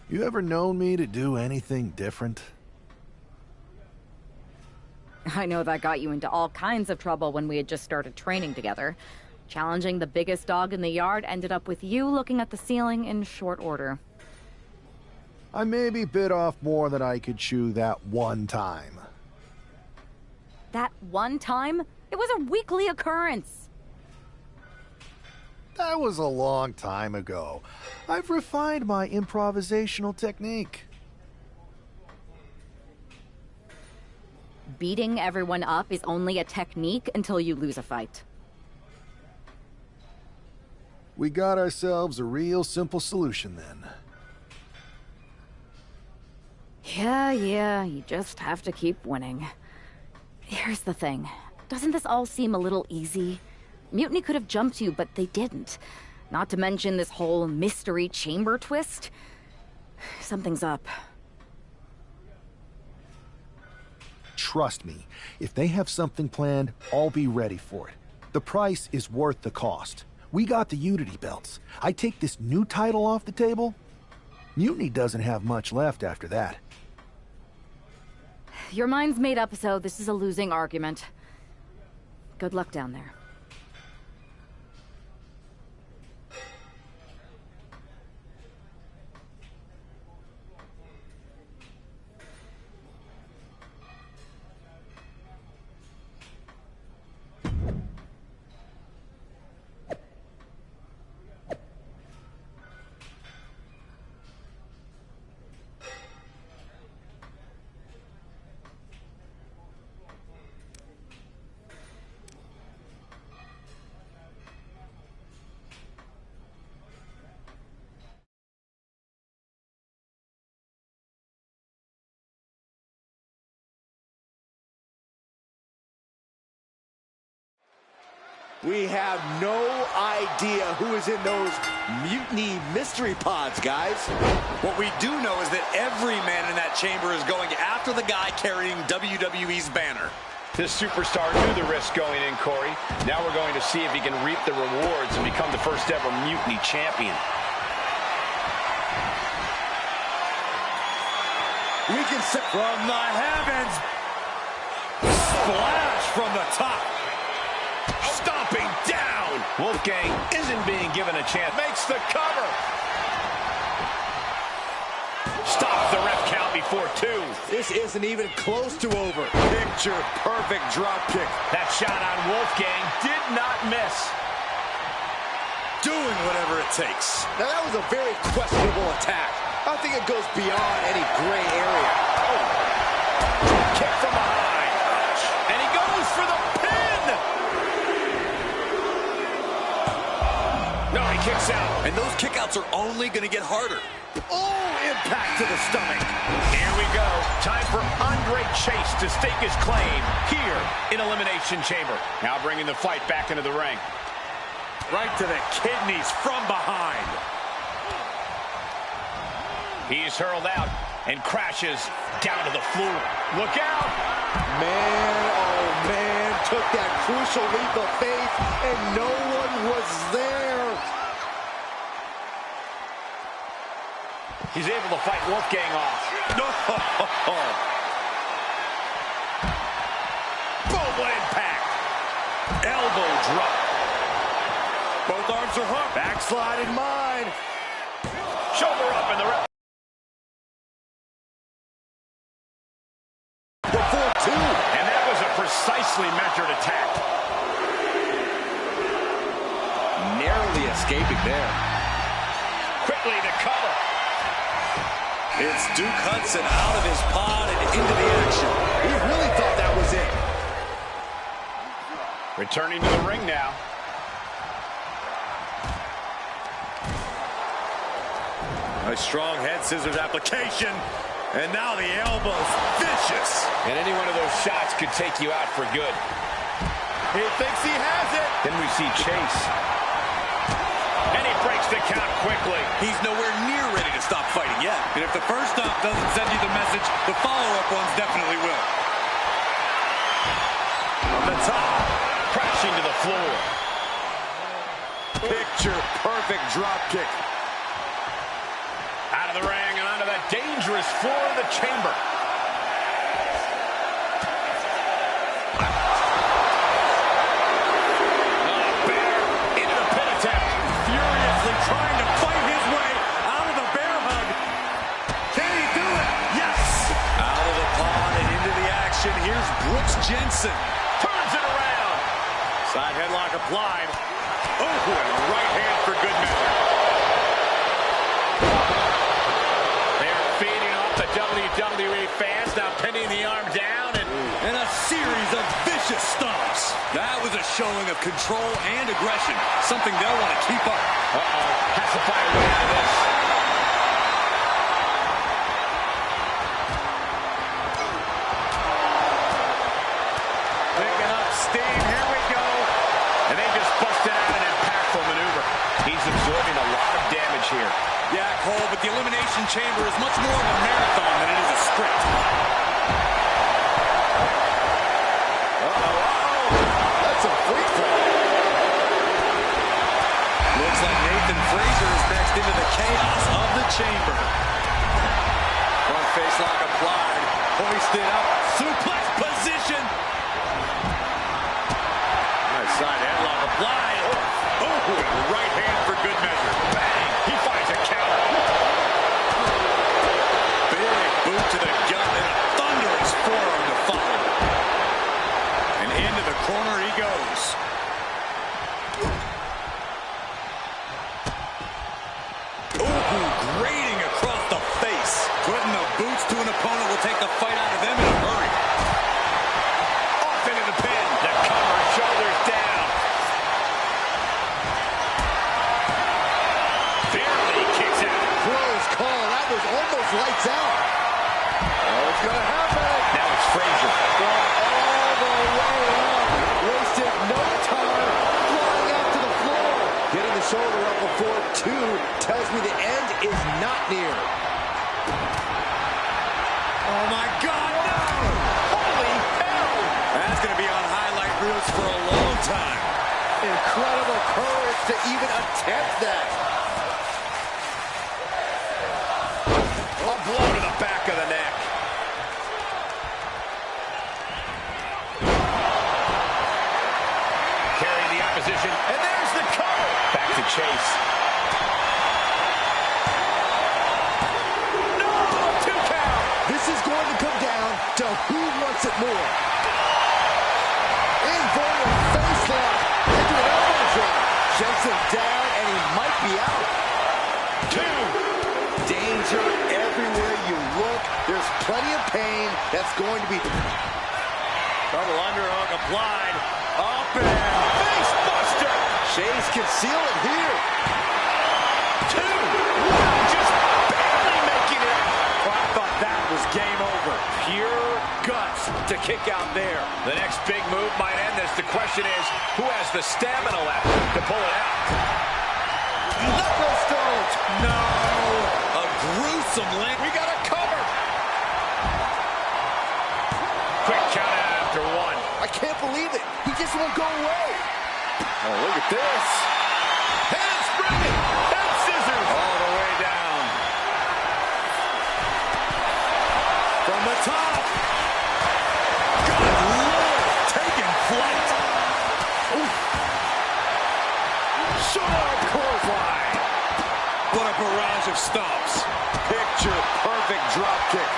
You ever known me to do anything different? I know that got you into all kinds of trouble when we had just started training together. Challenging the biggest dog in the yard ended up with you looking at the ceiling in short order. I maybe bit off more than I could chew that one time. That one time? It was a weekly occurrence. That was a long time ago. I've refined my improvisational technique. Beating everyone up is only a technique until you lose a fight. We got ourselves a real simple solution then. Yeah, you just have to keep winning. Here's the thing. Doesn't this all seem a little easy? Mutiny could have jumped you, but they didn't. Not to mention this whole mystery chamber twist. Something's up. Trust me, if they have something planned, I'll be ready for it. The price is worth the cost. We got the Unity belts. I take this new title off the table, Mutiny doesn't have much left after that. Your mind's made up, so this is a losing argument. Good luck down there. We have no idea who is in those mutiny mystery pods, guys. What we do know is that every man in that chamber is going after the guy carrying WWE's banner. This superstar knew the risk going in, Corey. Now we're going to see if he can reap the rewards and become the first ever mutiny champion. We can sit from the heavens. Splash from the top. Stomping down. Wolfgang isn't being given a chance. Makes the cover. Stops the ref count before 2. This isn't even close to over. Picture perfect drop kick. That shot on Wolfgang did not miss. Doing whatever it takes. Now that was a very questionable attack. I think it goes beyond any gray area. Oh. Kick from behind. And he goes for the pin. No, he kicks out. And those kickouts are only going to get harder. Oh, impact to the stomach. Here we go. Time for Andre Chase to stake his claim here in Elimination Chamber. Now bringing the fight back into the ring. Right to the kidneys from behind. He's hurled out and crashes down to the floor. Look out! Man, oh man, took that crucial leap of faith, and no one was there. He's able to fight Wolfgang off. No! Boom, what impact! Elbow drop. Both arms are hooked. Backslide in mine. Shoulder up in the ref. Before 2. And that was a precisely measured attack. Narrowly escaping there. Quickly to cover. It's Duke Hudson out of his pod and into the action. He really thought that was it. Returning to the ring now. A strong head scissors application. And now the elbows, vicious. And any one of those shots could take you out for good. He thinks he has it. Then we see Chase. And he breaks the count quickly. He's nowhere near ready to stop fighting yet. And if the first stop doesn't send you the message, the follow-up ones definitely will. From the top, crashing to the floor. Picture perfect drop kick. Out of the ring and onto dangerous floor of the chamber. Bear into the pin attempt. Furiously trying to fight his way out of the bear hug. Can he do it? Yes! Out of the pond and into the action. Here's Brooks Jensen. Turns it around. Side headlock applied. Oh, and a right hand for good measure. They're feeding off the WWE fans, now pinning the arm down And a series of vicious stomps. That was a showing of control and aggression. Something they'll want to keep up. Uh-oh. Has to find a way out of this. Picking up steam. Here we go. And they just busted out an impactful maneuver. He's absorbing a lot of damage here. Yeah, Cole, but the Elimination Chamber is much more of a marathon than it is a sprint. That's a freak fall. Looks like Nathan Frazier is next into the chaos of the chamber. Front face lock applied. Hoisted up. Suplex position. Nice side headlock applied. Oh, right hand for good measure. Bang! He finds a counter. Big boot to the gut and a thunderous forearm to follow. And into the corner he goes. Ooh, grating across the face. Putting the boots to an opponent will take the fight out of them in a hurry. Off into the pin. The cover, shoulders down. Barely kicks out. Close call. That was almost lights out. Oh, it's going to happen. Now it's Frazier. From all the way up. Wasted no time. Flying out to the floor. Getting the shoulder up before two tells me the end is not near. Oh my God, no! Holy hell! That's going to be on highlight reels for a long time. Incredible courage to even attempt that. A blow to the back of the neck. Carrying the opposition, and there's the cover. Back to Chase. No! 2 count. This is going to come down to who wants it more. Inverted face lock into an elbow drop. Jensen down, and he might be out. 2. Danger everywhere you look. There's plenty of pain that's going to be... Double underhook applied. Up and face buster. Chase can seal it here. 2. Wow, just barely making it out. Well, I thought that was game over. Pure guts to kick out there. The next big move might end this. The question is, who has the stamina left to pull it out? Knuckle stones. No! A gruesome link. We got a cover. Quick count out after 1. I can't believe it. He just won't go away. Oh, look at this. Handspring. Head scissors. All the way down. From the top. Good Lord. Taking flight. Sharp clothesline. What a barrage of stomps. Picture perfect drop kick.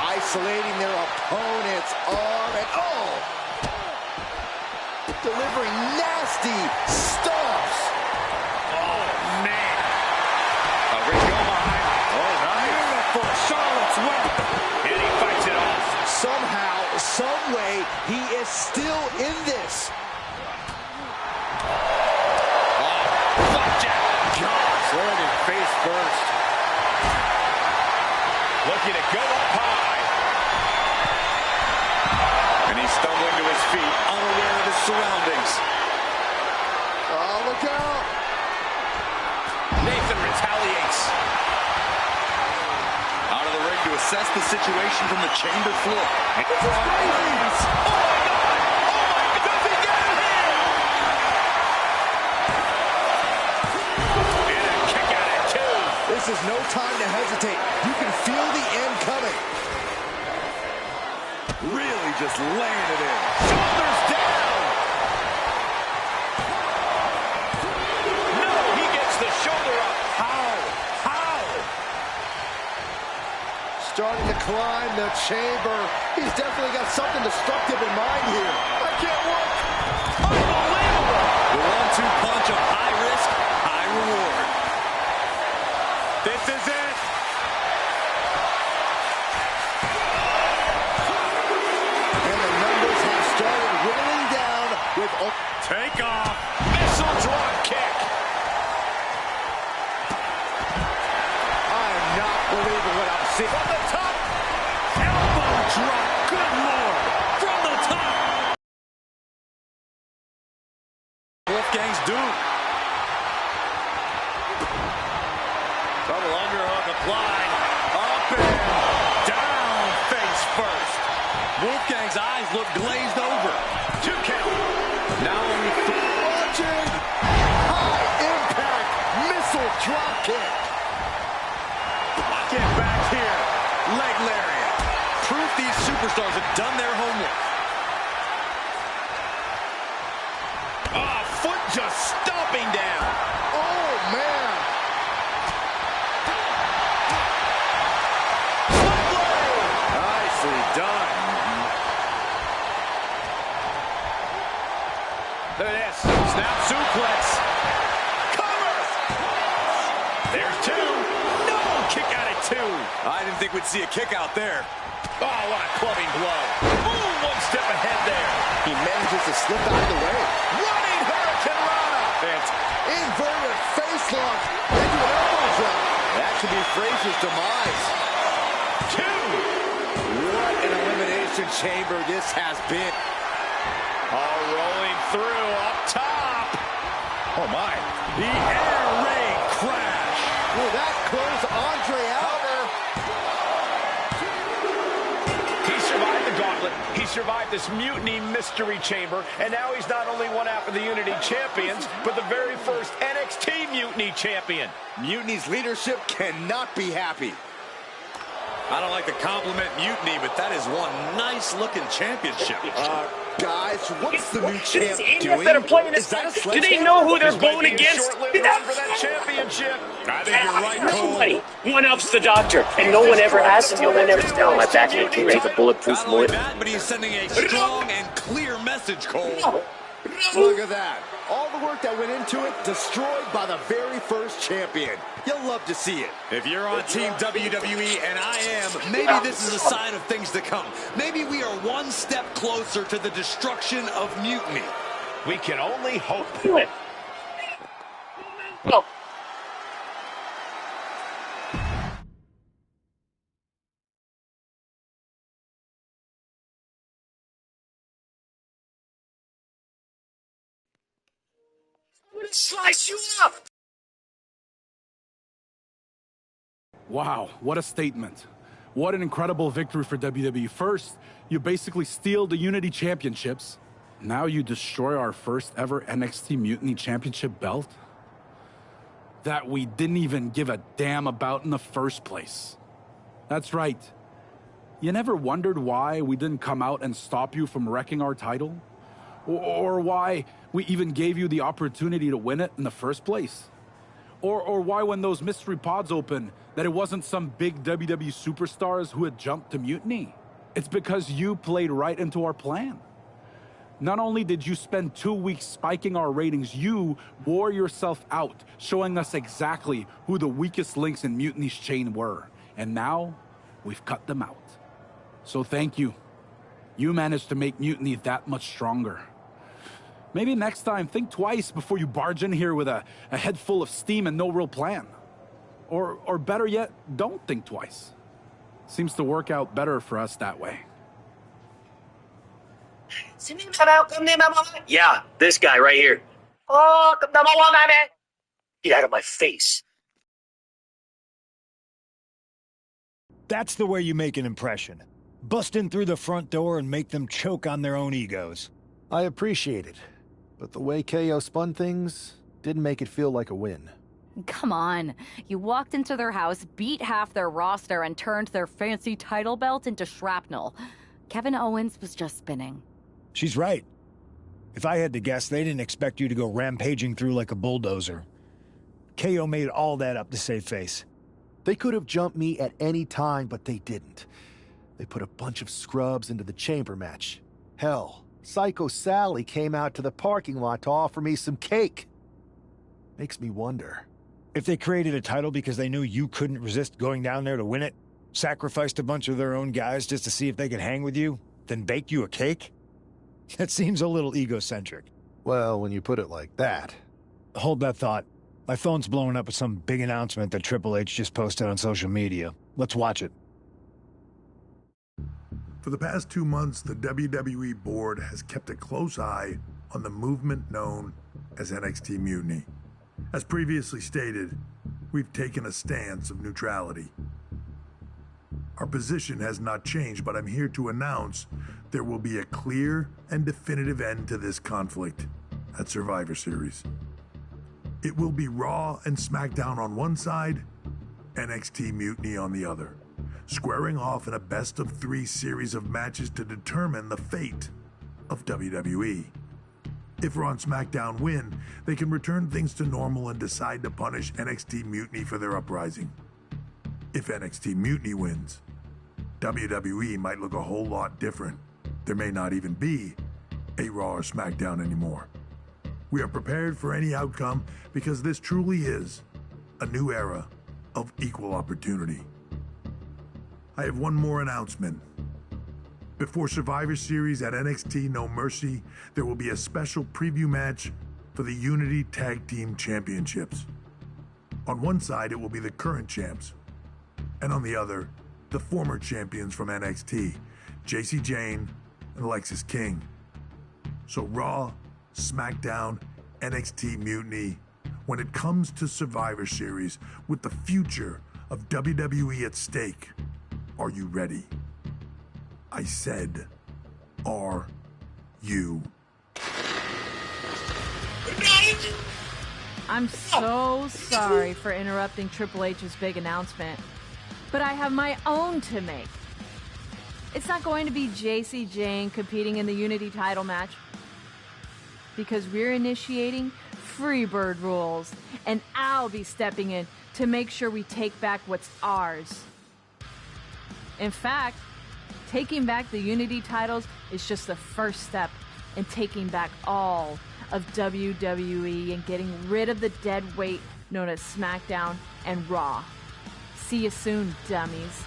Isolating their opponent's arm and delivering nasty stomps. Oh, man. Ring go behind. Oh, nice. Beautiful Charlotte's Web. And he fights it off. Somehow, some way, he is still in this. Flapjack. God, landed face first. Looking to go up high. And he's stumbling to his feet, unaware of his surroundings. Oh, look out. Nathan retaliates. Out of the ring to assess the situation from the chamber floor. Oh, my God. Oh, my God. Does he get it here? And a kick out at 2. This is no time to hesitate. You can feel the end coming. Really just laying it in. Shoulders down. No, he gets the shoulder up. How? Starting to climb the chamber. He's definitely got something destructive in mind here. I can't look. Unbelievable. The 1-2 punch of high risk, high reward. This is it. And the numbers have started whittling down with... Take off. Missile drop kick. I am not believing what I'm seeing. From the top. Elbow drop. Good Lord. From the top. Wolfgang's due. Double underhook applied. Up and down face first. Wolfgang's eyes look glazed over. 2 count. Now only 3. Watching. High impact missile drop kick. Get back here. Leg lariat. Proof these superstars have done their homework. Foot just stomping down. Oh, man. Nicely done. Look at this. Snap suplex. Cover. There's 2. No. Kick out at 2. I didn't think we'd see a kick out there. Oh, what a clubbing blow. Ooh, 1 step ahead there. He manages to slip out of the way. Running Hurricane Rana. Inverted face lock into an elbow drop. That should be Frazier's demise. 2. What an elimination chamber this has been. All rolling through up top. Oh, my. The air raid crash. Will that close Andre out? He survived the gauntlet. He survived this mutiny mystery chamber. And now he's not only one half of the Unity champions, but the very first NXT Mutiny champion. Mutiny's leadership cannot be happy. I don't like to compliment Mutiny, but that is one nice-looking championship. Guys, what's the new champ idiots doing? that are playing Is this, that a do sledgehammer? they know who they're This might going be a against? short-lived run for that championship. I think you're right, Cole. Nobody one-ups the doctor, and no one ever has, and no one ever down my back and take a bulletproof Not only bullet. that, but he's sending a strong and clear message, Cole. Look at that. All the work that went into it, destroyed by the very first champion. You'll love to see it. If you're on Team WWE, and I am, maybe this is a sign of things to come. Maybe we are one step closer to the destruction of Mutiny. We can only hope. Do it. Oh. I'm gonna slice you up! Wow, what a statement. What an incredible victory for WWE. First, you basically steal the Unity Championships. Now you destroy our first ever NXT Mutiny Championship belt that we didn't even give a damn about in the first place. That's right. You never wondered why we didn't come out and stop you from wrecking our title? Or why we even gave you the opportunity to win it in the first place? Or why when those mystery pods opened, that it wasn't some big WWE superstars who had jumped to Mutiny? It's because you played right into our plan. Not only did you spend 2 weeks spiking our ratings, you wore yourself out, showing us exactly who the weakest links in Mutiny's chain were. And now, we've cut them out. So thank you. You managed to make Mutiny that much stronger. Maybe next time, think twice before you barge in here with a head full of steam and no real plan. Or better yet, don't think twice. Seems to work out better for us that way. Yeah, this guy right here. Oh, get out of my face. That's the way you make an impression. Bust in through the front door and make them choke on their own egos. I appreciate it, but the way KO spun things didn't make it feel like a win. Come on. You walked into their house, beat half their roster, and turned their fancy title belt into shrapnel. Kevin Owens was just spinning. She's right. If I had to guess, they didn't expect you to go rampaging through like a bulldozer. KO made all that up to save face. They could have jumped me at any time, but they didn't. They put a bunch of scrubs into the chamber match. Hell, Psycho Sally came out to the parking lot to offer me some cake. Makes me wonder. If they created a title because they knew you couldn't resist going down there to win it, sacrificed a bunch of their own guys just to see if they could hang with you, then baked you a cake? That seems a little egocentric. Well, when you put it like that. Hold that thought. My phone's blowing up with some big announcement that Triple H just posted on social media. Let's watch it. For the past 2 months, the WWE board has kept a close eye on the movement known as NXT Mutiny. As previously stated, we've taken a stance of neutrality. Our position has not changed, but I'm here to announce there will be a clear and definitive end to this conflict at Survivor Series. It will be Raw and SmackDown on one side, NXT Mutiny on the other, squaring off in a best-of-3 series of matches to determine the fate of WWE. If Raw and SmackDown win, they can return things to normal and decide to punish NXT Mutiny for their uprising. If NXT Mutiny wins, WWE might look a whole lot different. There may not even be a Raw or SmackDown anymore. We are prepared for any outcome because this truly is a new era of equal opportunity. I have one more announcement. Before Survivor Series at NXT No Mercy, there will be a special preview match for the Unity Tag Team Championships. On one side, it will be the current champs, and on the other, the former champions from NXT, JC Jane and Alexis King. So Raw, SmackDown, NXT Mutiny, when it comes to Survivor Series, with the future of WWE at stake, are you ready? I said, are you? I'm so sorry for interrupting Triple H's big announcement, but I have my own to make. It's not going to be JC Jane competing in the Unity title match, because we're initiating Freebird rules, and I'll be stepping in to make sure we take back what's ours. In fact, taking back the Unity titles is just the first step in taking back all of WWE and getting rid of the dead weight known as SmackDown and Raw. See you soon, dummies.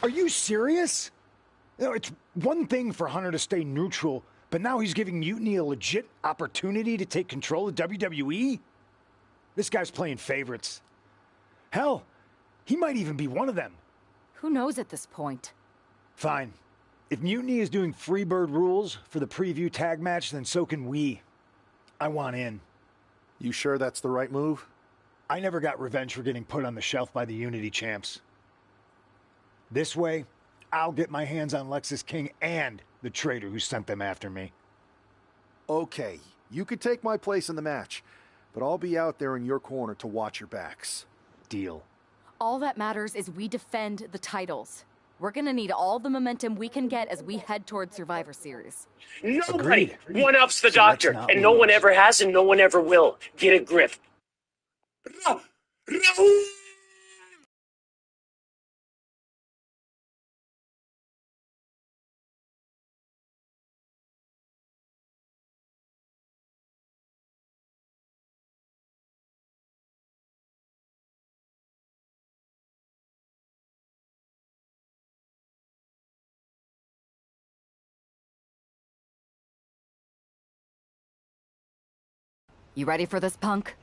Are you serious? You know, it's one thing for Hunter to stay neutral, but now he's giving Mutiny a legit opportunity to take control of WWE? This guy's playing favorites. Hell, he might even be one of them. Who knows at this point? Fine. If Mutiny is doing Freebird rules for the preview tag match, then so can we. I want in. You sure that's the right move? I never got revenge for getting put on the shelf by the Unity champs. This way, I'll get my hands on Lexis King and the traitor who sent them after me. Okay, you could take my place in the match, but I'll be out there in your corner to watch your backs. Deal. All that matters is we defend the titles. We're gonna need all the momentum we can get as we head towards Survivor Series. Nobody one-ups the Doctor, and no one ever has and no one ever will. Get a grip. You ready for this, punk?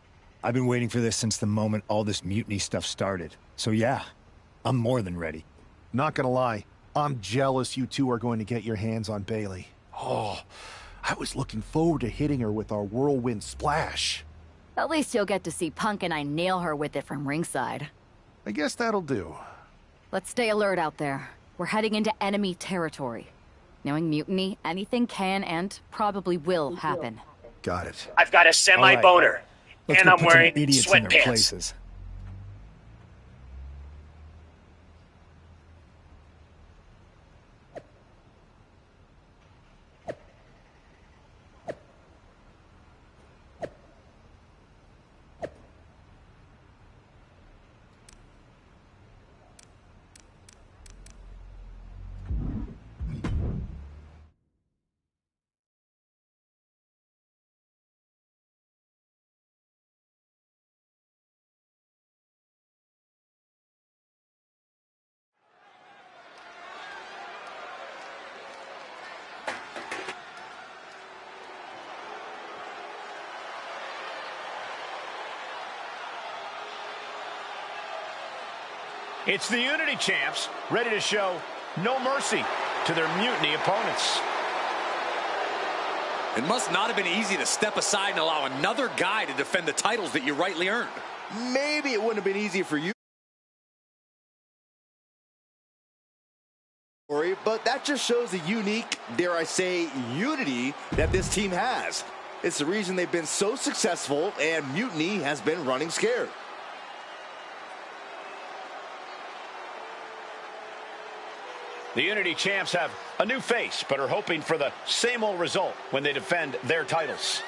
I've been waiting for this since the moment all this Mutiny stuff started. So yeah, I'm more than ready. Not gonna lie, I'm jealous you two are going to get your hands on Bayley. Oh, I was looking forward to hitting her with our whirlwind splash. At least you'll get to see Punk and I nail her with it from ringside. I guess that'll do. Let's stay alert out there. We're heading into enemy territory. Knowing Mutiny, anything can and probably will happen. Got it. I've got a semi-boner, Let's and go I'm put some wearing idiots in their sweatpants. places. It's the Unity Champs, ready to show no mercy to their Mutiny opponents. It must not have been easy to step aside and allow another guy to defend the titles that you rightly earned. Maybe it wouldn't have been easy for you, but that just shows the unique, dare I say, unity that this team has. It's the reason they've been so successful, and Mutiny has been running scared. The Unity Champs have a new face, but are hoping for the same old result when they defend their titles.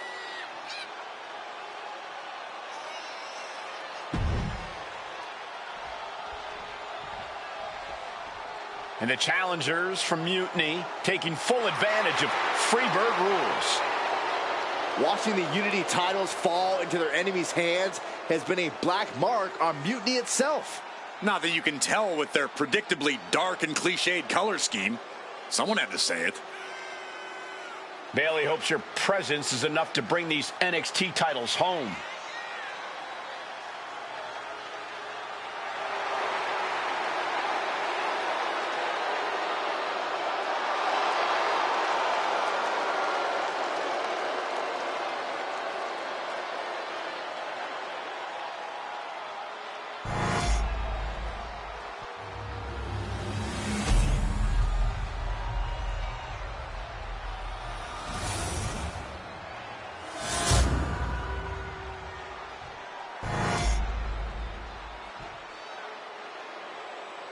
And the challengers from Mutiny taking full advantage of Freebird rules. Watching the Unity titles fall into their enemies' hands has been a black mark on Mutiny itself. Not that you can tell with their predictably dark and cliched color scheme. Someone had to say it. Bailey hopes your presence is enough to bring these NXT titles home.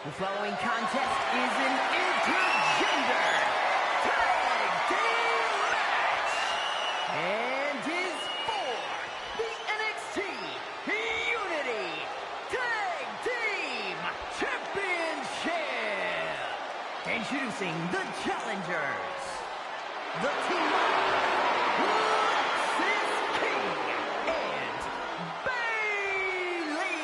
The following contest is an intergender tag team match and is for the NXT Unity Tag Team Championship. Introducing the challengers, the team of Lexis King and Bailey.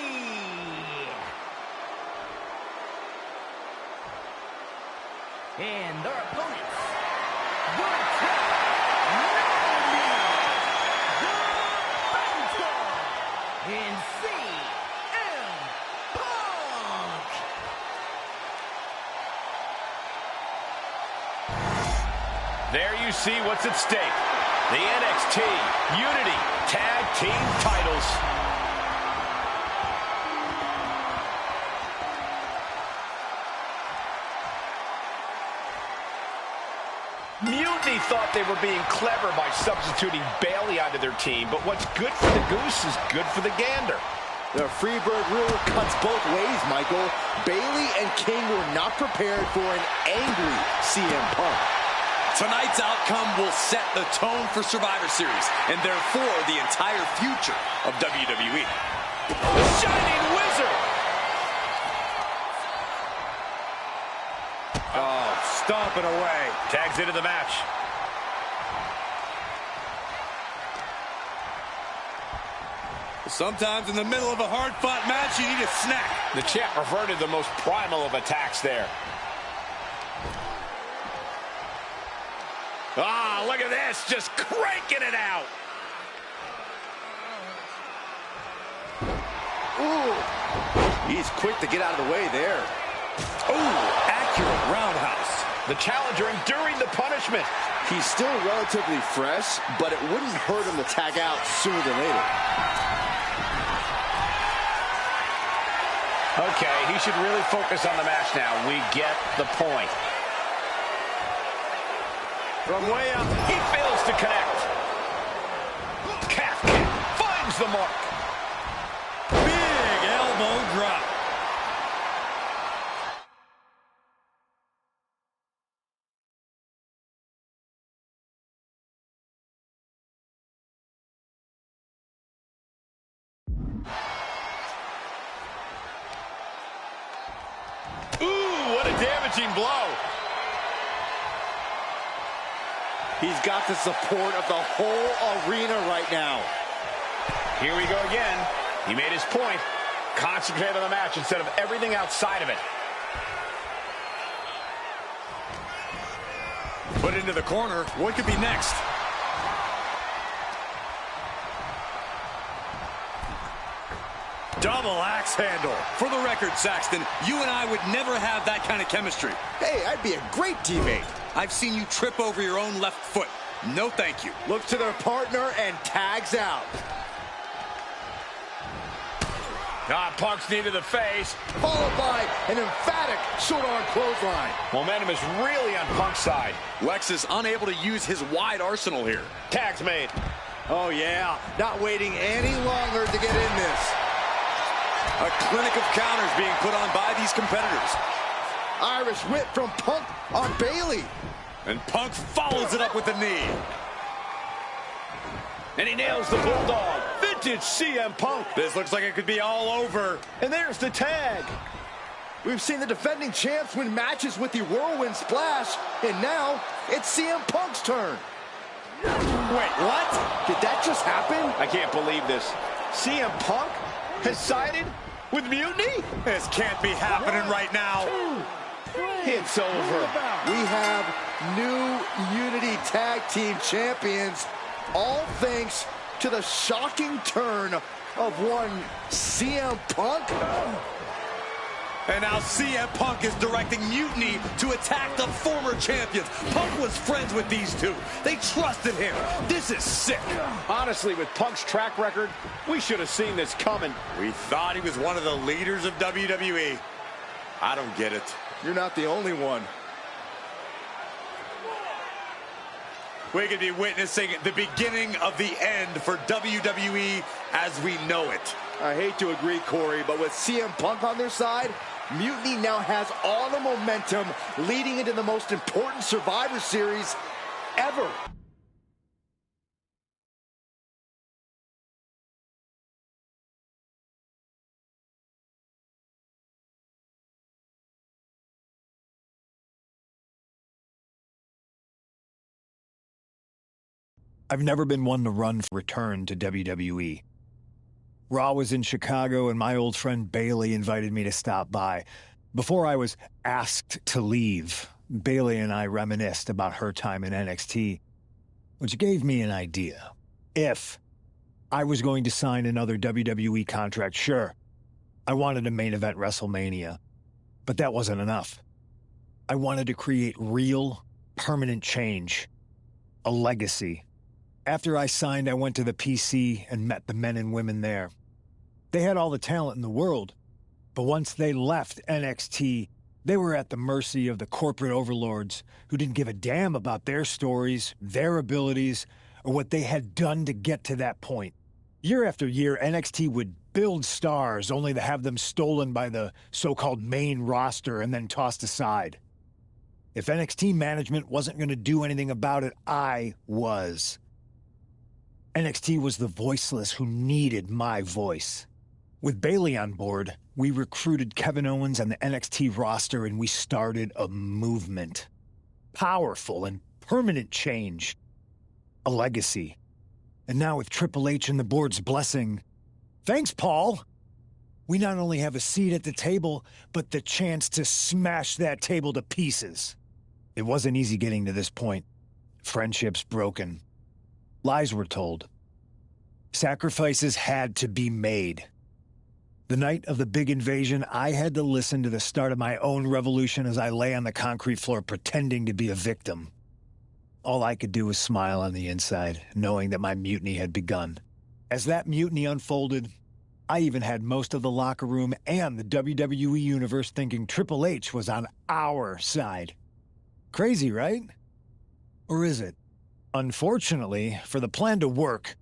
And their opponents, the Phantom, and CM Punk. There you see what's at stake. The NXT Unity Tag Team titles. Mutiny thought they were being clever by substituting Bailey onto their team, but what's good for the goose is good for the gander. The Freebird rule cuts both ways, Michael. Bailey and King were not prepared for an angry CM Punk. Tonight's outcome will set the tone for Survivor Series, and therefore the entire future of WWE. The Shining Wizard! Oh, stomping away. Tags into the match. Sometimes in the middle of a hard-fought match, you need a snack. The champ reverted the most primal of attacks there. Ah, look at this, just cranking it out. Ooh. He's quick to get out of the way there. Ooh, accurate roundhouse. The challenger enduring the punishment. He's still relatively fresh, but it wouldn't hurt him to tag out sooner than later. Okay, he should really focus on the match now. We get the point. From way up, he fails to connect. the mark. Big elbow drop. Ooh, what a damaging blow. He's got the support of the whole arena right now. Here we go again. He made his point. Concentrate on the match instead of everything outside of it. Put into the corner. What could be next? Double axe handle. For the record, Saxton, you and I would never have that kind of chemistry. Hey, I'd be a great teammate. I've seen you trip over your own left foot. No thank you. Looks to their partner and tags out. Punk's knee to the face. Followed by an emphatic short-arm clothesline. Momentum is really on Punk's side. Lex is unable to use his wide arsenal here. Tag's made. Oh, yeah. Not waiting any longer to get in this. A clinic of counters being put on by these competitors. Irish whip from Punk on Bailey. And Punk follows it up with the knee. And he nails the Bulldog. Vintage CM Punk. This looks like it could be all over. And there's the tag. We've seen the defending champs win matches with the Whirlwind Splash, and now it's CM Punk's turn. Wait, what? Did that just happen? I can't believe this. CM Punk has sided with Mutiny? This can't be happening right now. It's over. We have new Unity Tag Team Champions, all thanks to the shocking turn of one CM Punk. And now CM Punk is directing Mutiny to attack the former champions. Punk was friends with these two. They trusted him. This is sick. Honestly, with Punk's track record, we should have seen this coming. We thought he was one of the leaders of WWE. I don't get it. You're not the only one. We could be witnessing the beginning of the end for WWE as we know it. I hate to agree, Corey, but with CM Punk on their side, Mutiny now has all the momentum leading into the most important Survivor Series ever. I've never been one to run for return to WWE. Raw was in Chicago, and my old friend Bailey invited me to stop by. Before I was asked to leave, Bailey and I reminisced about her time in NXT, which gave me an idea. If I was going to sign another WWE contract, sure, I wanted a main event WrestleMania, but that wasn't enough. I wanted to create real, permanent change, a legacy. After I signed, I went to the PC and met the men and women there. They had all the talent in the world, but once they left NXT, they were at the mercy of the corporate overlords who didn't give a damn about their stories, their abilities, or what they had done to get to that point. Year after year, NXT would build stars only to have them stolen by the so-called main roster and then tossed aside. If NXT management wasn't going to do anything about it, I was. NXT was the voiceless who needed my voice. With Bailey on board, we recruited Kevin Owens and the NXT roster, and we started a movement. Powerful and permanent change. A legacy. And now with Triple H and the board's blessing, thanks, Paul! We not only have a seat at the table, but the chance to smash that table to pieces. It wasn't easy getting to this point. Friendships broken. Lies were told. Sacrifices had to be made. The night of the big invasion, I had to listen to the start of my own revolution as I lay on the concrete floor pretending to be a victim. All I could do was smile on the inside, knowing that my mutiny had begun. As that mutiny unfolded, I even had most of the locker room and the WWE Universe thinking Triple H was on our side. Crazy, right? Or is it? Unfortunately, for the plan to work,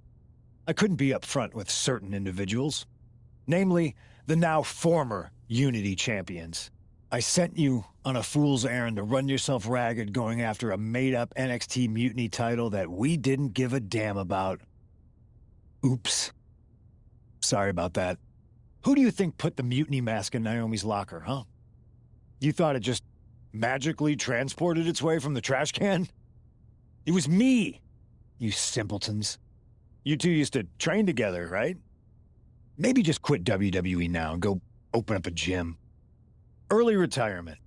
I couldn't be upfront with certain individuals. Namely, the now former Unity champions. I sent you on a fool's errand to run yourself ragged going after a made-up NXT Mutiny title that we didn't give a damn about. Oops. Sorry about that. Who do you think put the Mutiny mask in Naomi's locker, huh? You thought it just magically transported its way from the trash can? It was me, you simpletons. You two used to train together, right? Maybe just quit WWE now and go open up a gym. Early retirement.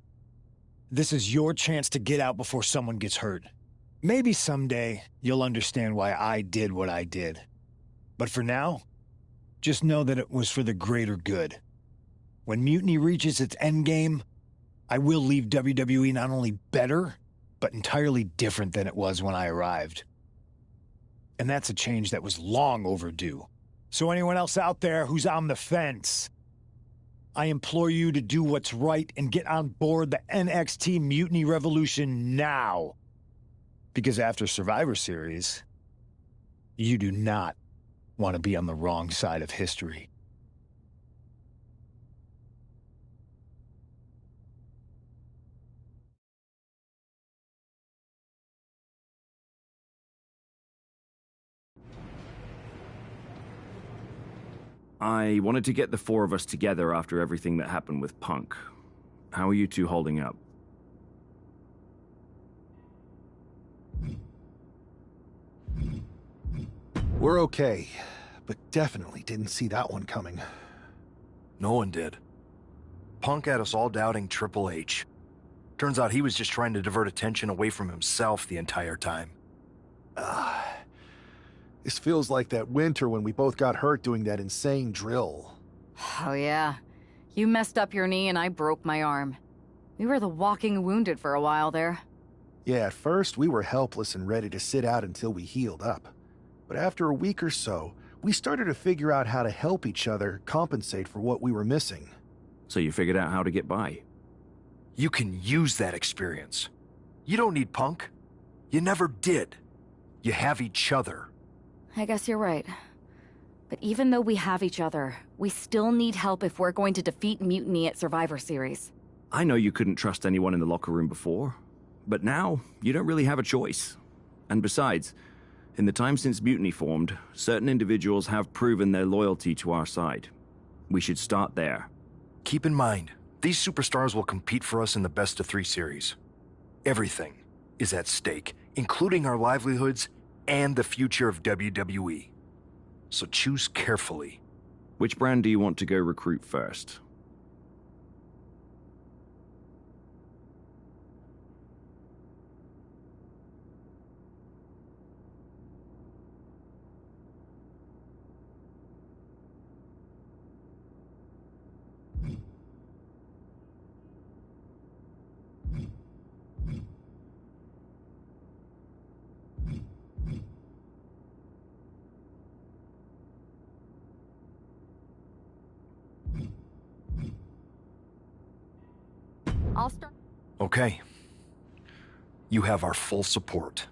This is your chance to get out before someone gets hurt. Maybe someday you'll understand why I did what I did. But for now, just know that it was for the greater good. When Mutiny reaches its endgame, I will leave WWE not only better, but entirely different than it was when I arrived. And that's a change that was long overdue. So anyone else out there who's on the fence, I implore you to do what's right and get on board the NXT Mutiny Revolution now. Because after Survivor Series, you do not want to be on the wrong side of history. I wanted to get the four of us together after everything that happened with Punk. How are you two holding up? We're okay, but definitely didn't see that one coming. No one did. Punk had us all doubting Triple H. Turns out he was just trying to divert attention away from himself the entire time. This feels like that winter when we both got hurt doing that insane drill. Oh yeah. You messed up your knee and I broke my arm. We were the walking wounded for a while there. Yeah, at first we were helpless and ready to sit out until we healed up. But after a week or so, we started to figure out how to help each other compensate for what we were missing. So you figured out how to get by? You can use that experience. You don't need Punk. You never did. You have each other. I guess you're right. But even though we have each other, we still need help if we're going to defeat Mutiny at Survivor Series. I know you couldn't trust anyone in the locker room before, but now you don't really have a choice. And besides, in the time since Mutiny formed, certain individuals have proven their loyalty to our side. We should start there. Keep in mind, these superstars will compete for us in the best-of-3 series. Everything is at stake, including our livelihoods and the future of WWE. So choose carefully. Which brand do you want to go recruit first? I'll start. Okay. You have our full support.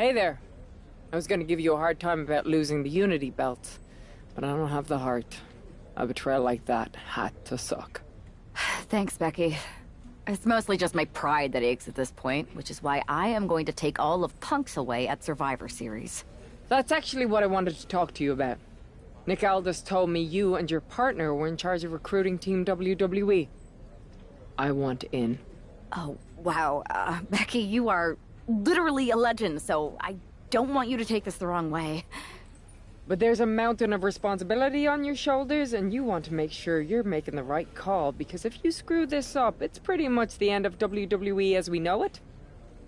Hey there. I was gonna give you a hard time about losing the Unity belt, but I don't have the heart. A betrayal like that had to suck. Thanks, Becky. It's mostly just my pride that aches at this point, which is why I am going to take all of Punk's away at Survivor Series. That's actually what I wanted to talk to you about. Nick Aldis told me you and your partner were in charge of recruiting Team WWE. I want in. Oh, wow. Becky, you are literally a legend, so I don't want you to take this the wrong way. But there's a mountain of responsibility on your shoulders, and you want to make sure you're making the right call, because if you screw this up, it's pretty much the end of WWE as we know it.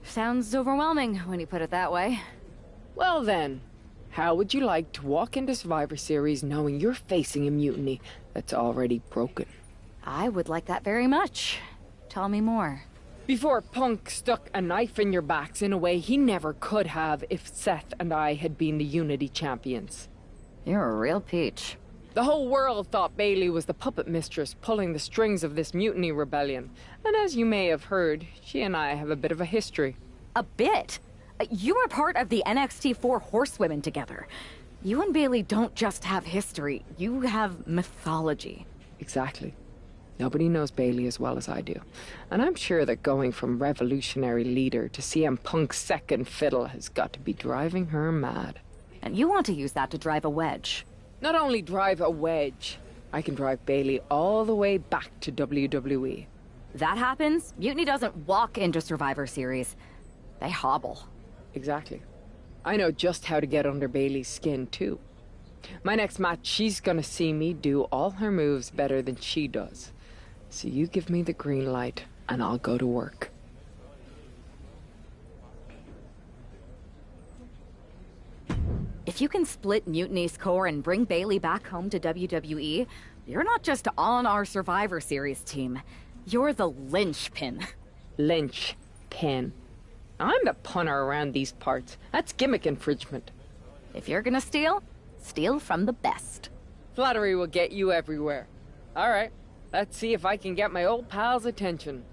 Sounds overwhelming when you put it that way. Well then, how would you like to walk into Survivor Series knowing you're facing a mutiny that's already broken? I would like that very much. Tell me more. Before Punk stuck a knife in your backs in a way he never could have if Seth and I had been the Unity champions. You're a real peach. The whole world thought Bailey was the puppet mistress pulling the strings of this mutiny rebellion. And as you may have heard, she and I have a bit of a history. A bit? You were part of the NXT 4 Horsewomen together. You and Bailey don't just have history, you have mythology. Exactly. Nobody knows Bailey as well as I do. And I'm sure that going from revolutionary leader to CM Punk's second fiddle has got to be driving her mad. And you want to use that to drive a wedge. Not only drive a wedge, I can drive Bailey all the way back to WWE. That happens, Mutiny doesn't walk into Survivor Series. They hobble. Exactly. I know just how to get under Bailey's skin, too. My next match, she's gonna see me do all her moves better than she does. So you give me the green light, and I'll go to work. If you can split Mutiny's core and bring Bailey back home to WWE, you're not just on our Survivor Series team. You're the linchpin. Linchpin. I'm the punter around these parts. That's gimmick infringement. If you're gonna steal, steal from the best. Flattery will get you everywhere. All right. Let's see if I can get my old pal's attention.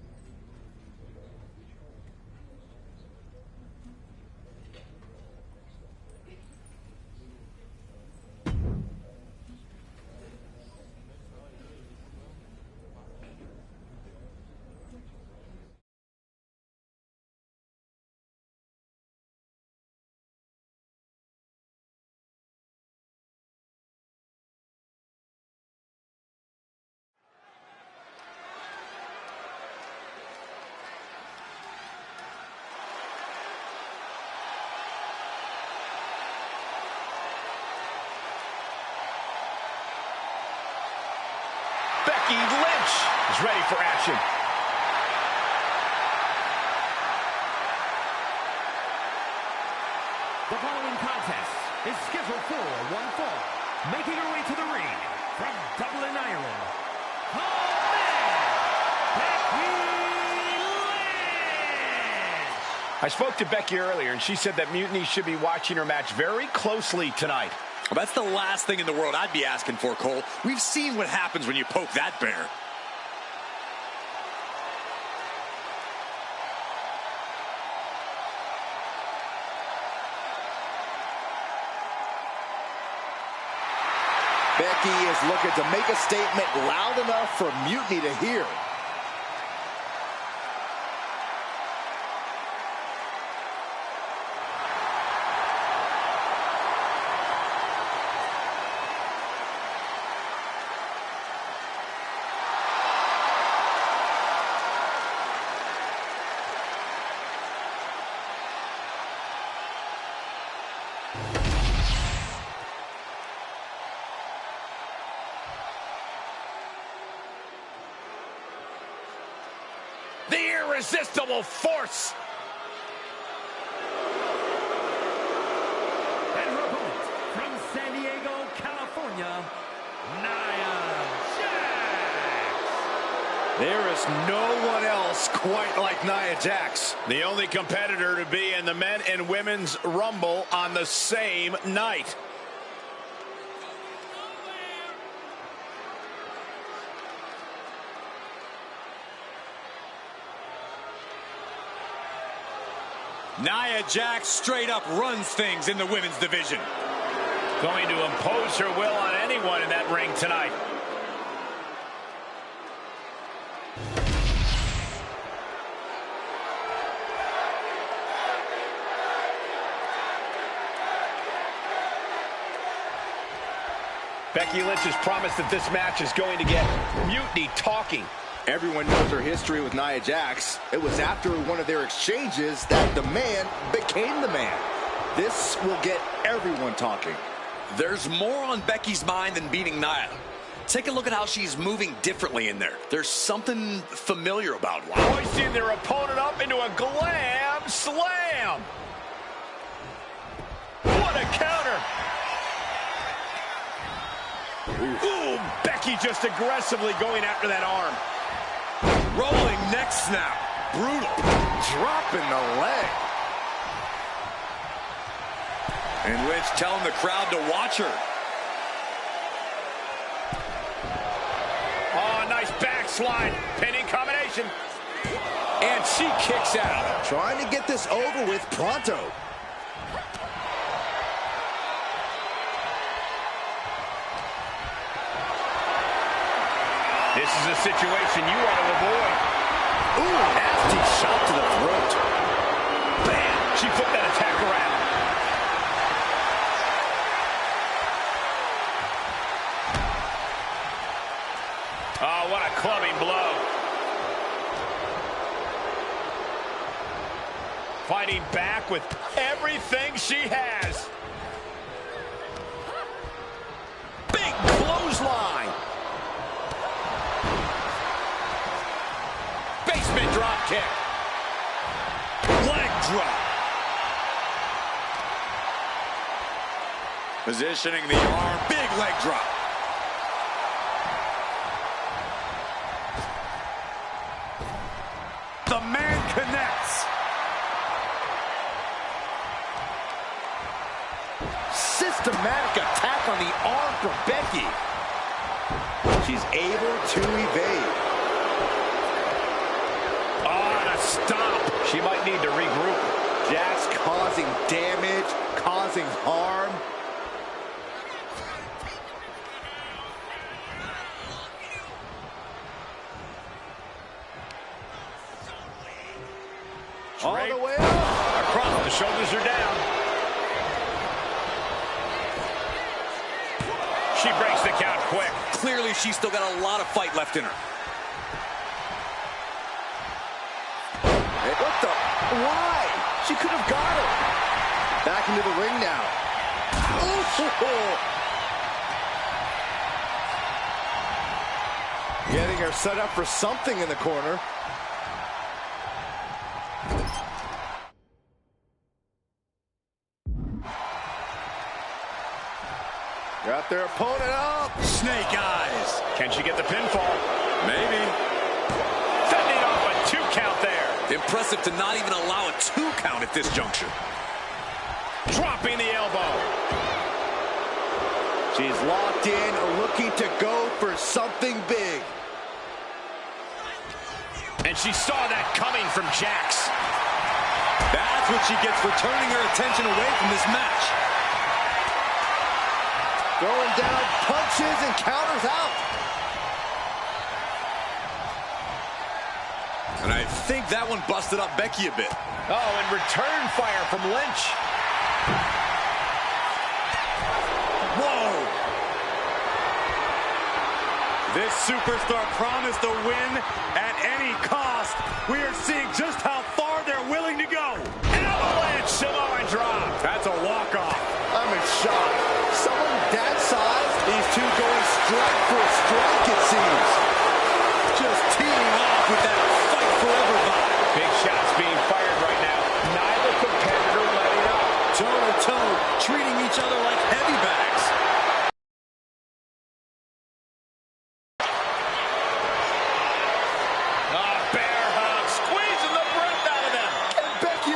Becky Lynch is ready for action. The following contest is scheduled for one fall. Making her way to the ring from Dublin, Ireland, Becky Lynch! I spoke to Becky earlier, and she said that Mutiny should be watching her match very closely tonight. Well, that's the last thing in the world I'd be asking for, Cole. We've seen what happens when you poke that bear. Becky is looking to make a statement loud enough for Mutiny to hear. The irresistible force. And her opponent from San Diego, California, Nia Jax. There is no one else quite like Nia Jax. The only competitor to be in the men and women's Rumble on the same night. Nia Jax straight up runs things in the women's division. Going to impose her will on anyone in that ring tonight. Becky Lynch has promised that this match is going to get Mutiny talking. Everyone knows her history with Nia Jax. It was after one of their exchanges that the man became the man. This will get everyone talking. There's more on Becky's mind than beating Nia. Take a look at how she's moving differently in there. There's something familiar about it. Hoisting their opponent up into a glam slam. What a counter. Ooh, Becky just aggressively going after that arm. Rolling neck snap. Brutal. Dropping the leg. And Lynch telling the crowd to watch her. Oh, nice backslide. Pinning combination. And she kicks out. Trying to get this over with pronto. This is a situation you want to avoid. Ooh, nasty shot to the throat. Bam! She flipped that attack around. Oh, what a clubbing blow. Fighting back with everything she has. Big clothesline. Basement drop kick. Leg drop. Positioning the arm. Big leg drop. The man connects. Systematic attack on the arm for Becky. She's able to evade. Stop. She might need to regroup. Jax causing damage, causing harm. All the way up. Across, the shoulders are down. She breaks the count quick. Clearly, she's still got a lot of fight left in her. What the? Why? She could have got her. Back into the ring now. Getting her set up for something in the corner. Got their opponent up. Snake eyes. Can she get the pinfall? Maybe. Fending off a 2 count there. Impressive to not even allow a 2 count at this juncture. Dropping the elbow. She's locked in, looking to go for something big. And she saw that coming from Jax. That's what she gets for turning her attention away from this match. Throwing down punches and counters out. And I think that one busted up Becky a bit. Oh, and return fire from Lynch. Whoa! This superstar promised a win at any cost. We are seeing just how far they're willing to go. Avalanche Samoan drop. That's a walk-off. I'm in shock. Someone that size, these two going strike for strike, it seems. Just teeing off with that fight forever vibe. Big shots being fired right now. Neither competitor letting up. Toe-to-toe, treating each other like heavy bags. Bear hug, squeezing the breath out of them. And Becky.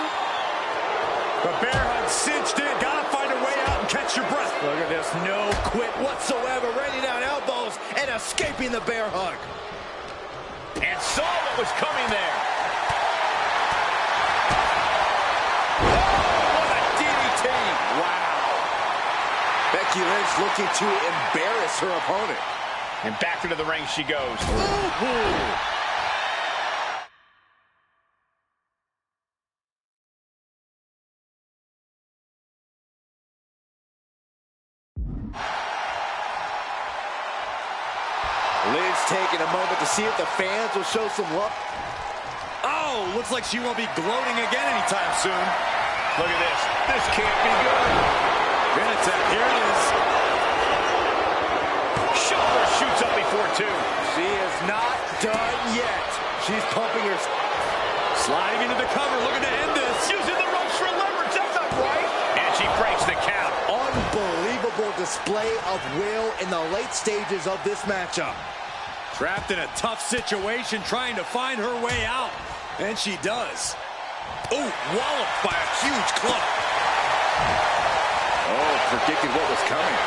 The bear hug cinched in. Gotta find a way out and catch your breath. Look at this, no quit whatsoever. Raining down elbows and escaping the bear hug. And saw what was coming there. Becky Lynch looking to embarrass her opponent. And back into the ring she goes. Lynch taking a moment to see if the fans will show some love. Oh, looks like she won't be gloating again anytime soon. Look at this. This can't be good. Pin attack. Here it is. Shoulder shoots up before two. She is not done yet. She's pumping her. Sliding into the cover, looking to end this. Using the ropes for leverage. That's not right. And she breaks the count. Unbelievable display of will in the late stages of this matchup. Trapped in a tough situation, trying to find her way out. And she does. Oh, walloped by a huge club. Oh, predicted what was coming.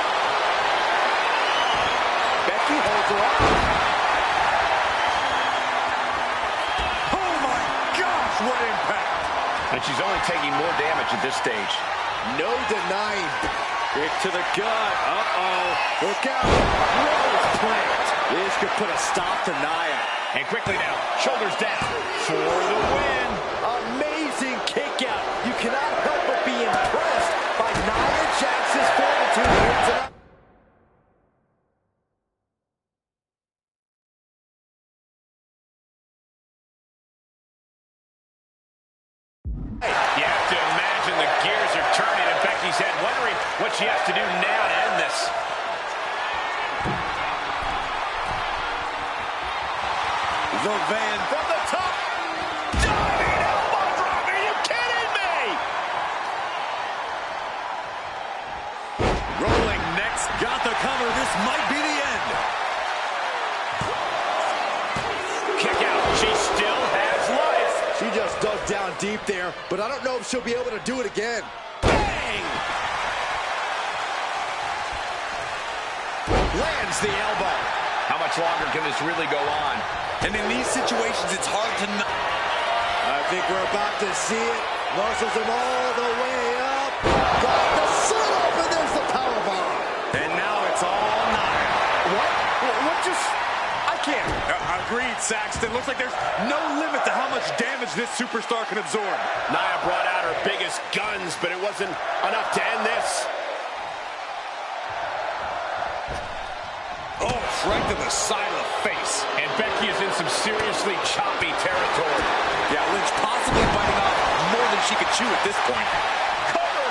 Becky holds her off. Oh my gosh, what impact. And she's only taking more damage at this stage. No denying. Kick to the gut. Uh-oh. Look out. Rose plant. This could put a stop to Nia. And quickly now, shoulders down for the win. Amazing kick out. You cannot help but be impressed by Nia Jax's fortitude here tonight. You have to imagine the gears are turning in Becky's head, wondering what she has to do now to end this. The Van From the top. Diving elbow drop. Are you kidding me? rolling next. Got the cover. This might be the end. Kick out. She still has life. She just dug down deep there, but I don't know if she'll be able to do it again. Bang! Lands the elbow. How much longer can this really go on? And in these situations, it's hard to know. I think we're about to see it. Muscles him all the way up. Got the sit up, and there's the powerbomb. And now it's all Nia. What just... I can't. Agreed, Saxton. Looks like there's no limit to how much damage this superstar can absorb. Nia brought out her biggest guns, but it wasn't enough to end this. Oh, right to the side of the face. And Becky is in some seriously choppy territory. Yeah, Lynch possibly biting off more than she could chew at this point. Cover!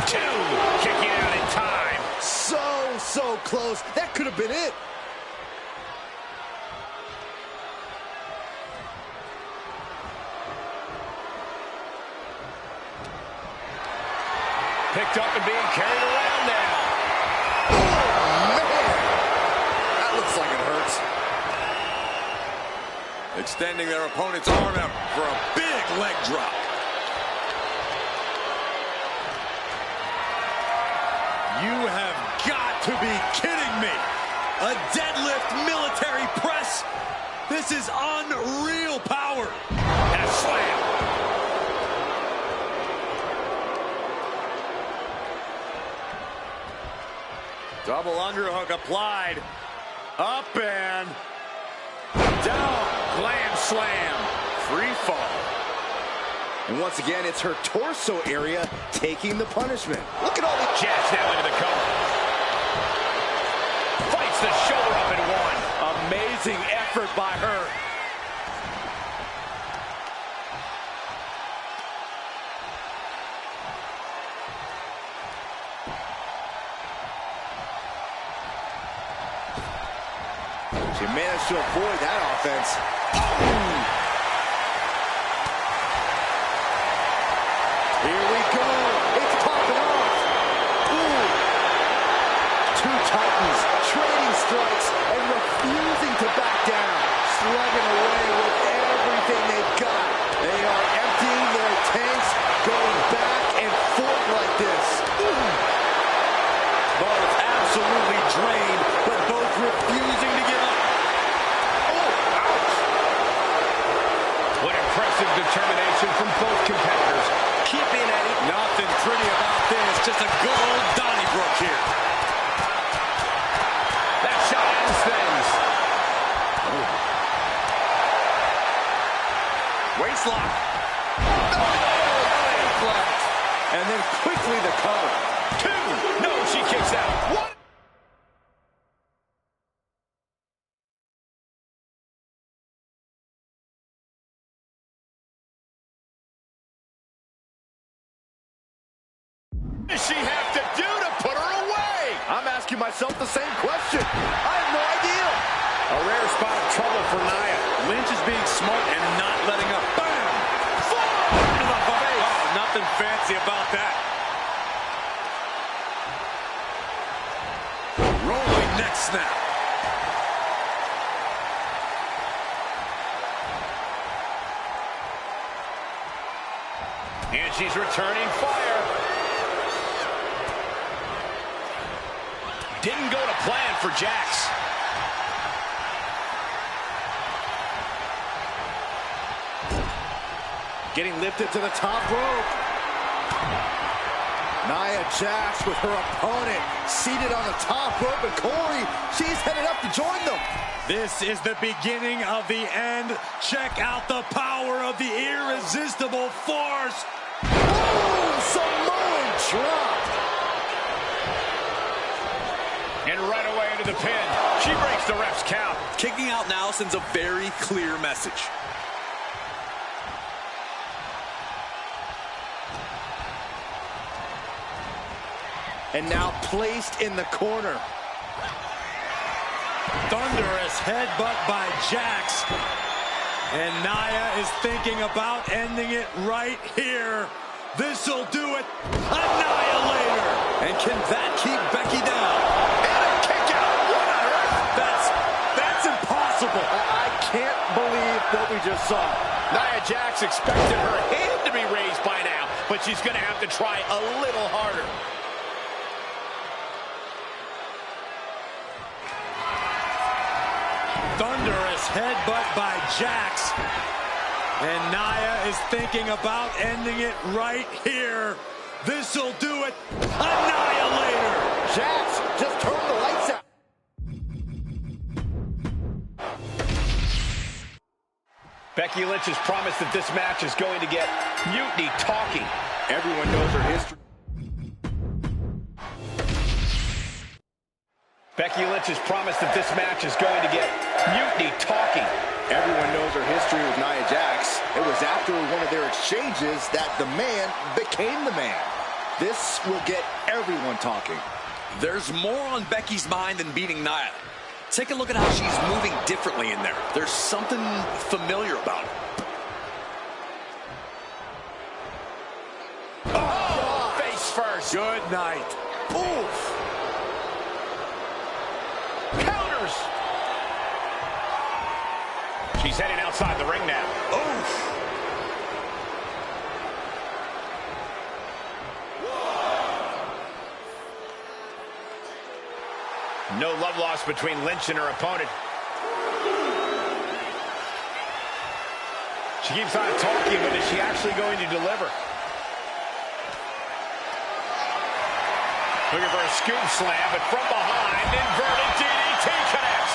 Two! Kicking out in time. So close. That could have been it. Picked up and being carried around now. Extending their opponent's arm out for a big leg drop. You have got to be kidding me. A deadlift military press. This is unreal power. And a slam. Double underhook applied. Up and down. Glam slam. Free fall. And once again, it's her torso area taking the punishment. Look at all the jabs now into the cover. Fights the shoulder up in one. Amazing effort by her. She managed to avoid that offense. Here we go. It's popping off. Ooh. Two Titans trading strikes and refusing to back down. Slugging away with everything they've got. They are emptying their tanks, going back and forth like this. Ooh. Both absolutely drained, but both refusing to give up. What impressive determination from both competitors. Keeping at it. Nothing pretty about this. Just a good old Donnybrook. and then quickly the cover. 2. No, she kicks out. 1. What does she have to do to put her away? I'm asking myself the same question. I have no idea. A rare spot of trouble for Nia. Lynch is being smart and not letting up. Bam! Forearm to the face. Oh, nothing fancy about that. Rolling neck snap. And she's returning fire. Didn't go to plan for Jax. Getting lifted to the top rope. Nia Jax with her opponent seated on the top rope, and Corey, she's headed up to join them. This is the beginning of the end. Check out the power of the irresistible force. Boom! Samoan drop. And right away into the pin. She breaks the ref's count. Kicking out now sends a very clear message. And now placed in the corner. Thunderous headbutt by Jax. And Nia is thinking about ending it right here. This'll do it. Annihilator. And can that keep Becky down? And a kick out. What on earth? That's impossible. I can't believe what we just saw. Nia Jax expected her hand to be raised by now, but she's going to have to try a little harder. Thunderous headbutt by Jax. And Nia is thinking about ending it right here. This'll do it. Annihilator. Jax just turned the lights out. Becky Lynch has promised that this match is going to get Mutiny talking. Everyone knows her history. Becky Lynch has promised that this match is going to get Mutiny talking. Everyone knows her history with Nia Jax. It was after one of their exchanges that the man became the man. This will get everyone talking. There's more on Becky's mind than beating Nia. Take a look at how she's moving differently in there. There's something familiar about it. Oh, face first. Good night. Oof. Counters. She's heading outside the ring now. Oof. No love lost between Lynch and her opponent. She keeps on talking, but is she actually going to deliver? Looking for a scoop slam, but from behind, inverted DDT connects.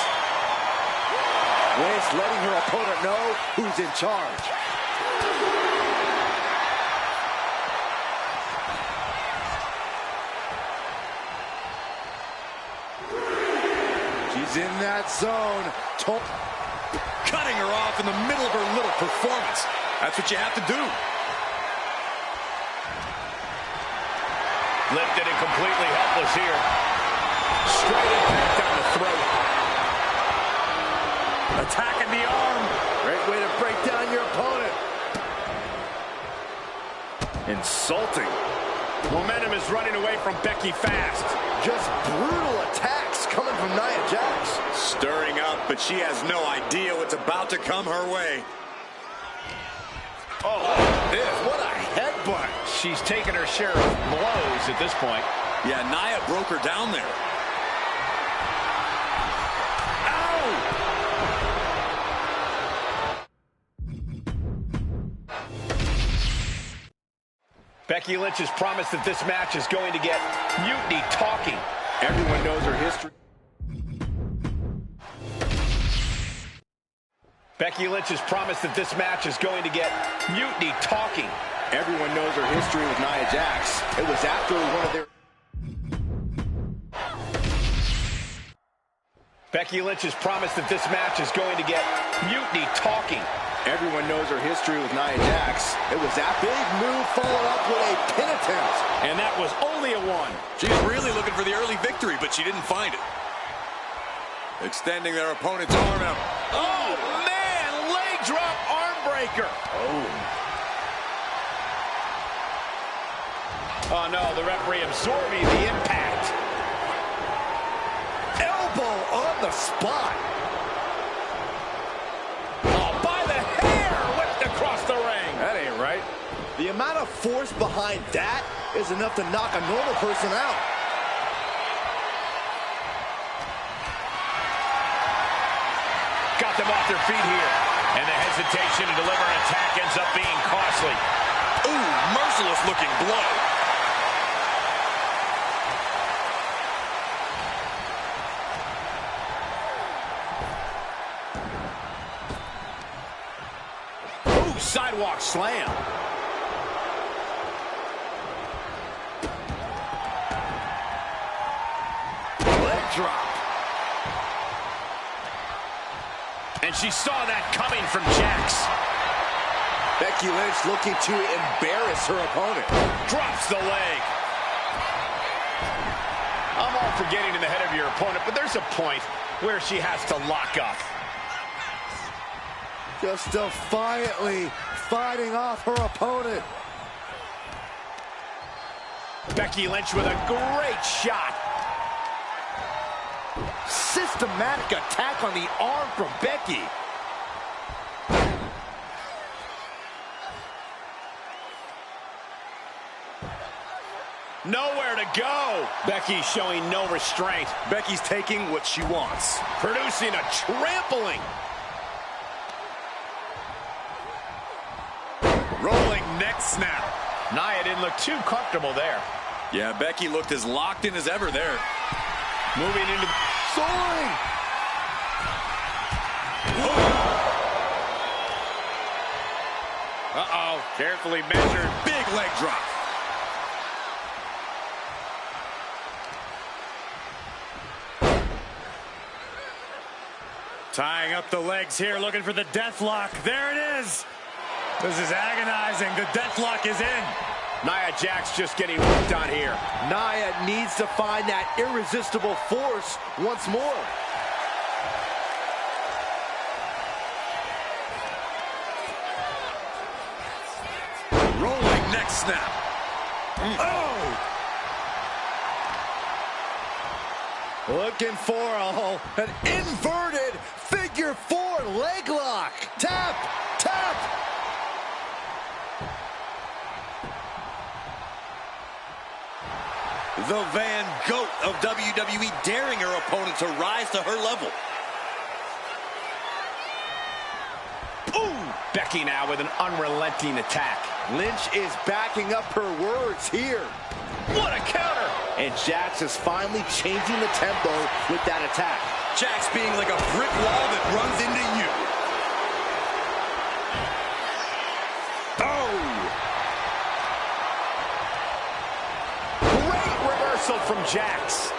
Lynch letting her opponent know who's in charge. She's in that zone. Cutting her off in the middle of her little performance. That's what you have to do. Lifted and completely helpless here. Straight impact down the throat. Attacking the arm. Great way to break down your opponent. Insulting. Momentum is running away from Becky fast. Just brutal attacks coming from Nia Jax. Stirring up, but she has no idea what's about to come her way. Oh, What a headbutt. she's taken her share of blows at this point. Yeah, Nia broke her down there. Becky Lynch has promised that this match is going to get Mutiny talking. Everyone knows her history. Becky Lynch has promised that this match is going to get Mutiny talking. Everyone knows her history with Nia Jax. It was after one of their... Becky Lynch has promised that this match is going to get Mutiny talking. Everyone knows her history with Nia Jax. It was that big move followed up with a pin attempt. And that was only a 1. She's really looking for the early victory, but she didn't find it. Extending their opponent's arm out. Oh, man! Leg drop arm breaker. Oh, no, the referee absorbing the impact. Elbow on the spot. Across the ring. That ain't right. The amount of force behind that is enough to knock a normal person out. Got them off their feet here. And the hesitation to deliver an attack ends up being costly. Ooh, merciless looking blow. Sidewalk slam. Leg drop. And she saw that coming from Jax. Becky Lynch looking to embarrass her opponent. Drops the leg. I'm all for getting in the head of your opponent, but there's a point where she has to lock up. Just defiantly fighting off her opponent. Becky Lynch with a great shot. Systematic attack on the arm from Becky. Nowhere to go. Becky showing no restraint. Becky's taking what she wants. Producing a trampling. Rolling neck snap. Nia didn't look too comfortable there. Yeah, Becky looked as locked in as ever there. Moving into... Soaring! Uh-oh, carefully measured. Big leg drop. Tying up the legs here, looking for the death lock. There it is. This is agonizing. The death lock is in. Nia Jax just getting worked on here. Nia needs to find that irresistible force once more. Rolling neck snap. Oh! Looking for an inverted figure 4 leg lock. Tap, tap. The Van Goat of WWE daring her opponent to rise to her level. Ooh! Becky now with an unrelenting attack. Lynch is backing up her words here. What a counter! And Jax is finally changing the tempo with that attack. Jax being like a brick wall that runs into you. Oh! Great reversal from Jax.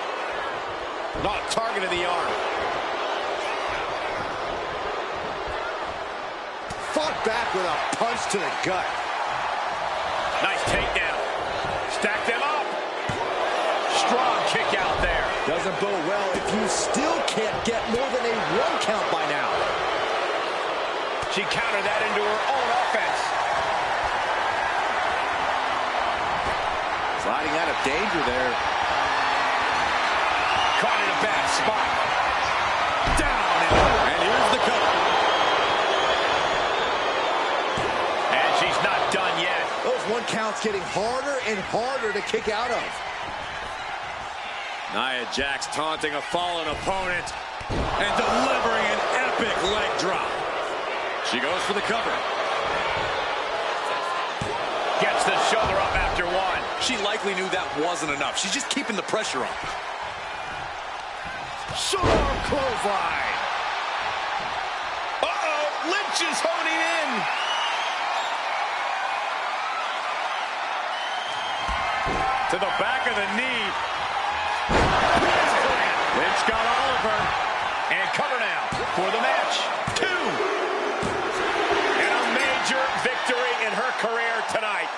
Not targeted the arm. Fought back with a punch to the gut. Nice takedown. Stack them up. Strong kick out there. Doesn't bode well if you still can't get more than a 1 count by now. She countered that into her own offense. Sliding out of danger there. Caught in a bad spot. Down and here's the cover. And she's not done yet. Those 1 counts getting harder and harder to kick out of. Nia Jax taunting a fallen opponent and delivering an epic leg drop. She goes for the cover. Gets the shoulder up after 1. She likely knew that wasn't enough. She's just keeping the pressure on. Short arm clothesline. Uh-oh, Lynch is honing in. to the back of the knee. Lynch got all of her. And cover now for the match. 2. And a major victory in her career tonight.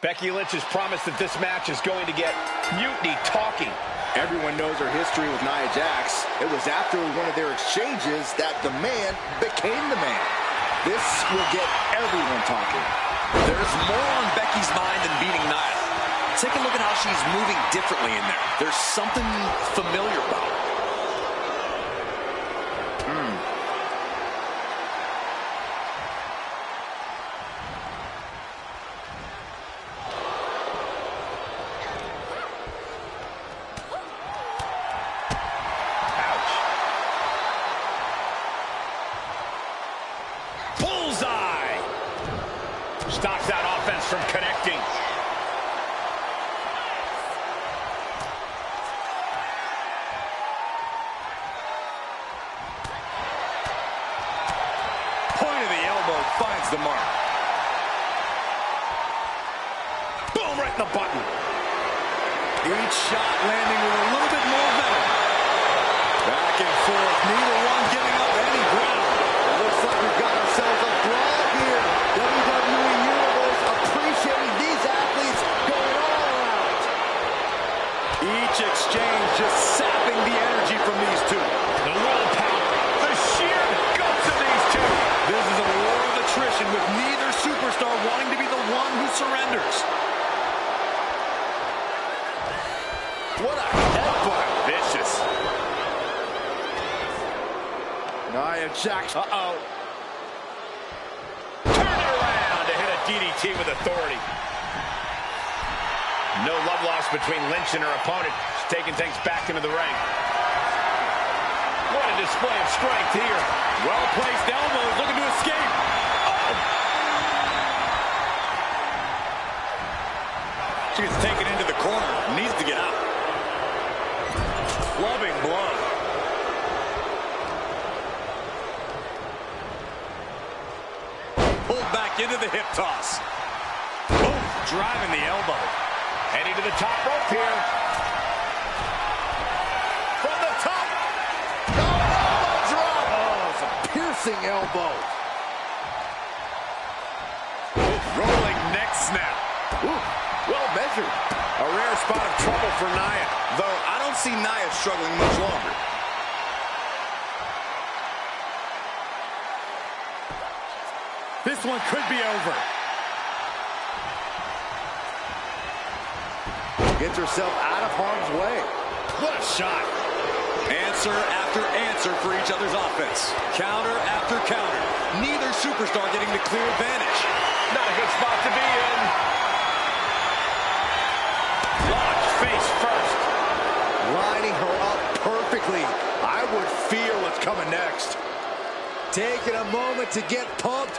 Becky Lynch has promised that this match is going to get Mutiny talking. Everyone knows her history with Nia Jax. It was after one of their exchanges that the man became the man. This will get everyone talking. There's more on Becky's mind than beating Nia. Take a look at how she's moving differently in there. There's something familiar about her. Stops that offense from connecting. Point of the elbow finds the mark. Boom, right in the button. Each shot landing with a little bit more venom. Back and forth, neither one giving up any ground. It looks like we've got ourselves a brawl here. WWE Universe appreciating these athletes going all out. Each exchange just sapping the energy from these two. The willpower, the sheer guts of these two. This is a war of attrition with neither superstar wanting to be the one who surrenders. What a headbutt. Vicious. Nia Jax. Uh-oh. Turn it around to hit a DDT with authority. No love lost between Lynch and her opponent. She's taking things back into the ring. What a display of strength here. Well-placed elbows, looking to escape. Oh! She gets taken into the corner. Needs to get out. Clubbing blow. Pulled back into the hip toss. Boom, driving the elbow. Heading to the top rope here. From the top. Oh, drop. Oh, it's a piercing elbow. Rolling neck snap. Ooh, well measured. A rare spot of trouble for Nia. Though I don't see Nia struggling much longer. This one could be over. Gets herself out of harm's way. What a shot. Answer after answer for each other's offense. Counter after counter. Neither superstar getting the clear advantage. Not a good spot to be in. Launch face first. Lining her up perfectly. I would feel what's coming next. Taking a moment to get pumped.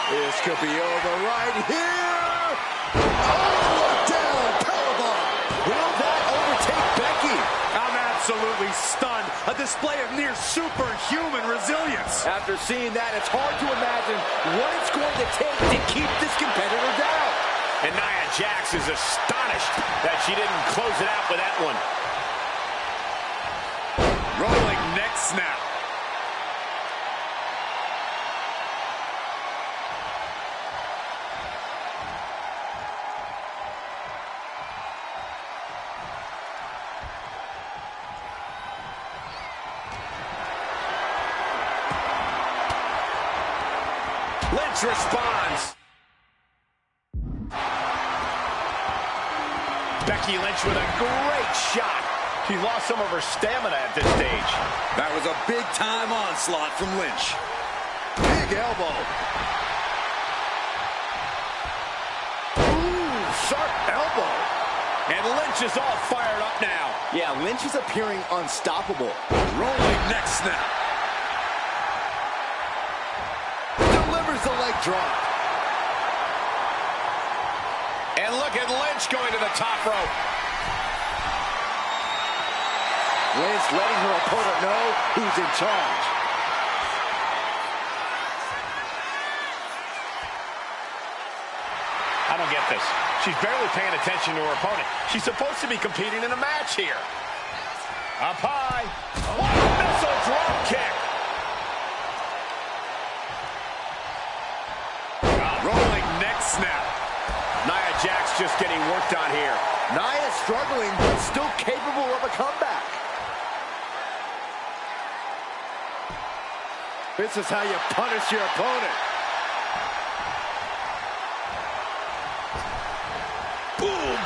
This could be over right here. Oh, down, powerbomb. Will that overtake Becky? I'm absolutely stunned. a display of near superhuman resilience. After seeing that, it's hard to imagine what it's going to take to keep this competitor down. And Nia Jax is astonished that she didn't close it out with that one. Rolling neck snap. Lynch responds. Becky Lynch with a great shot. She lost some of her stamina at this stage. That was a big-time onslaught from Lynch. Big elbow. Ooh, sharp elbow. And Lynch is all fired up now. Yeah, Lynch is appearing unstoppable. Rolling neck snap. Delivers the leg drop. And look at Lynch going to the top rope. Lynch letting her opponent know who's in charge. I don't get this. She's barely paying attention to her opponent. She's supposed to be competing in a match here. Up high. What a missile drop kick. Rolling neck snap. Nia Jax just getting worked on here. Nia struggling, but still capable of a comeback. This is how you punish your opponent. Boom.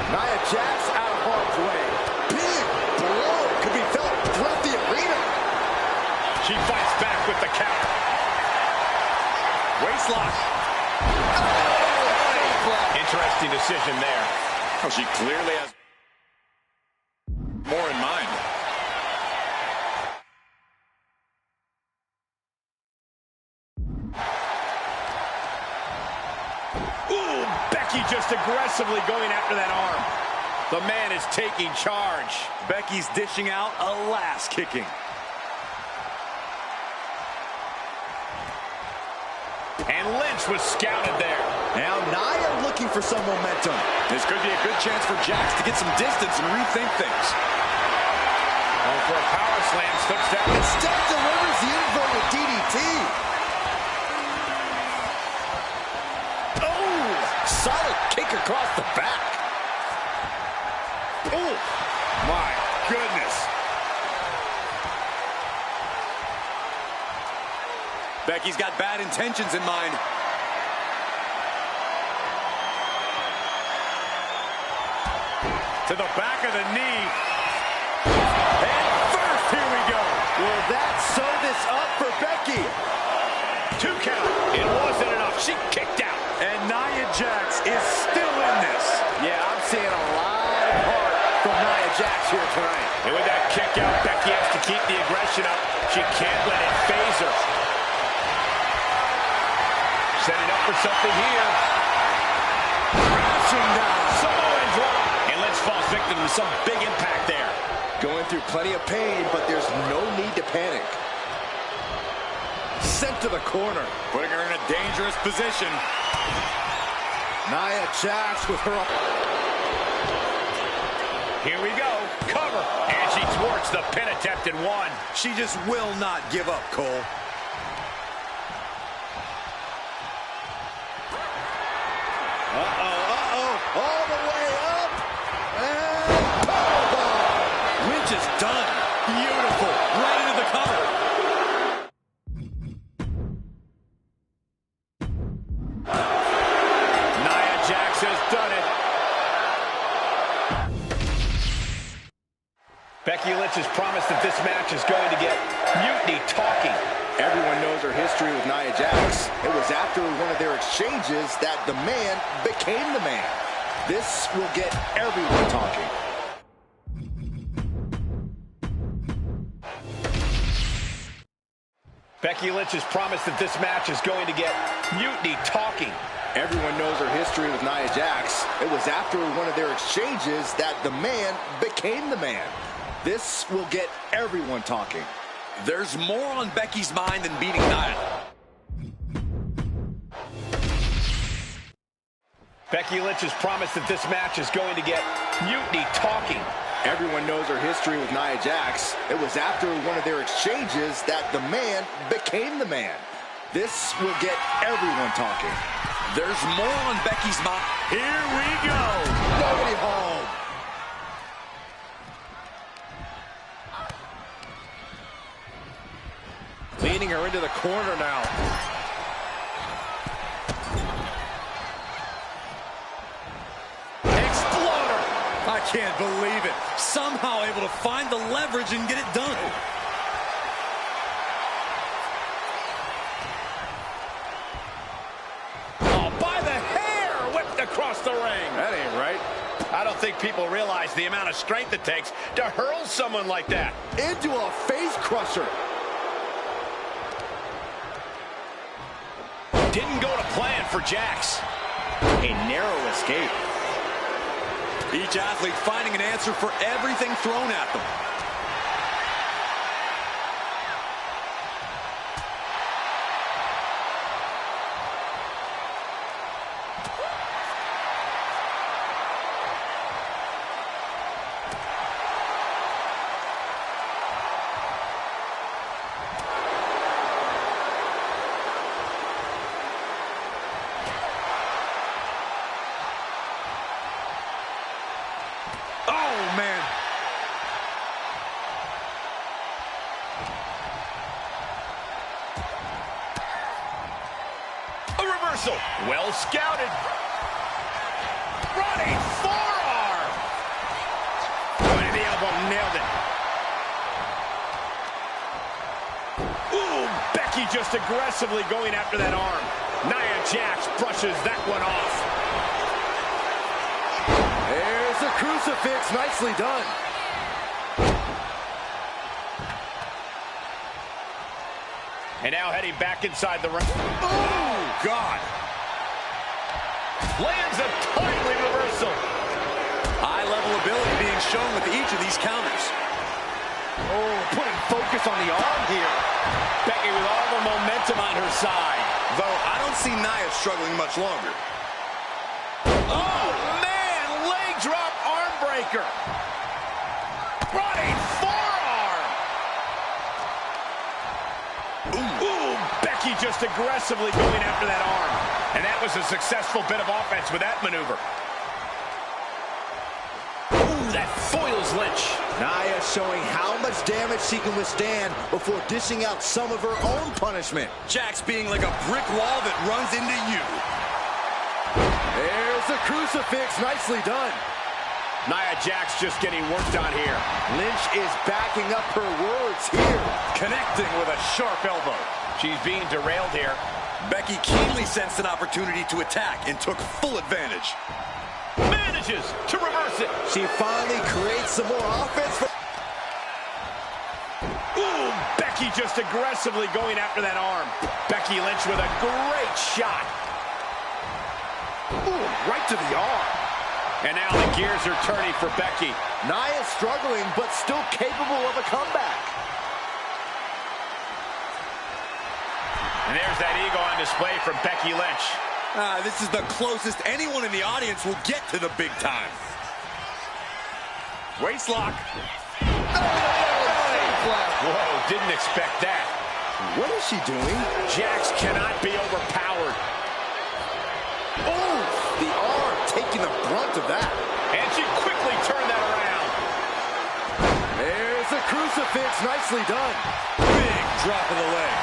Nia Jax out of harm's way. Big blow could be felt throughout the arena. She fights back with the counter. Waistlock. Interesting decision there. Oh, she clearly has more in mind. Ooh, Becky just aggressively going after that arm. The man is taking charge. Becky's dishing out a last kicking. And Lynch was scouted there. Now Nia looking for some momentum. This could be a good chance for Jax to get some distance and rethink things. Going for a power slam, slips down. Instead delivers the inverted DDT. Oh, solid kick across the back. Oh, my goodness. Becky's got bad intentions in mind. To the back of the knee. And first, here we go. Will that sew this up for Becky? 2 count. It wasn't enough. She kicked out. And Nia Jax is still in this. Yeah, I'm seeing a lot of heart from Nia Jax here tonight. And with that kick out, Becky has to keep the aggression up. She can't let it phase her. Setting up for something here. Crashing down. Samoan drop. And Lynch falls victim to some big impact there. Going through plenty of pain, but there's no need to panic. Sent to the corner. Putting her in a dangerous position. Nia Jax with her up. Here we go. Cover. And she thwarts the pin attempt in one. She just will not give up, Cole. All the way up. And powerbomb. Lynch is done. Beautiful. Right into the cover. Nia Jax has done it. Becky Lynch has promised that this match is going to get Mutiny talking. Everyone knows her history with Nia Jax. It was after one of their exchanges that the man became the man. This will get everyone talking. Becky Lynch has promised that this match is going to get Mutiny talking. Everyone knows her history with Nia Jax. It was after one of their exchanges that the man became the man. This will get everyone talking. There's more on Becky's mind than beating Nia. Becky Lynch has promised that this match is going to get Mutiny talking. Everyone knows her history with Nia Jax. It was after one of their exchanges that the man became the man. This will get everyone talking. There's more on Becky's mind. Here we go. Nobody home. Leading her into the corner now. Exploder! I can't believe it. Somehow able to find the leverage and get it done. Oh, by the hair! Whipped across the ring. That ain't right. I don't think people realize the amount of strength it takes to hurl someone like that. Into a face crusher. Didn't go to plan for Jax. A narrow escape. Each athlete finding an answer for everything thrown at them. Well scouted. Running forearm. Point of the elbow, nailed it. Ooh, Becky just aggressively going after that arm. Nia Jax brushes that one off. There's the crucifix, nicely done. And now heading back inside the ring. Oh, God. Lands a timely reversal. High-level ability being shown with each of these counters. Oh, putting focus on the arm here. Becky with all the momentum on her side. Though I don't see Nia struggling much longer. Oh, man! Leg drop arm breaker. Running forearm. Ooh, Becky just aggressively going after that arm. And that was a successful bit of offense with that maneuver. Ooh, that foils Lynch. Nia showing how much damage she can withstand before dishing out some of her own punishment. Jax being like a brick wall that runs into you. There's the crucifix, nicely done. Nia Jax just getting worked on here. Lynch is backing up her words here. Connecting with a sharp elbow. She's being derailed here. Becky keenly sensed an opportunity to attack and took full advantage. Manages to reverse it. She finally creates some more offense. Ooh, Becky just aggressively going after that arm. Becky Lynch with a great shot. Ooh, right to the arm. And now the gears are turning for Becky. Nia's struggling, but still capable of a comeback. And there's that ego on display from Becky Lynch. This is the closest anyone in the audience will get to the big time. Waistlock. Whoa, didn't expect that. What is she doing? Jax cannot be overpowered. Oh, the arm taking the brunt of that. And she quickly turned that around. There's the crucifix, nicely done. Big drop of the leg.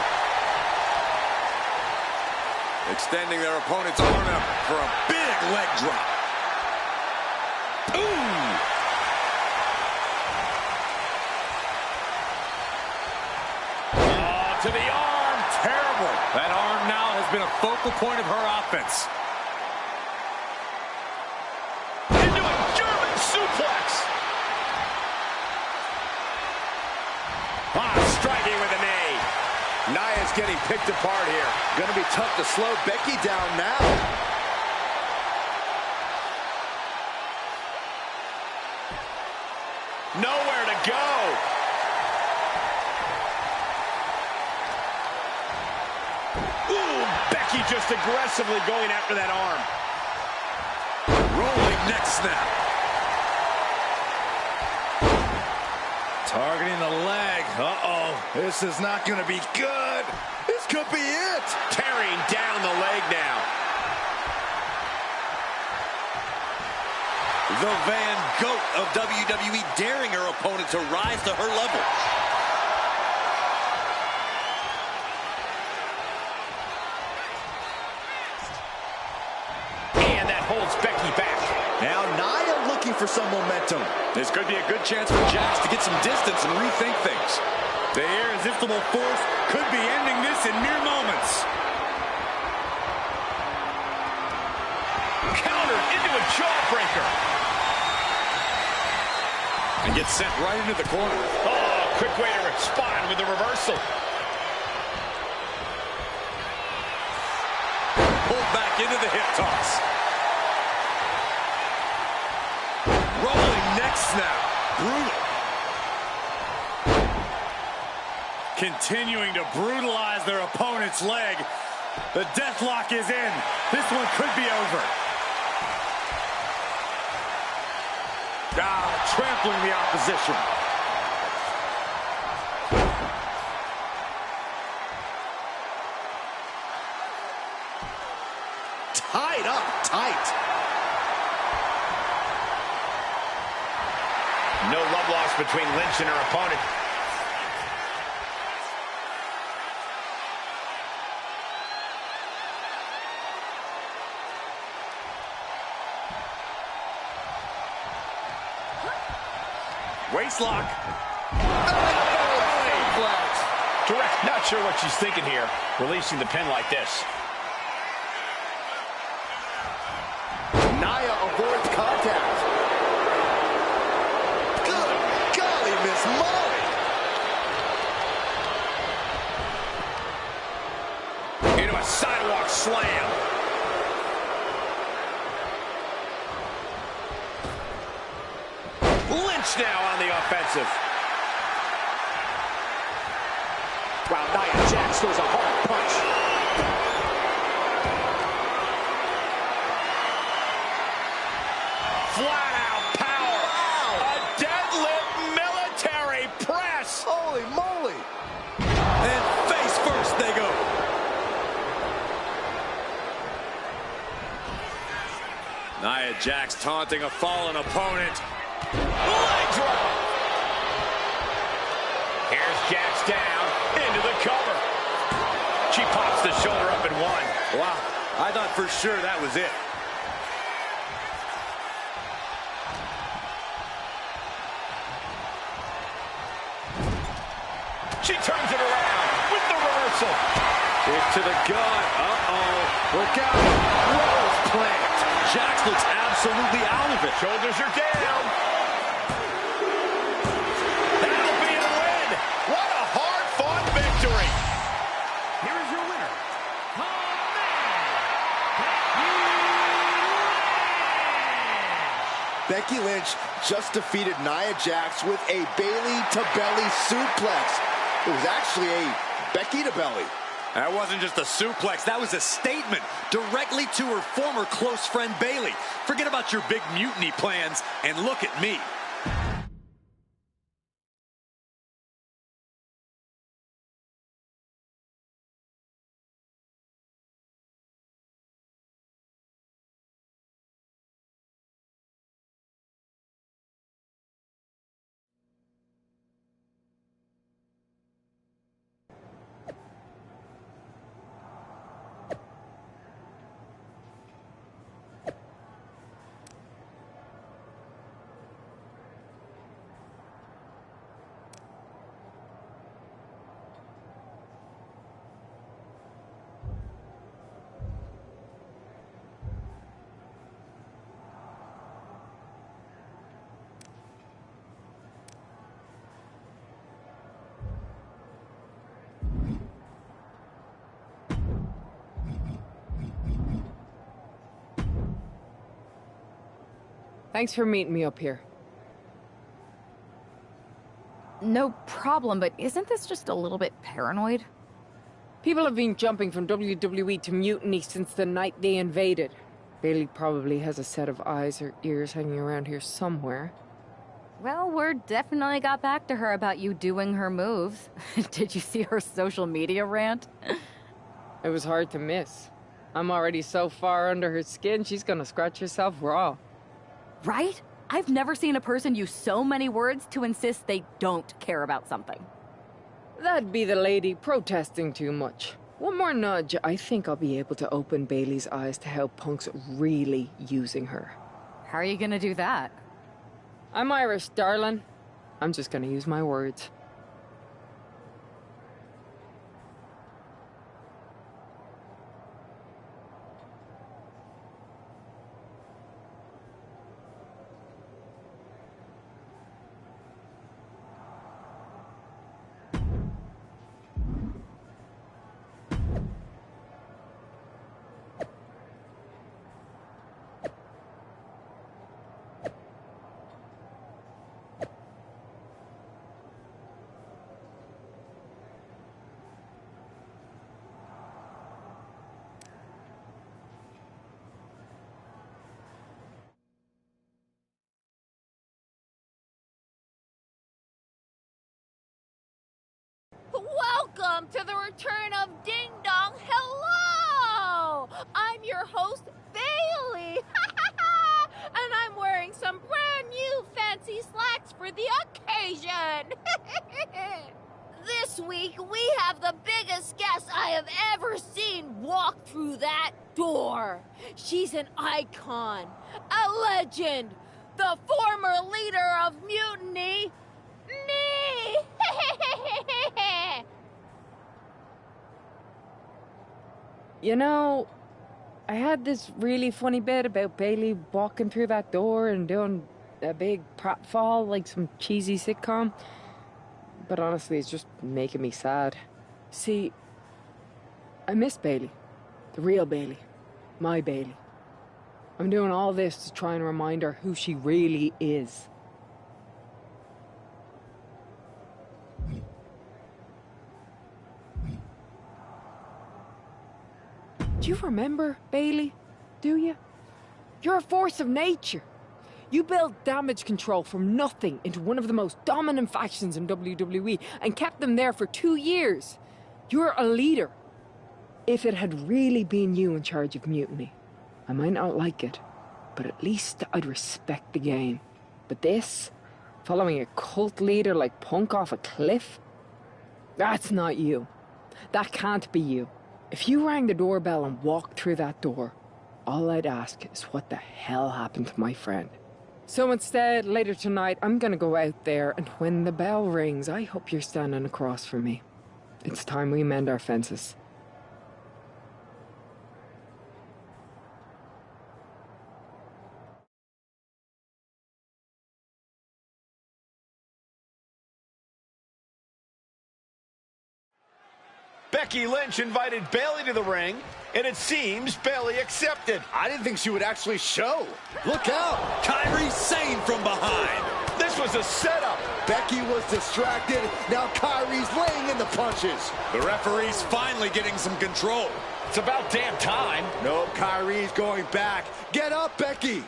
Extending their opponent's arm out for a big leg drop. Ooh! Oh, to the arm. Terrible. That arm now has been a focal point of her offense. Into a German suplex. Striking with a knee. Nia's getting picked apart here. Gonna be tough to slow Becky down now. Nowhere to go. Becky just aggressively going after that arm. Rolling neck snap. Targeting the leg. Uh-oh. This is not going to be good. This could be it. Tearing down the leg now. The Van Goat of WWE daring her opponent to rise to her level. And that holds Becky back. Now Nia looking for some momentum. This could be a good chance for Jax to get some distance and rethink things. The irresistible force could be ending this in mere moments. Countered into a jawbreaker. And gets sent right into the corner. Oh, quick way to respond with the reversal. Pulled back into the hip toss. Rolling neck snap. Brutal. Continuing to brutalize their opponent's leg. The deathlock is in. This one could be over. Trampling the opposition. Tied up tight. No love lost between Lynch and her opponent. Waistlock. Direct, not sure what she's thinking here, releasing the pin like this. Nia avoids contact. Good golly, Miss Molly. Into a sidewalk slam. Lynch now on the offensive. Wow, Nia Jax throws a hard punch. Flat out power. Wow. A deadlift military press. Holy moly. And face first they go. Nia Jax taunting a fallen opponent. Leg drop. Here's Jax down into the cover. She pops the shoulder up in one. Wow, I thought for sure that was it. She turns it around with the reversal. Kick to the gut. Uh-oh. Look out. Rose plant. Jax looks absolutely out of it. Shoulders are down. That'll be a win. What a hard-fought victory. Here is your winner, Becky Lynch just defeated Nia Jax with a Bayley-to-belly suplex. It was actually a Becky-to-belly. That wasn't just a suplex. That was a statement directly to her former close friend, Bayley. Forget about your big mutiny plans and look at me. Thanks for meeting me up here. No problem, but isn't this just a little bit paranoid? People have been jumping from WWE to Mutiny since the night they invaded. Bailey probably has a set of eyes or ears hanging around here somewhere. Well, word definitely got back to her about you doing her moves. Did you see her social media rant? It was hard to miss. I'm already so far under her skin, she's gonna scratch herself raw. Right? I've never seen a person use so many words to insist they don't care about something. That'd be the lady protesting too much. One more nudge, I think I'll be able to open Bailey's eyes to how Punk's really using her. How are you gonna do that? I'm Irish, darling. I'm just gonna use my words. Welcome to the return of Ding Dong. Hello! I'm your host, Bailey. And I'm wearing some brand new fancy slacks for the occasion. This week, we have the biggest guest I have ever seen walk through that door. She's an icon, a legend, the former leader of Mutiny, me! You know, I had this really funny bit about Bailey walking through that door and doing a big pratfall like some cheesy sitcom. But honestly, it's just making me sad. See, I miss Bailey. The real Bailey. My Bailey. I'm doing all this to try and remind her who she really is. Do you remember, Bailey? Do you? You're a force of nature. You built damage control from nothing into one of the most dominant factions in WWE and kept them there for 2 years. You're a leader. If it had really been you in charge of Mutiny, I might not like it, but at least I'd respect the game. But this, following a cult leader like Punk off a cliff, that's not you. That can't be you. If you rang the doorbell and walked through that door, all I'd ask is what the hell happened to my friend. So instead, later tonight, I'm gonna go out there, and when the bell rings, I hope you're standing across from me. It's time we mend our fences. Becky Lynch invited Bailey to the ring, and it seems Bailey accepted. I didn't think she would actually show. Look out! Kyrie Sane from behind. This was a setup. Becky was distracted. Now Kyrie's laying in the punches. The referee's finally getting some control. It's about damn time. No, Kyrie's going back. Get up, Becky.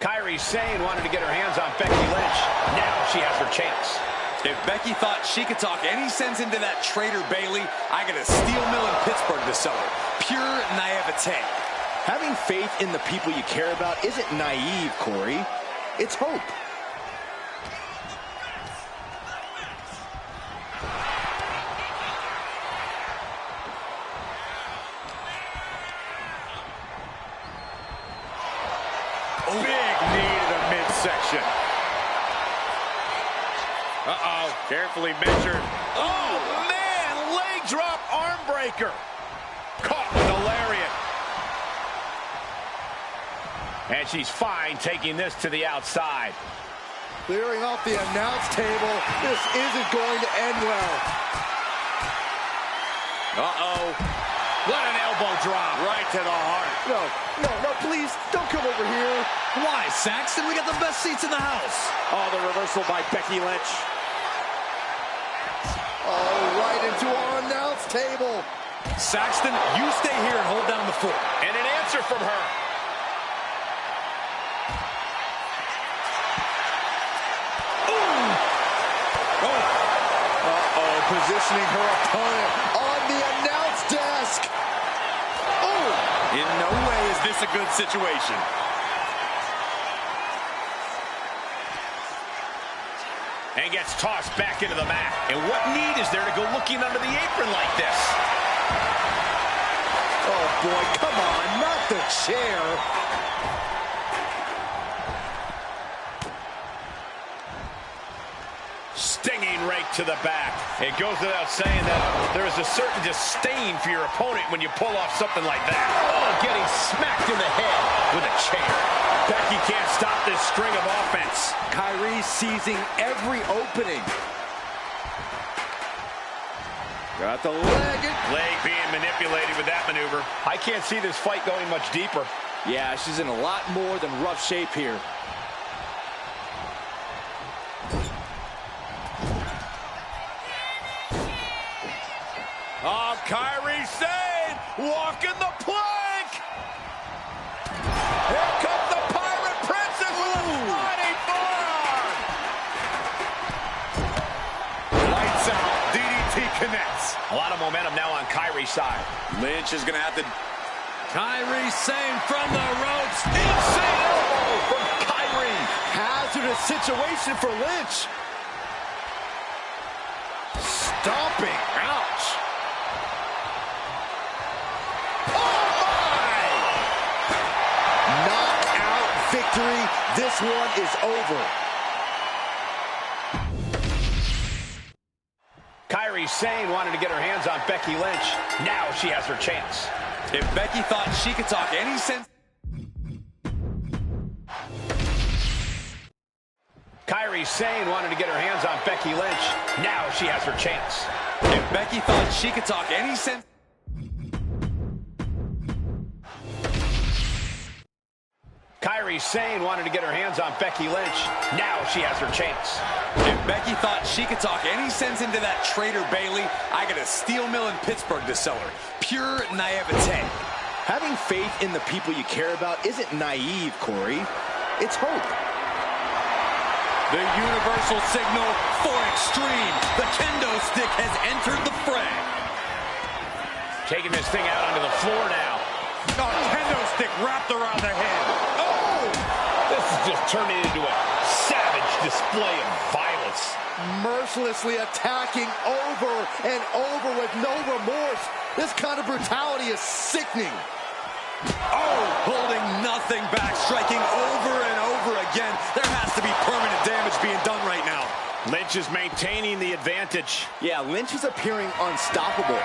Kyrie Sane wanted to get her hands on Becky Lynch. Now she has her chance. If Becky thought she could talk any sense into that traitor Bailey, I got a steel mill in Pittsburgh to sell her. Pure naivete. Having faith in the people you care about isn't naive, Corey. It's hope. Big knee to the midsection. Uh-oh, carefully measured. Oh, man, leg drop arm breaker. Caught with a lariat. And she's fine taking this to the outside. Clearing off the announce table. This isn't going to end well. Uh-oh. What an elbow drop. Right to the heart. No, please, don't come over here. Why, Saxton? We got the best seats in the house. Oh, the reversal by Becky Lynch. Oh, right into our announce table. Saxton, you stay here and hold down the fort. And an answer from her. Positioning her opponent on the announce desk. Oh! In no way is this a good situation. And gets tossed back into the mat. And what need is there to go looking under the apron like this? Oh, boy, come on, not the chair. Stinging right to the back. It goes without saying that there is a certain disdain for your opponent when you pull off something like that. Oh, getting smacked in the head with a chair. Becky can't stop this string of offense. Kyrie seizing every opening. Got the leg. Leg being manipulated with that maneuver. I can't see this fight going much deeper. Yeah, she's in a lot more than rough shape here. Oh, Kyrie Sane walking the plank. Here comes the Pirate Princess with a sliding forearm. Lights out. DDT connects. A lot of momentum now on Kyrie's side. Lynch is going to have to... Kyrie Sane from the ropes. Insane elbow from Kyrie. Hazardous situation for Lynch. Stomping. Ouch. Victory. This one is over. Kyrie Sane wanted to get her hands on Becky Lynch. Now she has her chance. If Becky thought she could talk any sense... Kyrie Sane wanted to get her hands on Becky Lynch. Now she has her chance. If Becky thought she could talk any sense... Kyrie Sane wanted to get her hands on Becky Lynch. Now she has her chance. If Becky thought she could talk any sense into that traitor Bayley, I got a steel mill in Pittsburgh to sell her. Pure naivete. Having faith in the people you care about isn't naive, Corey. It's hope. The universal signal for extreme. The kendo stick has entered the fray. Taking this thing out onto the floor now. Oh, kendo stick wrapped around the head. This is just turning into a savage display of violence. Mercilessly attacking over and over with no remorse. This kind of brutality is sickening. Oh, holding nothing back, striking over and over again. There has to be permanent damage being done right now. Lynch is maintaining the advantage. Yeah, Lynch is appearing unstoppable.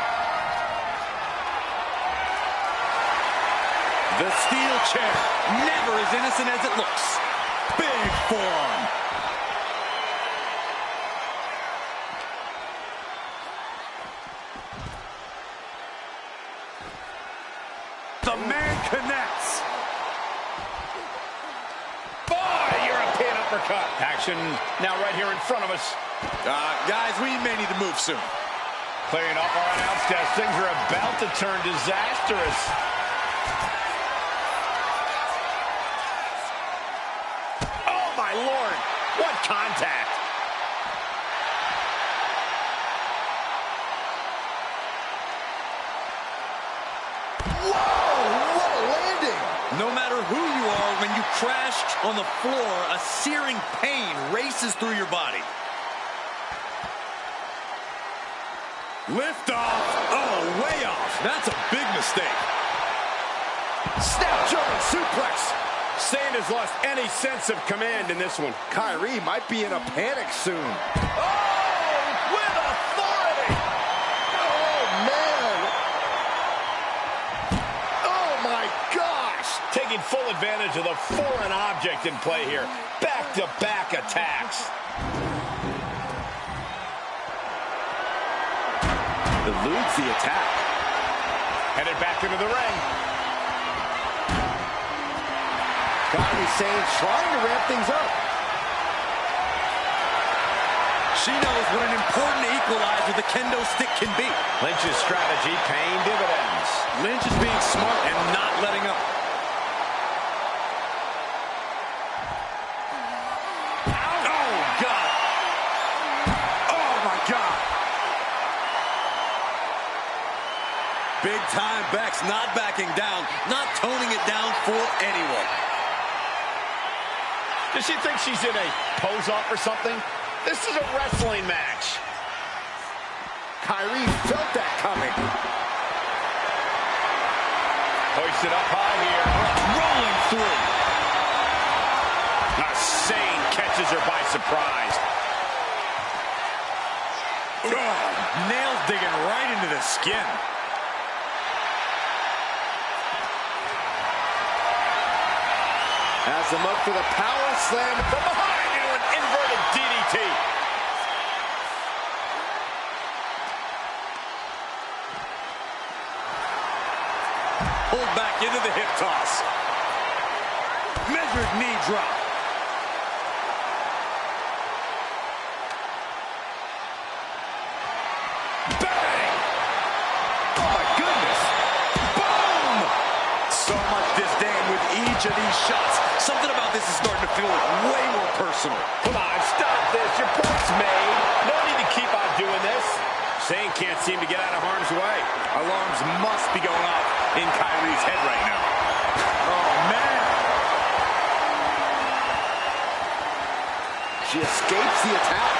The steel chair, never as innocent as it looks. Big forearm. The man connects. Boy, European uppercut. Action now right here in front of us. Guys, we may need to move soon. Clearing up our announce desk. Things are about to turn disastrous. My Lord, what contact. Whoa, what a landing. No matter who you are, when you crash on the floor, a searing pain races through your body. Lift off. Oh, way off. That's a big mistake. Snap German suplex. Sane has lost any sense of command in this one. Kyrie might be in a panic soon. Oh, with authority! Oh, man! Oh, my gosh! Taking full advantage of the foreign object in play here. Back-to-back attacks. Eludes the attack. Headed back into the ring. Kyrie Sane trying to ramp things up. She knows what an important equalizer the kendo stick can be. Lynch's strategy paying dividends. Lynch is being smart and not letting up. Oh, God. Oh, my God. Big time Beck's not backing down, not toning it down for anyone. Does she think she's in a pose-off or something? This is a wrestling match. Kyrie felt that coming. Hoisted up high here. Rolling through. Now Sane catches her by surprise. Nails digging right into the skin. Has them up for the power slam from behind into an inverted DDT. Pulled back into the hip toss. Measured knee drop. Bang! Oh my goodness! Boom! So much disdain with each of these shots. Something about this is starting to feel way more personal. Come on, stop this. Your point's made. No need to keep on doing this. Sane can't seem to get out of harm's way. Alarms must be going off in Kyrie's head right now. Oh, man. She escapes the attack.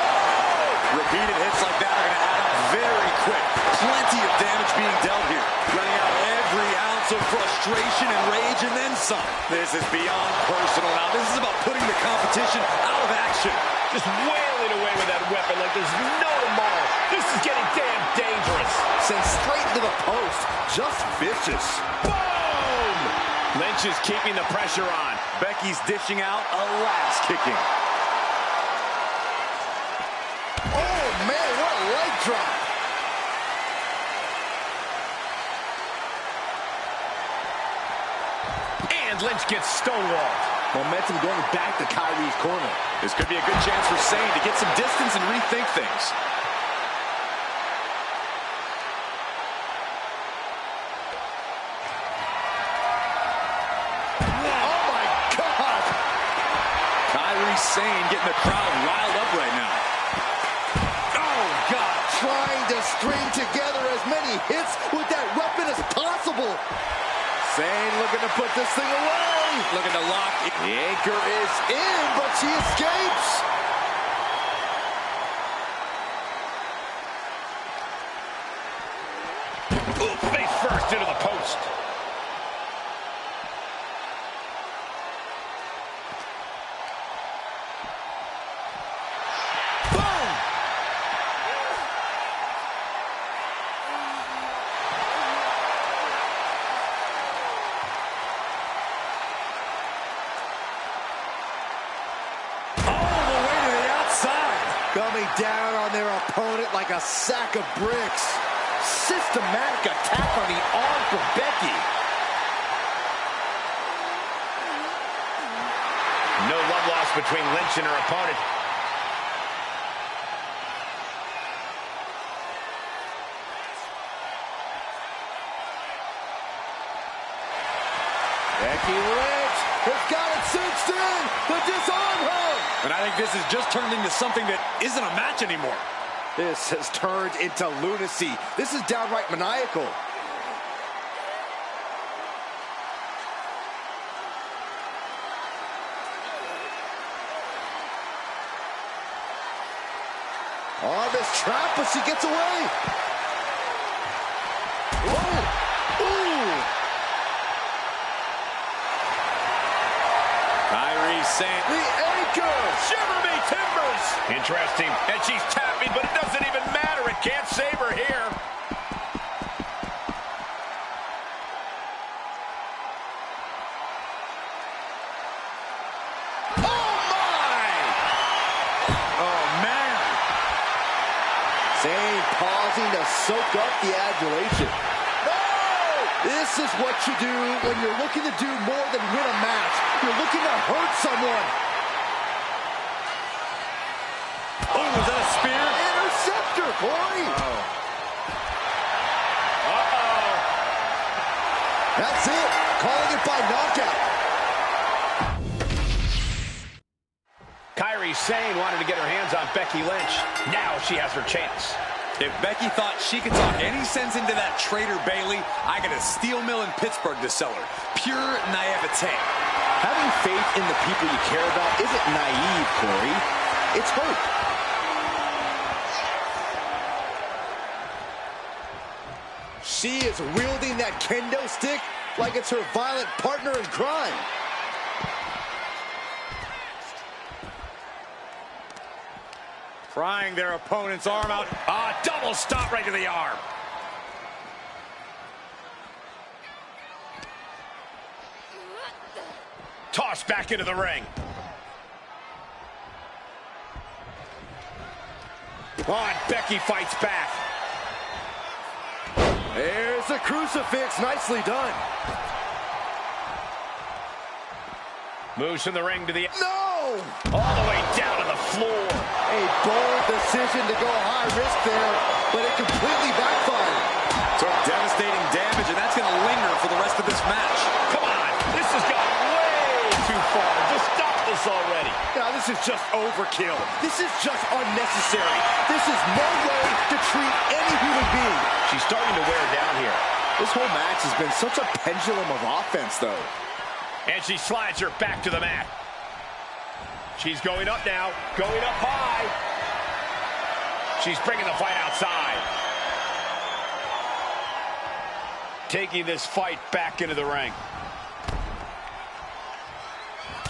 Oh! Repeated hits like that are going to add up very quick. Plenty of damage being dealt here. Running out every ounce of frustration and rage and then some. This is beyond personal now. This is about putting the competition out of action. Just wailing away with that weapon like there's no tomorrow. This is getting damn dangerous. Sent straight into the post. Just vicious. Boom! Lynch is keeping the pressure on. Becky's dishing out a last kicking. Oh, man, what a leg drop. And Lynch gets stonewalled. Momentum going back to Kyrie's corner. This could be a good chance for Sane to get some distance and rethink things. Oh, my God! Kyrie Sane getting the crowd riled up right now. Oh, God! Trying to string together as many hits with that weapon as possible. Sane looking to put this thing away. Looking to lock. The anchor is in, but she escapes. Ooh, face first into the post. Coming down on their opponent like a sack of bricks. Systematic attack on the arm for Becky. No love lost between Lynch and her opponent. Becky Lynch has got it cinched in to disarm her. And I think this has just turned into something that isn't a match anymore. This has turned into lunacy. This is downright maniacal. On this trap, but she gets away. Whoa! Ooh! Kyrie Sane. The anchor! Shiver me timbers! Interesting. And she's tapping, but it doesn't even matter. It can't save her here. Oh, my! Oh, man. Sane pausing to soak up the adulation. This is what you do when you're looking to do more than win a match. You're looking to hurt someone. Corey. Uh-oh. That's it. Calling it by knockout. Kairi Sane wanted to get her hands on Becky Lynch. Now she has her chance. If Becky thought she could talk any sense into that traitor Bayley, I got a steel mill in Pittsburgh to sell her. Pure naivete. Having faith in the people you care about isn't naive, Corey. It's hope. She is wielding that kendo stick like it's her violent partner in crime. Prying their opponent's arm out. Double stop right to the arm. Tossed back into the ring. And Becky fights back. There's the crucifix. Nicely done. Moves from the ring to the... No! All the way down to the floor. A bold decision to go high risk there, but it completely backfired. Took devastating damage, and that's going to linger for the rest of this match. Come on. This has gone way too far. Just stop this already. Now, this is just overkill. This is just unnecessary. This is no way to treat any human being. She's starting to wear down here. This whole match has been such a pendulum of offense, though. And she slides her back to the mat. She's going up now, going up high. She's bringing the fight outside. Taking this fight back into the ring.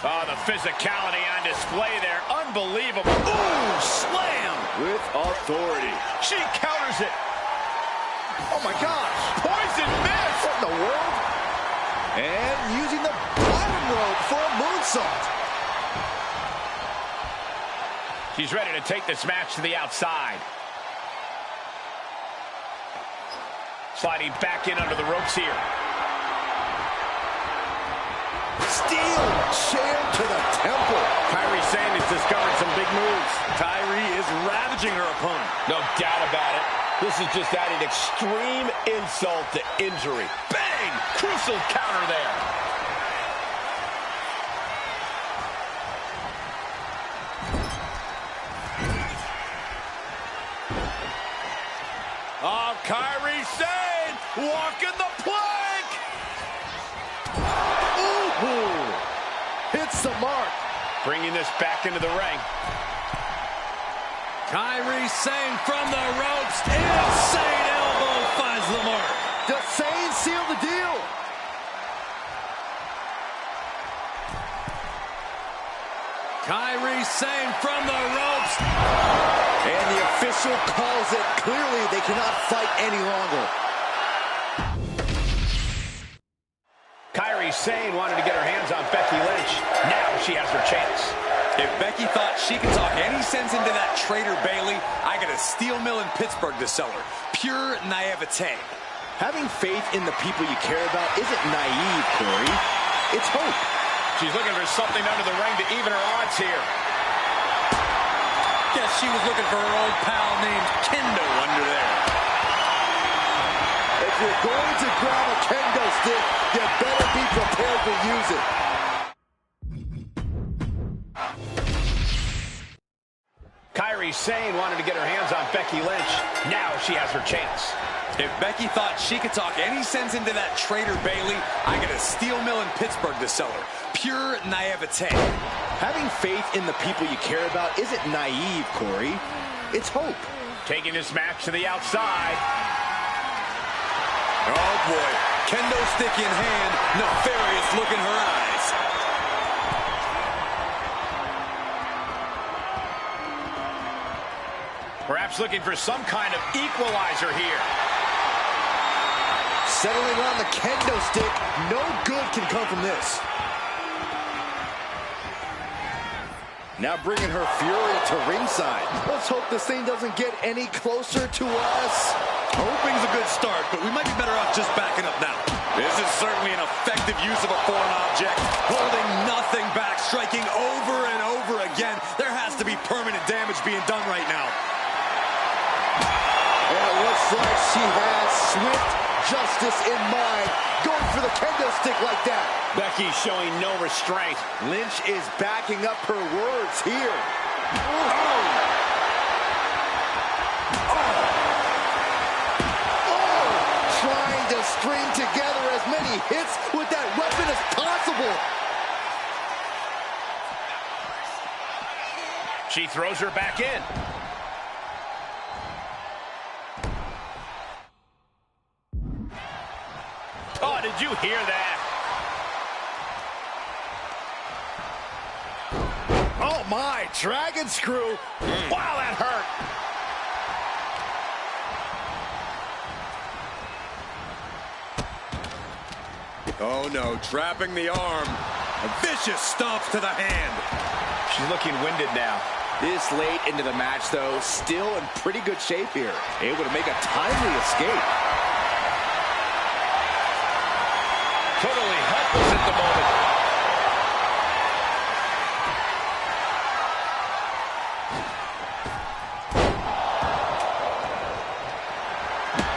Oh, the physicality on display there. Unbelievable. Ooh, slam. With authority. She counters it. Oh, my gosh. Poison miss. What in the world? And using the bottom rope for a moonsault. She's ready to take this match to the outside. Sliding back in under the ropes here. Steel chair to the temple. Kairi Sane has discovered some big moves. Kairi is ravaging her opponent. No doubt about it. This is just adding extreme insult to injury. Bang! Crucial counter there. Oh, Kairi Sane walking the plank. Ooh! Hits the mark. Bringing this back into the ring. Kairi Sane from the ropes. Insane elbow finds the mark. Does Sane seal the deal? Kairi Sane from the ropes. And the official calls it. Clearly, they cannot fight any longer. Kairi Sane wanted to get her hands on Becky Lynch. Now she has her chance. If Becky thought she could talk any sense into that traitor Bayley, I got a steel mill in Pittsburgh to sell her. Pure naivete. Having faith in the people you care about isn't naive, Corey. It's hope. She's looking for something under the ring to even her odds here. Guess she was looking for her old pal named Kendo under there. If you're going to grab a kendo stick, you better be prepared to use it. Kairi Sane wanted to get her hands on Becky Lynch. Now she has her chance. If Becky thought she could talk any sense into that traitor Bayley, I got a steel mill in Pittsburgh to sell her. Pure naivete. Having faith in the people you care about isn't naive, Corey. It's hope. Taking this match to the outside. Oh, boy. Kendo stick in hand, nefarious look in her eyes. Perhaps looking for some kind of equalizer here. Settling on the kendo stick. No good can come from this. Now bringing her fury to ringside. Let's hope this thing doesn't get any closer to us. Hoping's a good start, but we might be better off just backing up now. This is certainly an effective use of a foreign object. Holding nothing back, striking over and over again. There has to be permanent damage being done right now. Looks like she has swift justice in mind. Going for the kendo stick like that. Becky showing no restraint. Lynch is backing up her words here. Trying to string together as many hits with that weapon as possible. She throws her back in. Oh, did you hear that? Oh my, dragon screw. Wow, that hurt. Oh no, trapping the arm. A vicious stomp to the hand. She's looking winded now. This late into the match, though, still in pretty good shape here. Able to make a timely escape. Totally helpless at the moment.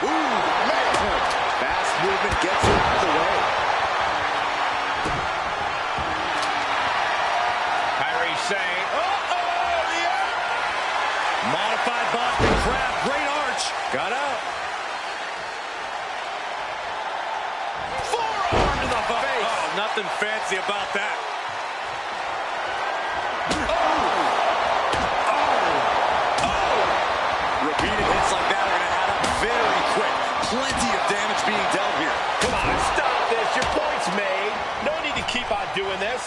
Ooh, man. Fast movement gets her out of the way. Kyrie saying, Modified Boston Crab, great arch. Got out. forearm to the face. Oh, nothing fancy about that. Repeating hits like that are going to add up very quick. Plenty of damage being dealt here. Come on, stop this. Your point's made. No need to keep on doing this.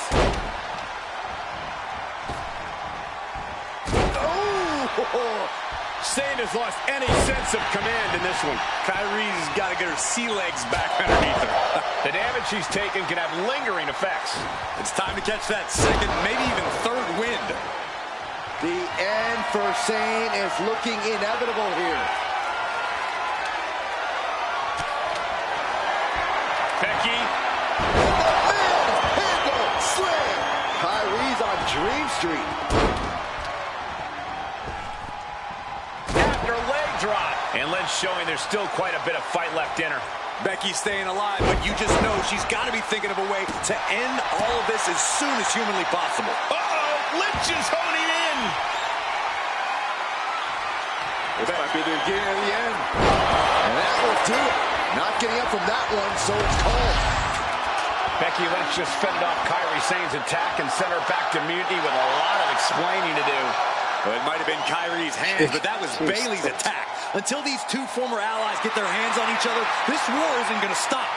Sane has lost any sense of command in this one. Kyrie's got to get her sea legs back underneath her. The damage she's taken can have lingering effects. It's time to catch that second, maybe even third wind. The end for Sane is looking inevitable here. Becky. Handle slam. Kyrie's on Dream Street. Drop. And Lynch showing there's still quite a bit of fight left in her. Becky's staying alive, but you just know she's got to be thinking of a way to end all of this as soon as humanly possible. Uh-oh! Lynch is honing in! This might be the beginning of the end. And that will do it. Not getting up from that one, so it's called. Becky Lynch just fended off Kairi Sane's attack and sent her back to Mutiny with a lot of explaining to do. Well, it might have been Kyrie's hands, but that was Bayley's attack. Until these two former allies get their hands on each other, this war isn't going to stop.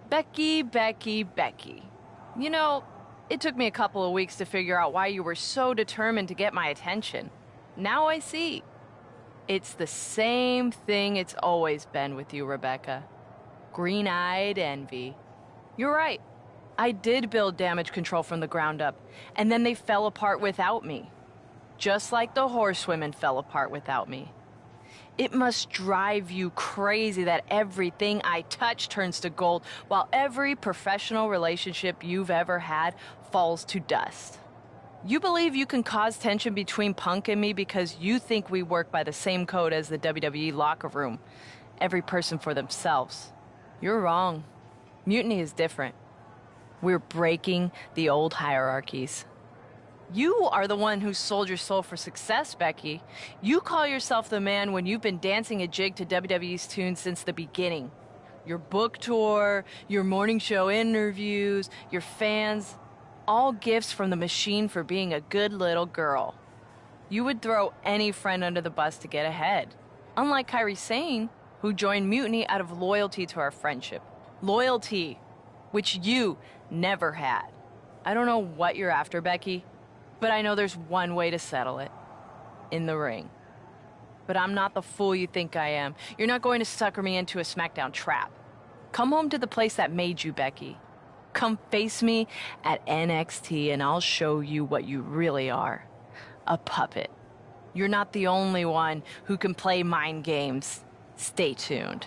Becky, Becky, Becky. You know, it took me a couple of weeks to figure out why you were so determined to get my attention. Now I see. It's the same thing it's always been with you, Rebecca. Green-eyed envy. You're right. I did build damage control from the ground up, and then they fell apart without me. Just like the horsewomen fell apart without me. It must drive you crazy that everything I touch turns to gold, while every professional relationship you've ever had falls to dust. You believe you can cause tension between Punk and me because you think we work by the same code as the WWE locker room. Every person for themselves. You're wrong. Mutiny is different. We're breaking the old hierarchies. You are the one who sold your soul for success, Becky. You call yourself the man when you've been dancing a jig to WWE's tune since the beginning. Your book tour, your morning show interviews, your fans, all gifts from the machine for being a good little girl. You would throw any friend under the bus to get ahead. Unlike Kairi Sane, who joined Mutiny out of loyalty to our friendship. Loyalty, which you never had. I don't know what you're after, Becky. But I know there's one way to settle it. In the ring. But I'm not the fool you think I am. You're not going to sucker me into a SmackDown trap. Come home to the place that made you, Becky. come face me at NXT and I'll show you what you really are. A puppet. You're not the only one who can play mind games. Stay tuned.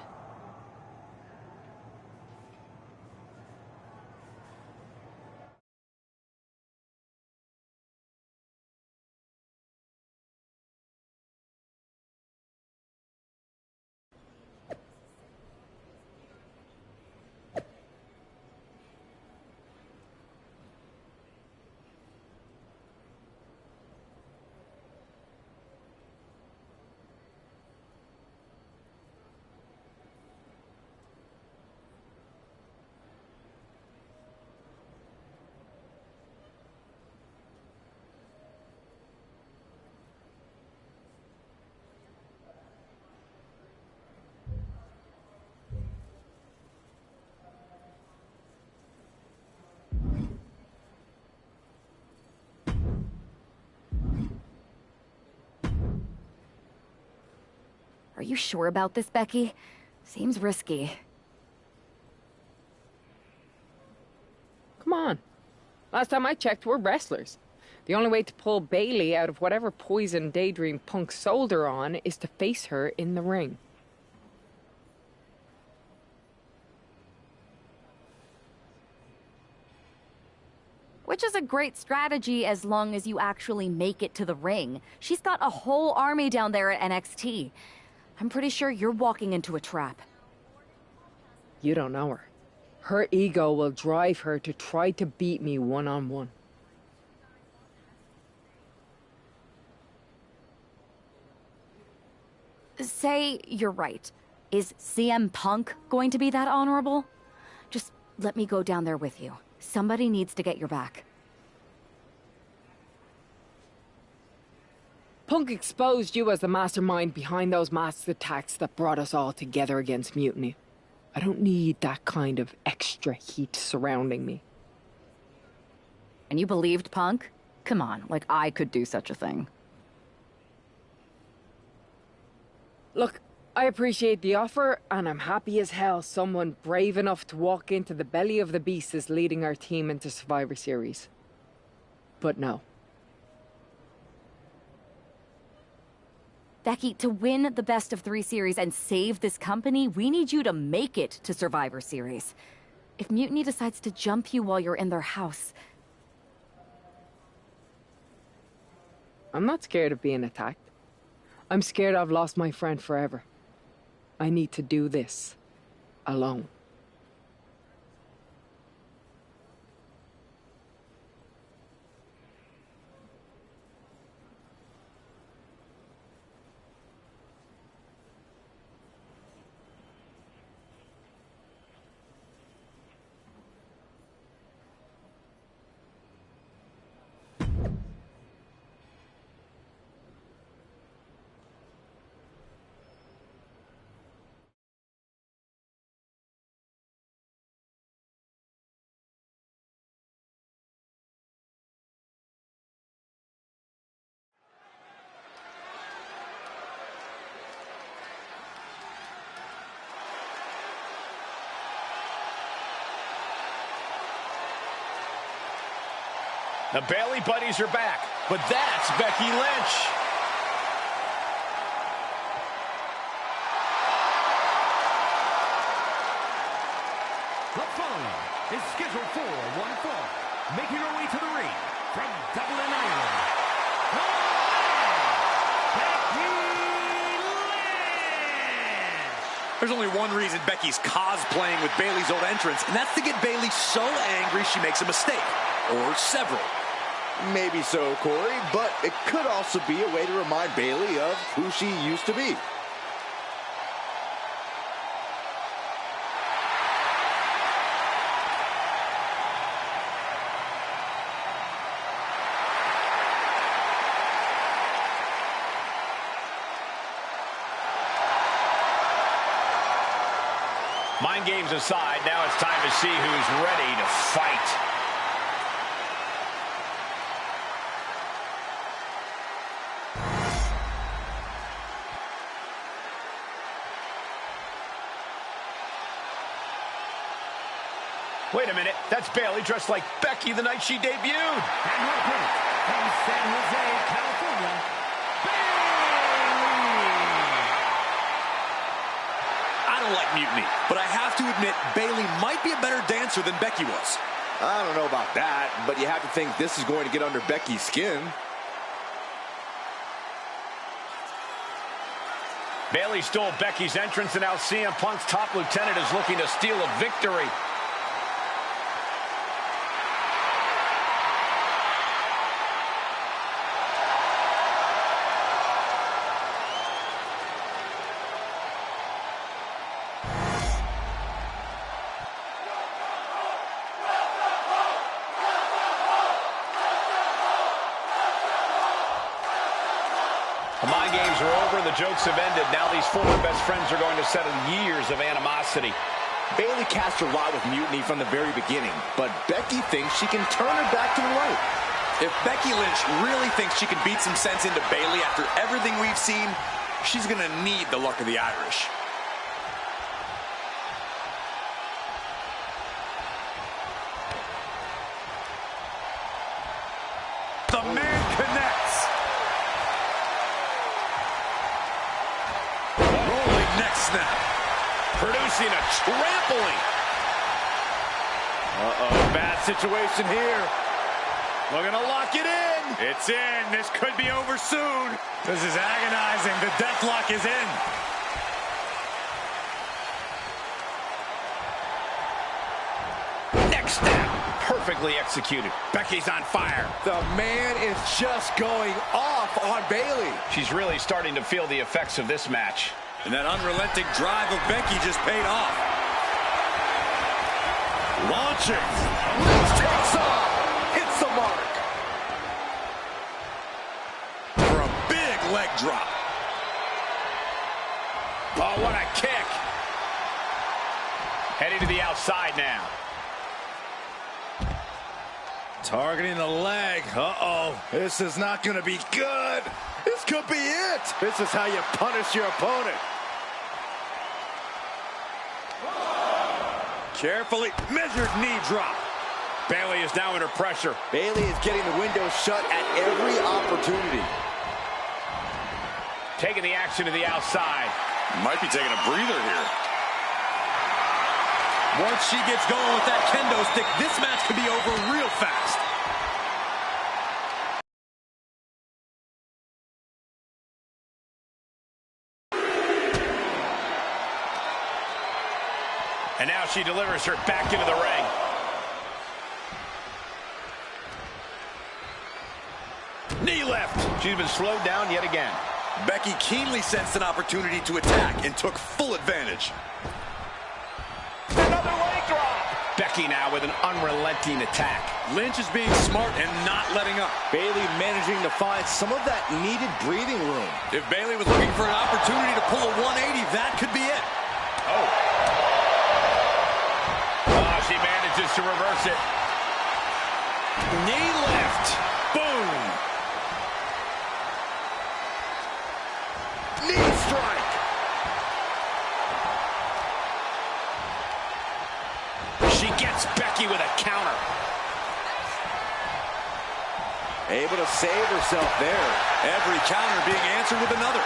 Are you sure about this, Becky? Seems risky. Come on. Last time I checked, we're wrestlers. The only way to pull Bailey out of whatever poison daydream Punk sold her on is to face her in the ring. Which is a great strategy as long as you actually make it to the ring. She's got a whole army down there at NXT. I'm pretty sure you're walking into a trap. You don't know her. Her ego will drive her to try to beat me one-on-one. Say you're right. Is CM Punk going to be that honorable? Just let me go down there with you. Somebody needs to get your back. Punk exposed you as the mastermind behind those masked attacks that brought us all together against Mutiny. I don't need that kind of extra heat surrounding me. And you believed Punk? Come on, like I could do such a thing. Look, I appreciate the offer, and I'm happy as hell someone brave enough to walk into the belly of the beast is leading our team into Survivor Series. But no. Becky, to win the best of 3 series and save this company, we need you to make it to Survivor Series. If Mutiny decides to jump you while you're in their house... I'm not scared of being attacked. I'm scared I've lost my friend forever. I need to do this alone. The Bailey buddies are back, but that's Becky Lynch. The following is scheduled for one fall, making her way to the ring from Dublin, Ireland. Becky Lynch! There's only one reason Becky's cosplaying with Bailey's old entrance, and that's to get Bailey so angry she makes a mistake. Or several. Maybe so, Corey, but it could also be a way to remind Bailey of who she used to be. Mind games aside, now it's time to see who's ready to fight. Wait a minute, that's Bayley dressed like Becky the night she debuted. And her opponent from San Jose, California, Bayley. I don't like mutiny, but I have to admit Bayley might be a better dancer than Becky was. I don't know about that, but you have to think this is going to get under Becky's skin. Bayley stole Becky's entrance, and now CM Punk's top lieutenant is looking to steal a victory. The mind games are over, the jokes have ended. Now these former best friends are going to settle years of animosity. Bayley cast her lot with mutiny from the very beginning, but Becky thinks she can turn her back to the light. If Becky Lynch really thinks she can beat some sense into Bayley after everything we've seen, she's going to need the luck of the Irish. The man connects. Rolling neck snap. Producing a trampling. Uh-oh, bad situation here. Looking to lock it in. It's in. This could be over soon. This is agonizing. The deathlock is in. Next snap. Perfectly executed. Becky's on fire. The man is just going off on Bayley. She's really starting to feel the effects of this match. And that unrelenting drive of Becky just paid off. Launching. Lynch takes off. Hits the mark. For a big leg drop. Oh, what a kick. Heading to the outside now. Targeting the leg. Uh-oh. This is not going to be good. This could be it. This is how you punish your opponent. Carefully measured knee drop. Bayley is now under pressure. Bayley is getting the window shut at every opportunity. Taking the action to the outside. Might be taking a breather here. Once she gets going with that kendo stick, this match could be over real fast. And now she delivers her back into the ring. Knee left. She's been slowed down yet again. Becky keenly sensed an opportunity to attack and took full advantage. Another leg drop. Becky now with an unrelenting attack. Lynch is being smart and not letting up. Bayley managing to find some of that needed breathing room. If Bayley was looking for an opportunity to pull a 180, that could be it. Oh, she manages to reverse it. Knee left. Boom. Knee strike. She gets Becky with a counter. Able to save herself there. Every counter being answered with another.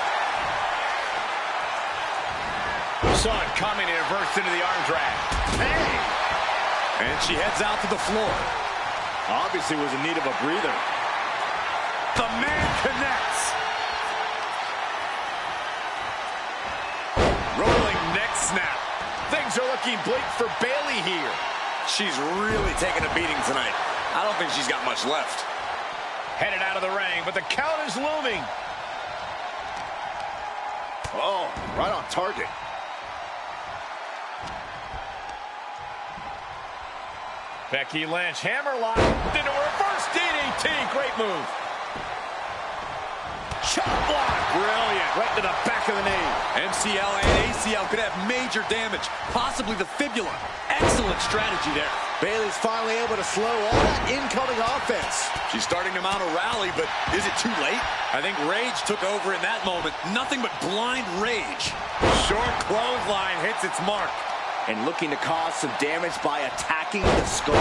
Saw it coming and reversed into the arm drag. Hey! And she heads out to the floor. Obviously was in need of a breather. The man connects. Rolling neck snap. Things are looking bleak for Bayley here. She's really taking a beating tonight. I don't think she's got much left. Headed out of the ring, but the count is looming. Oh, right on target. Becky Lynch, hammerlock into a reverse DDT. Great move. Chop block. Brilliant. Right to the back of the knee. MCL and ACL could have major damage, possibly the fibula. Excellent strategy there. Bayley's finally able to slow all that incoming offense. She's starting to mount a rally, but is it too late? I think rage took over in that moment. Nothing but blind rage. Short clothesline hits its mark. and looking to cause some damage by attacking the skull.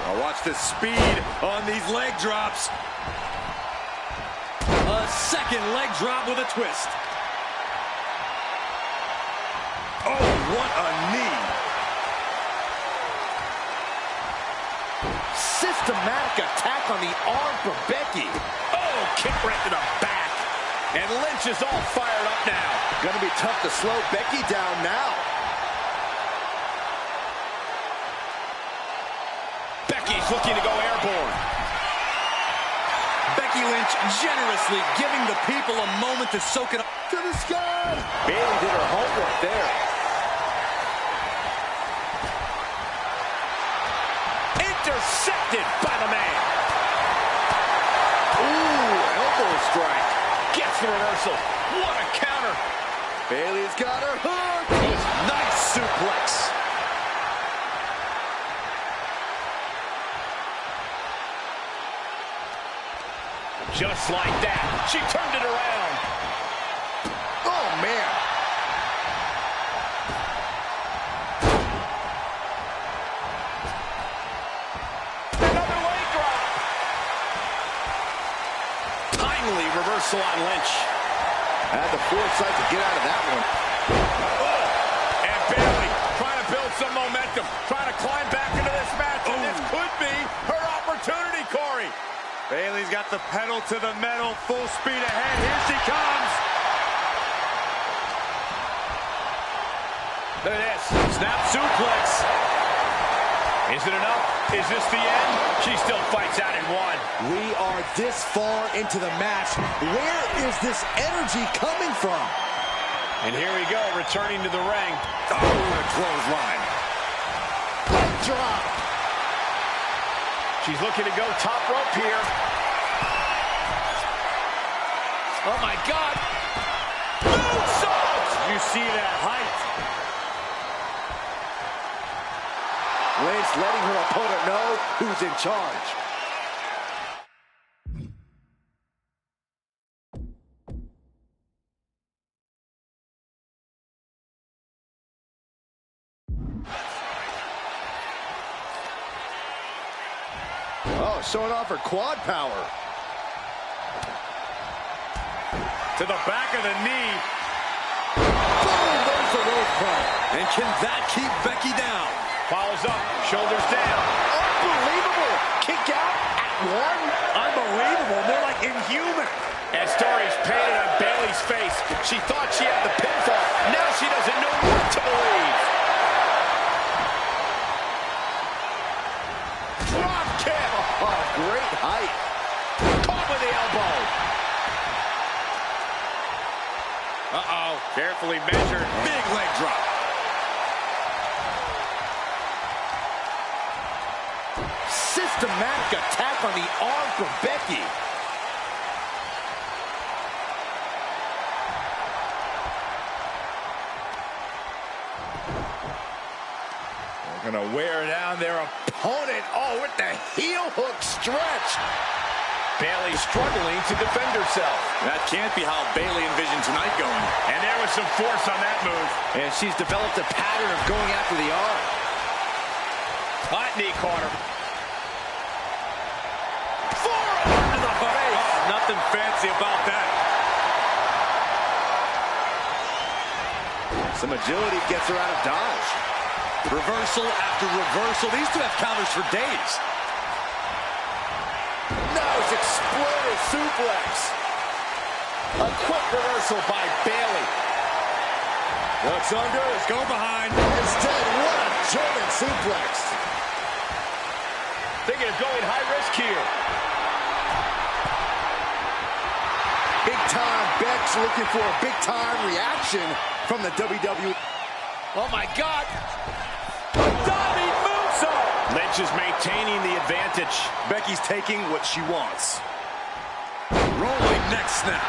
Well, watch the speed on these leg drops. A second leg drop with a twist. Oh, what a knee. Systematic attack on the arm for Becky. Oh, kick right to the back. And Lynch is all fired up now. Gonna be tough to slow Becky down now. Becky's looking to go airborne. Becky Lynch generously giving the people a moment to soak it up. To the sky. Bayley did her homework there. Intercepted by the man. Ooh, elbow strike. Gets the reversal. What a counter. Bayley's got her hook. Nice suplex. Just like that, she turned it around. Oh, man. Another leg drop. Timely reversal on Lynch. Had the foresight to get out of that one. Oh, and Bayley trying to build some momentum, trying to climb back into this match, and this could be her opportunity, Corey. Bayley's got the pedal to the metal, full speed ahead. Here she comes. Look at this. Snap suplex. Is it enough? Is this the end? She still fights out in one. We are this far into the match. Where is this energy coming from? And here we go, returning to the ring. Oh, a clothesline. Drop. She's looking to go top rope here. Oh, my God. Moonsault! You see that height. Lynch letting her opponent know who's in charge. Oh, showing off her quad power. To the back of the knee. Boom, there's the rope bump. And can that keep Becky down? Follows up, shoulders down. Unbelievable. Kick out at one. Unbelievable, more like inhuman. And stories painted on Bayley's face. She thought she had the pinfall. Now she doesn't know what to believe. Drop kick. Oh, great height. Caught with the elbow. Uh-oh. Carefully measured. Big leg drop. Systematic attack on the arm for Becky. They're going to wear down their opponent. Oh, with the heel hook stretch. Bayley struggling to defend herself. That can't be how Bayley envisioned tonight going. And there was some force on that move. And she's developed a pattern of going after the arm. Hot knee corner. Forearm to the face. Oh, nothing fancy about that. Some agility gets her out of dodge. Reversal after reversal. These two have counters for days. Nice exploder suplex. A quick reversal by Bayley. Looks under, go behind. Instead, what a German suplex. Thinking of going high risk here. Big time Bex looking for a big time reaction from the WWE. Oh my God. A diving moonsault. Lynch is maintaining the advantage. Becky's taking what she wants. Rolling neck snap.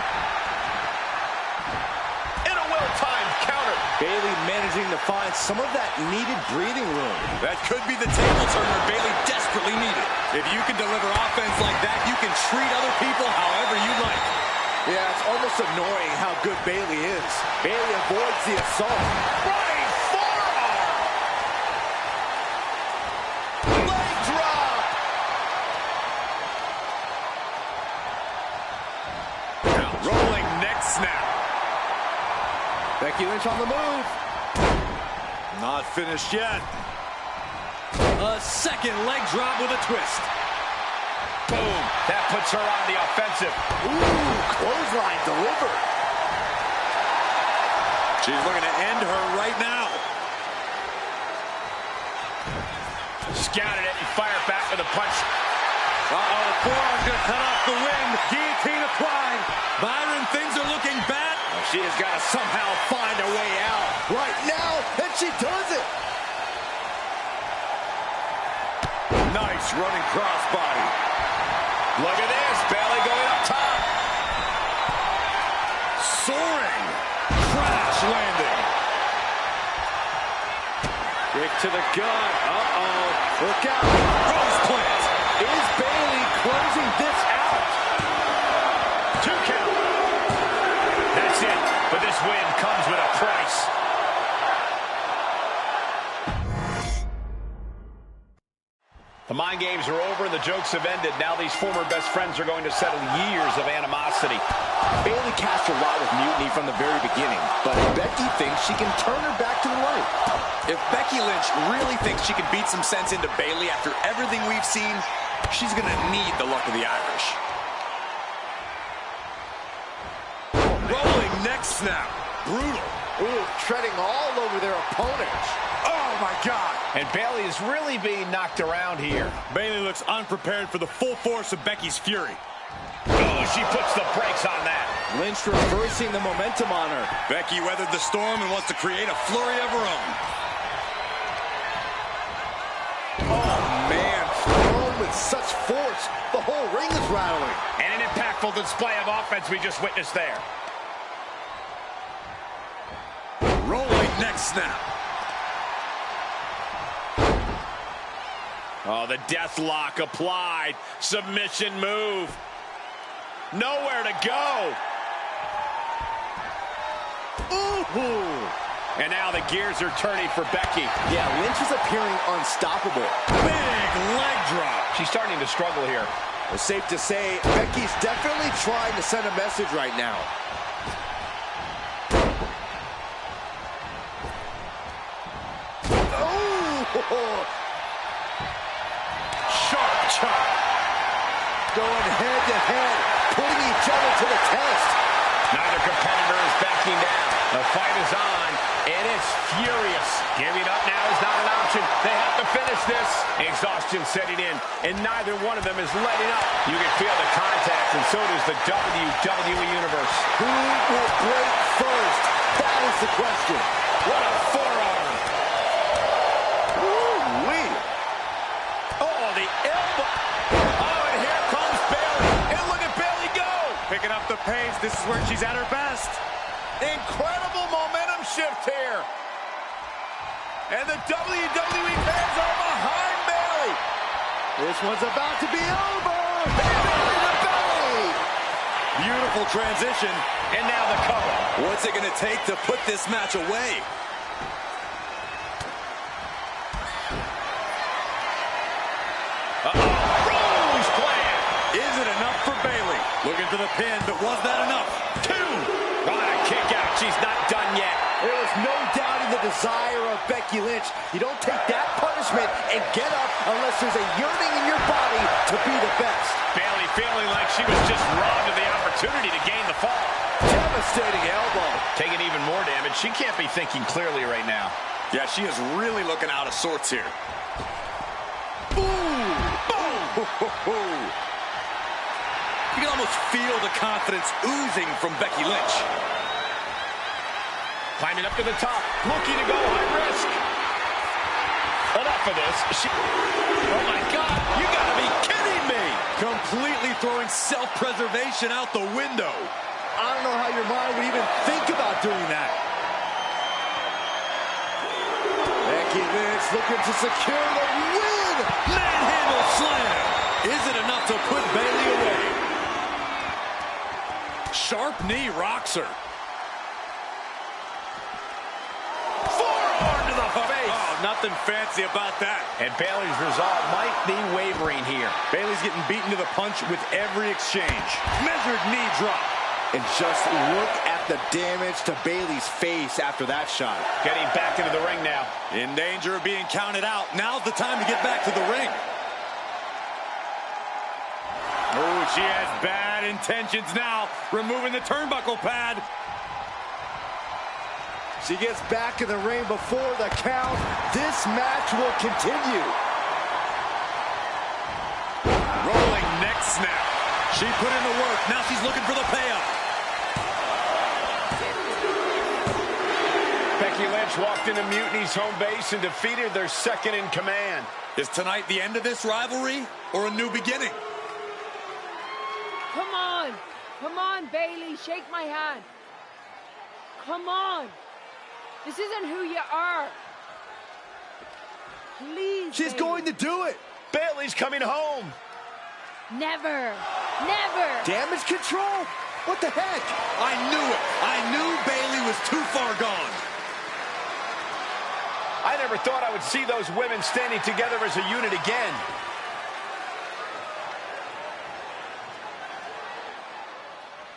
And a well-timed counter. Bayley managing to find some of that needed breathing room. That could be the table turner Bayley desperately needed. If you can deliver offense like that, you can treat other people however you like. Yeah, it's almost annoying how good Bayley is. Bayley avoids the assault. Running forearm! Leg drop! Rolling neck snap. Becky Lynch on the move. Not finished yet. A second leg drop with a twist. Boom. That puts her on the offensive. Ooh, clothesline delivered. She's looking to end her right now. Scouted it and fired back with a punch. Uh-oh, forearm's gonna cut off the wind. Guillotine applied. Byron, things are looking bad. She has got to somehow find a way out. Right now, and she does it. Nice running crossbody. Look at this, Bayley going up top. Soaring. Crash landing. Kick to the gut. Uh-oh. Look out. Rose plant. Is Bayley closing this out? 2 count. That's it. But this win comes with a price. The mind games are over and the jokes have ended. Now these former best friends are going to settle years of animosity. Bayley cast her lot with mutiny from the very beginning, but Becky thinks she can turn her back to the light. If Becky Lynch really thinks she can beat some sense into Bayley after everything we've seen, she's going to need the luck of the Irish. Rolling neck snap. Brutal. Ooh, treading all over their opponent. Oh, my God. And Bayley is really being knocked around here. Bayley looks unprepared for the full force of Becky's fury. Oh, she puts the brakes on that. Lynch reversing the momentum on her. Becky weathered the storm and wants to create a flurry of her own. Oh, man. Thrown with such force, the whole ring is rattling. And an impactful display of offense we just witnessed there. Rolling neck snap. Oh, the death lock applied. Submission move. Nowhere to go. Ooh. And now the gears are turning for Becky. Yeah, Lynch is appearing unstoppable. Big leg drop. She's starting to struggle here. It's safe to say Becky's definitely trying to send a message right now. Oh! Sharp chop. Going head to head, putting each other to the test. Neither competitor is backing down. The fight is on, and it's furious. Giving up now is not an option. They have to finish this. Exhaustion setting in, and neither one of them is letting up. You can feel the contact, and so does the WWE Universe. Who will break first? That is the question. What a forearm. Woo-wee. Oh, the elbow. Oh, and here comes Bayley. And look at Bayley go. Picking up the pace. This is where she's at her best. Incredible momentum shift here. And the WWE fans are behind Bayley. This one's about to be over. Belly to belly. Beautiful transition. And now the cover. What's it going to take to put this match away? Rose plan. Is it enough for Bayley? Looking for the pin, but was that enough? 2. On a kick out. She's not done yet. There is no doubting the desire of Becky Lynch. You don't take that punishment and get up unless there's a yearning in your body to be the best. Bayley feeling like she was just robbed of the opportunity to gain the fall. Devastating elbow. Taking even more damage. She can't be thinking clearly right now. Yeah, she is really looking out of sorts here. Boom! Boom! You can almost feel the confidence oozing from Becky Lynch. Climbing up to the top, looking to go high risk. Enough of this. Oh my God, you gotta be kidding me! Completely throwing self-preservation out the window. I don't know how your mind would even think about doing that. Becky Lynch looking to secure the win! Manhandle slam! Is it enough to put Bayley away? Sharp knee rocks her. Forearm to the face. Oh, nothing fancy about that. And Bayley's resolve might be wavering here. Bayley's getting beaten to the punch with every exchange. Measured knee drop. And just look at the damage to Bayley's face after that shot. Getting back into the ring now. In danger of being counted out. Now's the time to get back to the ring. Oh, she has bad intentions now. Removing the turnbuckle pad. She gets back in the ring before the count. This match will continue. Rolling neck snap. She put in the work. Now she's looking for the payoff. Becky Lynch walked into Mutiny's home base and defeated their second in command. Is tonight the end of this rivalry or a new beginning? Come on. Come on, Bayley. Shake my hand. Come on. This isn't who you are. Please, She's Bayley. going to do it. Bayley's coming home. Never. Never. Damage control? What the heck? I knew it. I knew Bayley was too far gone. I never thought I would see those women standing together as a unit again.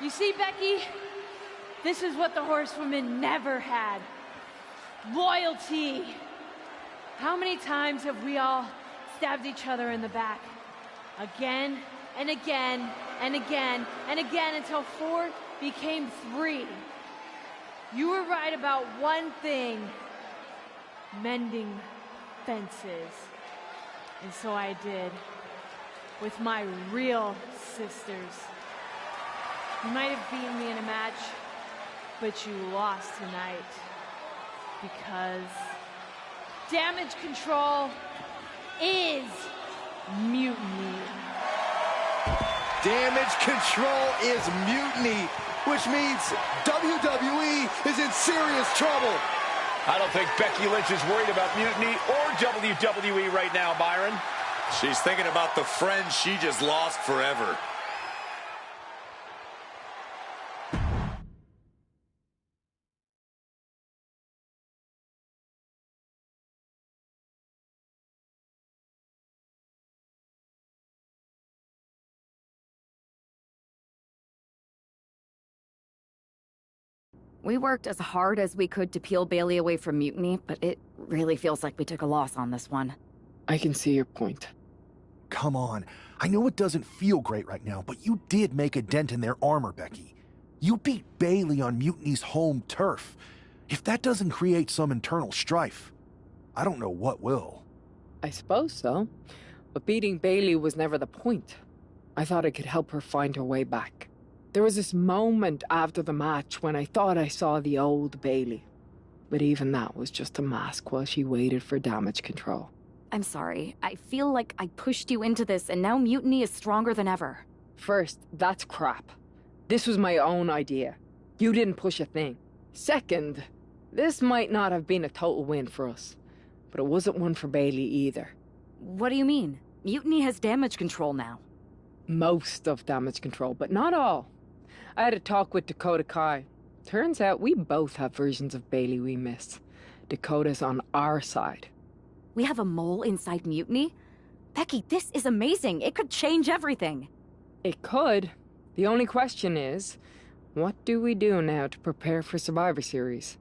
You see, Becky? This is what the horsewomen never had. Loyalty. How many times have we all stabbed each other in the back? Again and again and again and again until 4 became 3. You were right about one thing. Mending fences. And so I did. With my real sisters. You might have beaten me in a match, but you lost tonight. Because damage control is mutiny. Damage control is mutiny, which means WWE is in serious trouble. I don't think Becky Lynch is worried about mutiny or WWE right now, Byron. She's thinking about the friend she just lost forever. We worked as hard as we could to peel Bayley away from Mutiny, but it really feels like we took a loss on this one. I can see your point. Come on. I know it doesn't feel great right now, but you did make a dent in their armor, Becky. You beat Bayley on Mutiny's home turf. If that doesn't create some internal strife, I don't know what will. I suppose so. But beating Bayley was never the point. I thought I could help her find her way back. There was this moment after the match when I thought I saw the old Bayley. But even that was just a mask while she waited for damage control. I'm sorry. I feel like I pushed you into this, and now Mutiny is stronger than ever. First, that's crap. This was my own idea. You didn't push a thing. Second, this might not have been a total win for us. But it wasn't one for Bayley either. What do you mean? Mutiny has damage control now. Most of damage control, but not all. I had a talk with Dakota Kai. Turns out we both have versions of Bayley we miss. Dakota's on our side. We have a mole inside Mutiny? Becky, this is amazing. It could change everything. It could. The only question is, what do we do now to prepare for Survivor Series?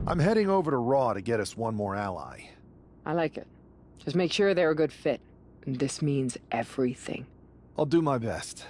I'm heading over to Raw to get us one more ally. I like it. Just make sure they're a good fit. And this means everything. I'll do my best.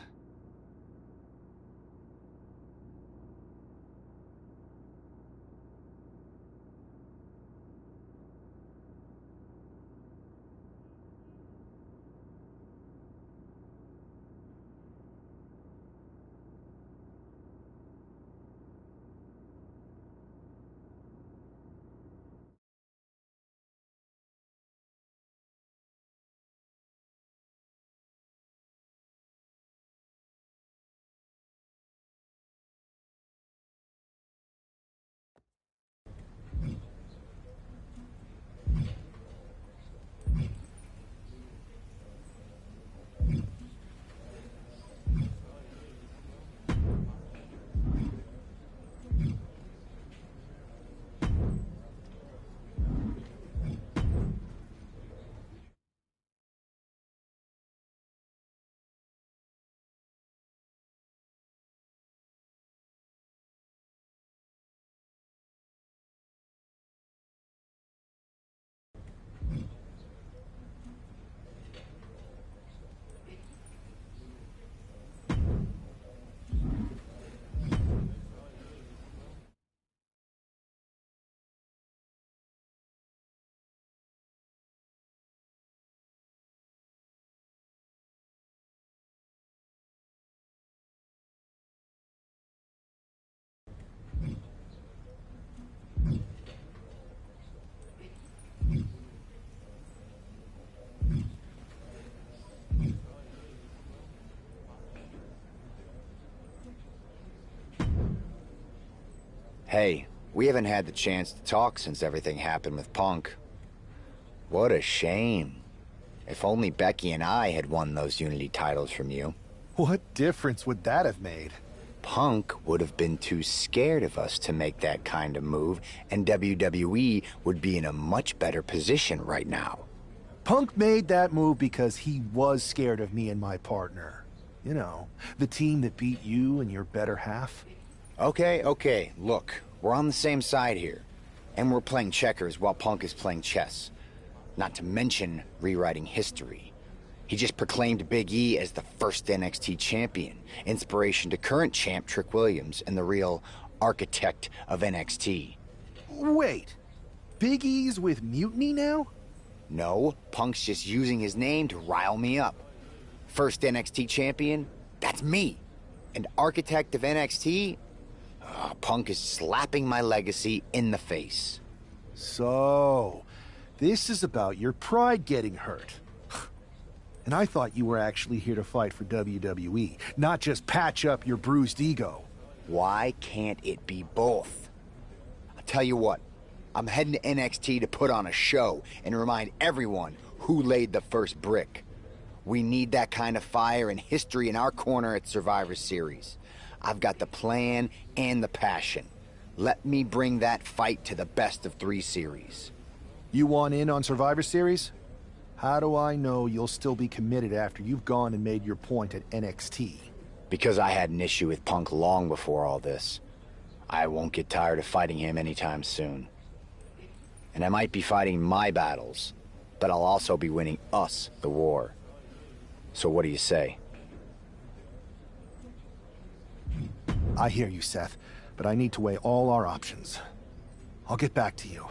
Hey, we haven't had the chance to talk since everything happened with Punk. What a shame. If only Becky and I had won those Unity titles from you. What difference would that have made? Punk would have been too scared of us to make that kind of move, and WWE would be in a much better position right now. Punk made that move because he was scared of me and my partner. You know, the team that beat you and your better half. Okay, look, we're on the same side here. And we're playing checkers while Punk is playing chess. Not to mention rewriting history. He just proclaimed Big E as the first NXT champion, inspiration to current champ Trick Williams and the real architect of NXT. Wait, Big E's with Mutiny now? No, Punk's just using his name to rile me up. First NXT champion? That's me. And architect of NXT? Punk is slapping my legacy in the face. So, this is about your pride getting hurt. And I thought you were actually here to fight for WWE, not just patch up your bruised ego. Why can't it be both? I'll tell you what, I'm heading to NXT to put on a show and remind everyone who laid the first brick. We need that kind of fire and history in our corner at Survivor Series. I've got the plan and the passion. Let me bring that fight to the best of 3 series. You want in on Survivor Series? How do I know you'll still be committed after you've gone and made your point at NXT? Because I had an issue with Punk long before all this. I won't get tired of fighting him anytime soon. And I might be fighting my battles, but I'll also be winning us the war. So what do you say? I hear you, Seth, but I need to weigh all our options. I'll get back to you.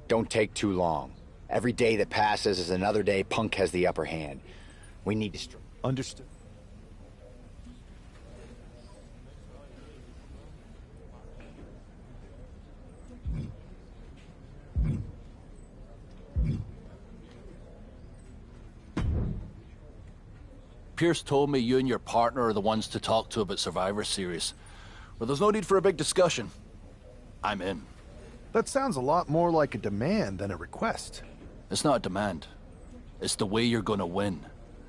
Don't take too long. Every day that passes is another day Punk has the upper hand. We need to... Understood. Pierce told me you and your partner are the ones to talk to about Survivor Series. Well, there's no need for a big discussion. I'm in. That sounds a lot more like a demand than a request. It's not a demand. It's the way you're gonna win.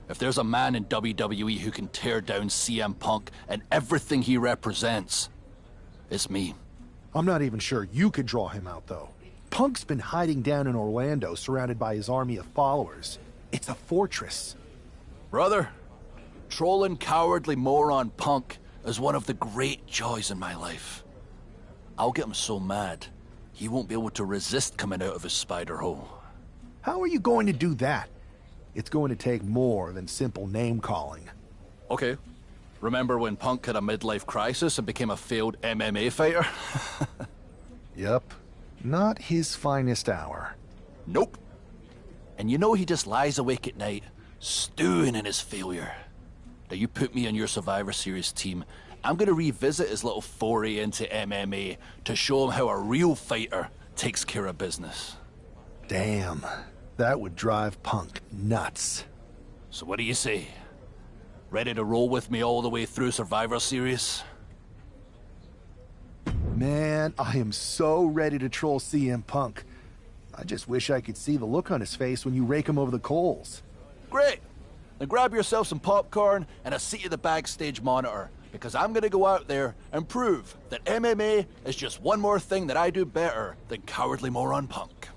If there's a man in WWE who can tear down CM Punk and everything he represents, it's me. I'm not even sure you could draw him out, though. Punk's been hiding down in Orlando, surrounded by his army of followers. It's a fortress. Brother, trolling cowardly moron Punk is one of the great joys in my life. I'll get him so mad, he won't be able to resist coming out of his spider hole. How are you going to do that? It's going to take more than simple name-calling. Okay. Remember when Punk had a midlife crisis and became a failed MMA fighter? Yep. Not his finest hour. Nope. And you know he just lies awake at night, stewing in his failure. Now you put me on your Survivor Series team, I'm gonna revisit his little foray into MMA to show him how a real fighter takes care of business. Damn. That would drive Punk nuts. So what do you say? Ready to roll with me all the way through Survivor Series? Man, I am so ready to troll CM Punk. I just wish I could see the look on his face when you rake him over the coals. Great! Now grab yourself some popcorn and a seat at the backstage monitor, because I'm gonna go out there and prove that MMA is just one more thing that I do better than cowardly moron Punk.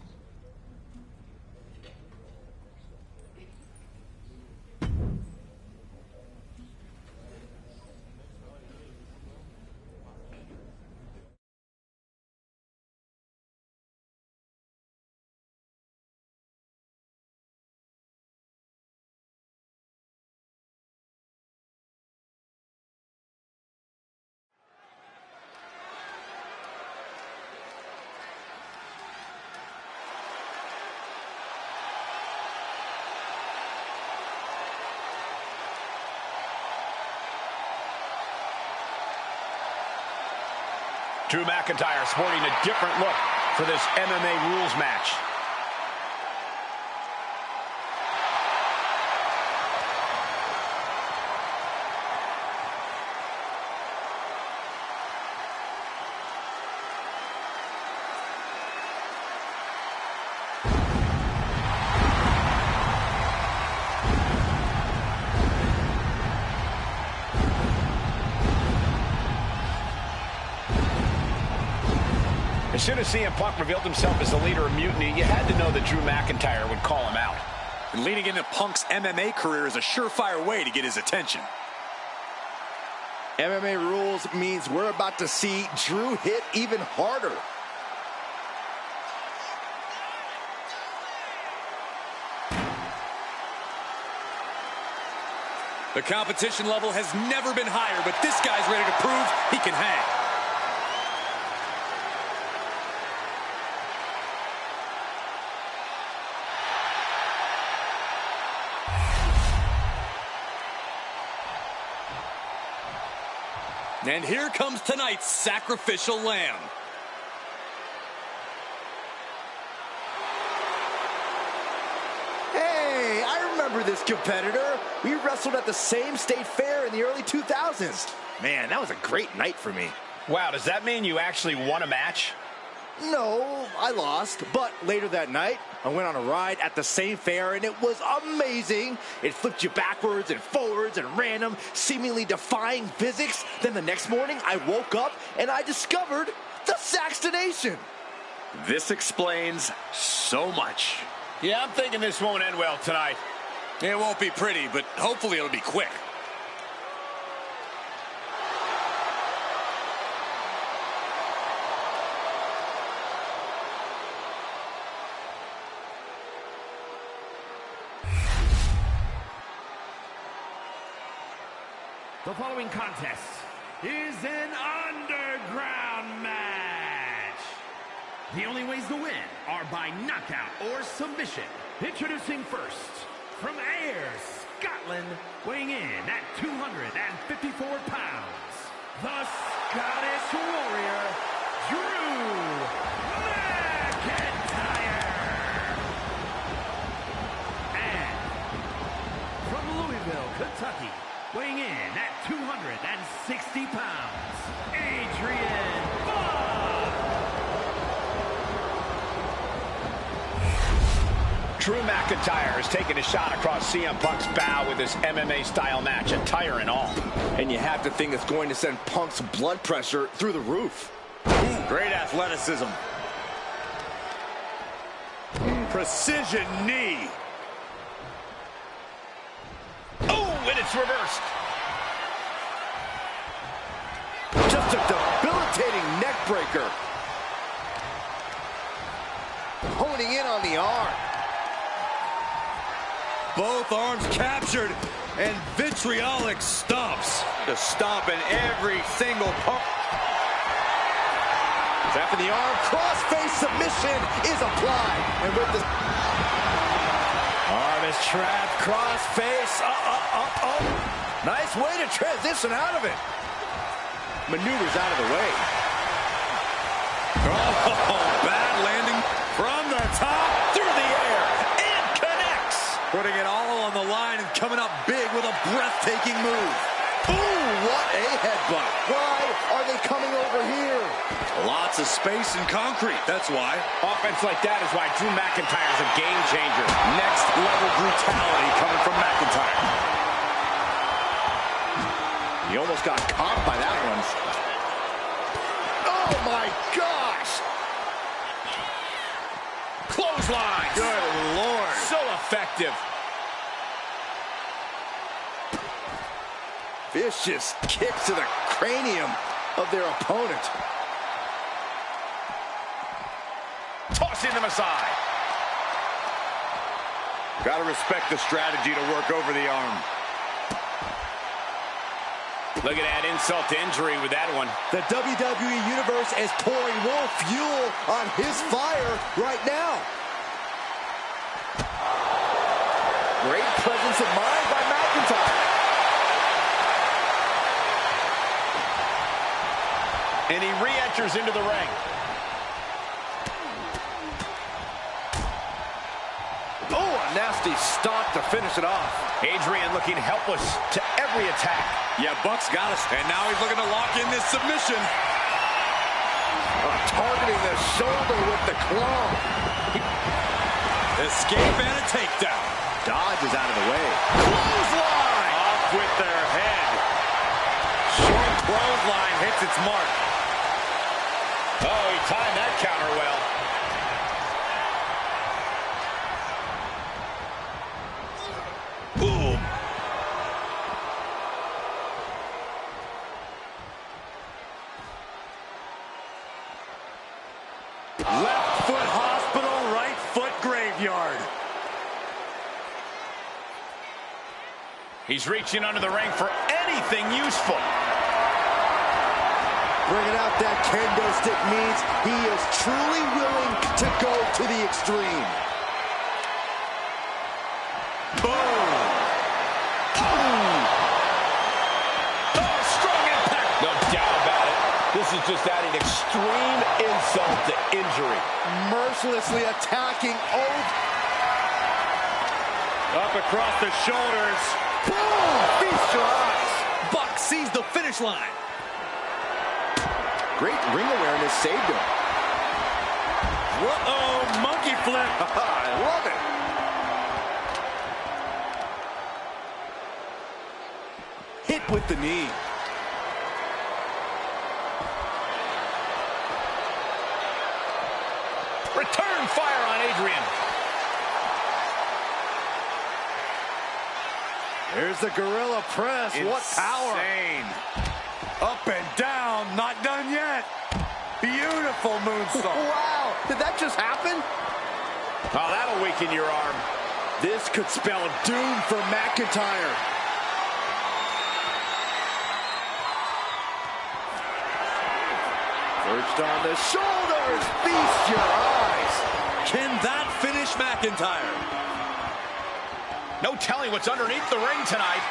Drew McIntyre sporting a different look for this MMA rules match. As soon as CM Punk revealed himself as the leader of Mutiny, you had to know that Drew McIntyre would call him out. And leading into Punk's MMA career is a surefire way to get his attention. MMA rules means we're about to see Drew hit even harder. The competition level has never been higher, but this guy's ready to prove he can hang. And here comes tonight's sacrificial lamb. Hey, I remember this competitor. We wrestled at the same state fair in the early 2000s. Man, that was a great night for me. Wow, does that mean you actually won a match? No, I lost. But later that night, I went on a ride at the same fair, and it was amazing. It flipped you backwards and forwards and random, seemingly defying physics. Then the next morning, I woke up, and I discovered the Saxtonation. This explains so much. Yeah, I'm thinking this won't end well tonight. It won't be pretty, but hopefully it'll be quick. The following contest is an underground match. The only ways to win are by knockout or submission. Introducing first, from Ayr, Scotland, weighing in at 254 pounds, the Scottish Warrior, Drew McIntyre. And from Louisville, Kentucky, weighing in at 260 pounds, Adrian Buck. Drew McIntyre has taken a shot across CM Punk's bow with his MMA-style match, attire and all. And you have to think it's going to send Punk's blood pressure through the roof. Ooh, great athleticism. Precision knee. And it's reversed. Just a debilitating neck breaker. Honing in on the arm. Both arms captured and vitriolic stomps. To stomp in every single pump. Tapping the arm, cross-face submission is applied. And with the arm is trapped, cross-face. Nice way to transition out of it. Maneuvers out of the way. Oh, bad landing from the top through the air. It connects. Putting it all on the line and coming up big with a breathtaking move. Ooh, what a headbutt. Why are they coming over here? Lots of space and concrete, that's why. Offense like that is why Drew McIntyre is a game changer. Next level brutality coming from McIntyre. He almost got caught by that one. Oh my gosh! Clothesline. Good Lord. So effective. Vicious kicks to the cranium of their opponent. Tossing them aside. Gotta respect the strategy to work over the arm. Look at that insult to injury with that one. The WWE Universe is pouring more fuel on his fire right now. Great presence of mind by McIntyre. And he re-enters into the ring. Oh, a nasty stomp to finish it off. Adrian looking helpless to every attack. Yeah, Buck's got us. And now he's looking to lock in this submission. Targeting the shoulder with the claw. Escape and a takedown. Dodge is out of the way. Clothesline! Off with their head. Short clothesline hits its mark. Oh, he timed that count He's reaching under the ring for anything useful. Bringing out that kendo stick means he is truly willing to go to the extreme. Boom! Boom! Oh, strong impact! No doubt about it. This is just adding extreme insult to injury. Mercilessly attacking Up across the shoulders. Boom! Feast your eyes. Buck sees the finish line. Great ring awareness saved him. Whoa, monkey flip. I love it. Hit with the knee. Return fire on Adrian. There's the gorilla press. Insane. What power. Up and down, not done yet. Beautiful moonsault. Wow, did that just happen? Oh, that'll weaken your arm. This could spell doom for McIntyre. Perched on the shoulders, feast your eyes. Can that finish McIntyre? No telling what's underneath the ring tonight.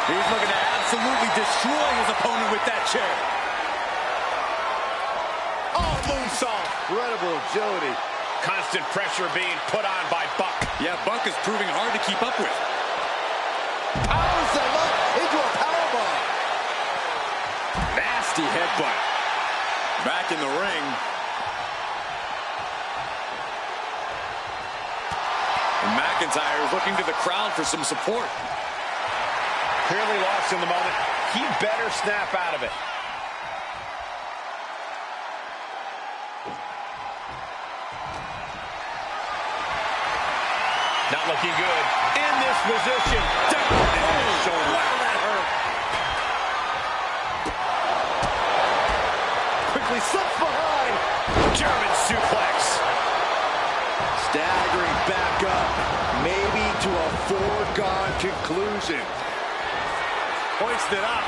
He's looking to absolutely destroy his opponent with that chair. Oh, moonsault. Incredible agility. Constant pressure being put on by Buck. Yeah, Buck is proving hard to keep up with. Powers them up into a powerbomb. Nasty headbutt. Back in the ring. And McIntyre is looking to the crowd for some support. Clearly lost in the moment. He better snap out of it. Not looking good. In this position. Down in his shoulder. Wow, that hurt. Quickly slips behind. German suplex. Staggering back up. Maybe to a foregone conclusion. Hoisted up.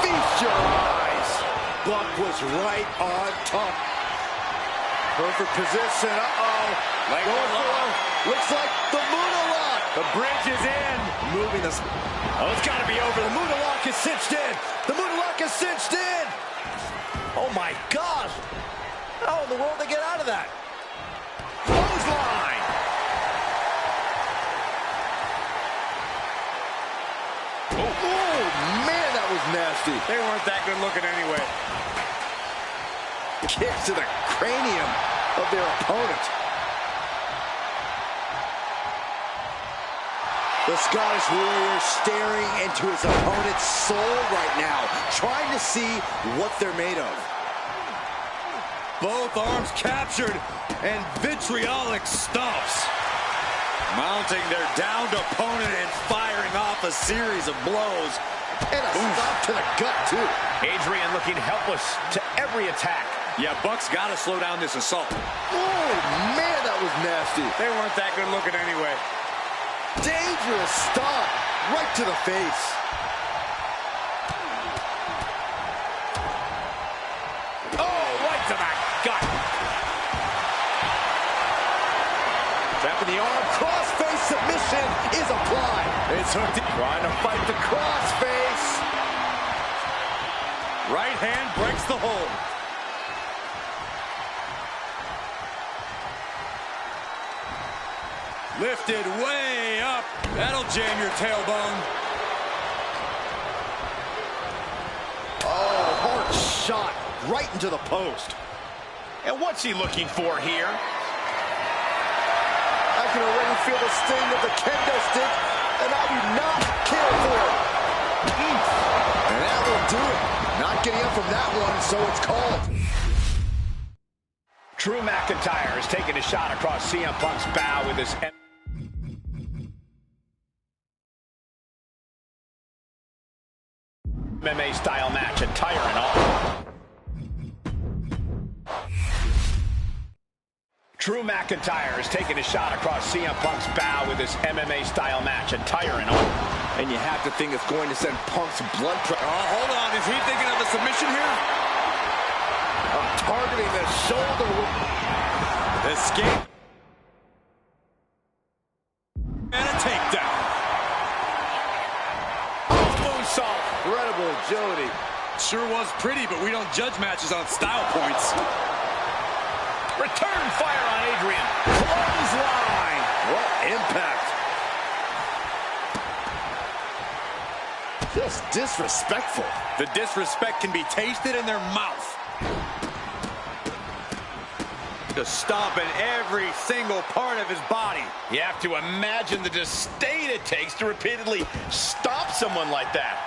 Feast your eyes. Buck was right on top. Perfect position. Uh-oh. Looks like the Moonalock. The bridge is in. Moving this. Oh, it's got to be over. The Moonalock is cinched in. The Moonalock is cinched in. Oh, my gosh. How in the world did they get out of that? Clothesline. Oh, man, that was nasty. They weren't that good looking anyway. Kicks to the cranium of their opponent. The Scottish Warrior staring into his opponent's soul right now, trying to see what they're made of. Both arms captured and vitriolic stomps. Mounting their downed opponent and firing off a series of blows. And a stop to the gut, too. Adrian looking helpless to every attack. Yeah, Buck's got to slow down this assault. Oh, man, that was nasty. They weren't that good looking anyway. Dangerous stop right to the face. Oh, right to the gut. Trapping the arm, crossface submission is applied. It's hooked. Trying to fight the crossface. Right hand breaks the hold. Lifted way up. That'll jam your tailbone. Oh, hard shot right into the post. And what's he looking for here? I can already feel the sting of the kendo stick, and I do not care for it. And that will do it. Not getting up from that one, so it's called. Drew McIntyre is taking a shot across CM Punk's bow with his MMA style match, attire and all. Drew McIntyre is taking a shot across CM Punk's bow with his MMA-style match, attire and all. And you have to think it's going to send Punk's blood pressure. Oh, hold on. Is he thinking of a submission here? Targeting the shoulder. Escape. And a takedown. Moonsault. Incredible agility. Sure was pretty, but we don't judge matches on style points. Return fire on Adrian. Clothesline. What impact. Just disrespectful. The disrespect can be tasted in their mouth. Just stomping every single part of his body. You have to imagine the disdain it takes to repeatedly stomp someone like that.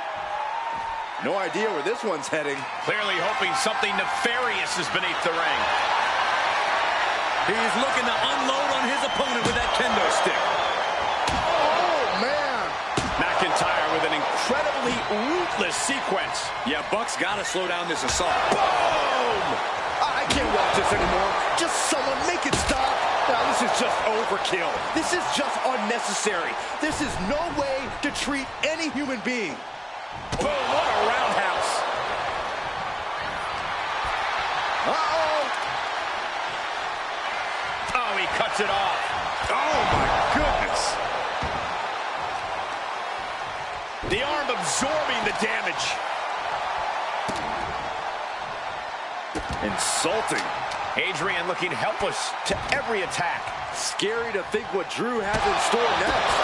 No idea where this one's heading. Clearly hoping something nefarious is beneath the ring. He's looking to unload on his opponent with that kendo stick. Oh, man. McIntyre with an incredibly ruthless sequence. Yeah, Buck's got to slow down this assault. Boom! I can't watch this anymore. Just someone make it stop. Now, this is just overkill. This is just unnecessary. This is no way to treat any human being. Boom, what a roundhouse. Uh-oh. Oh, he cuts it off. Oh, my goodness. The arm absorbing the damage. Insulting. Adrian looking helpless to every attack. Scary to think what Drew has in store next.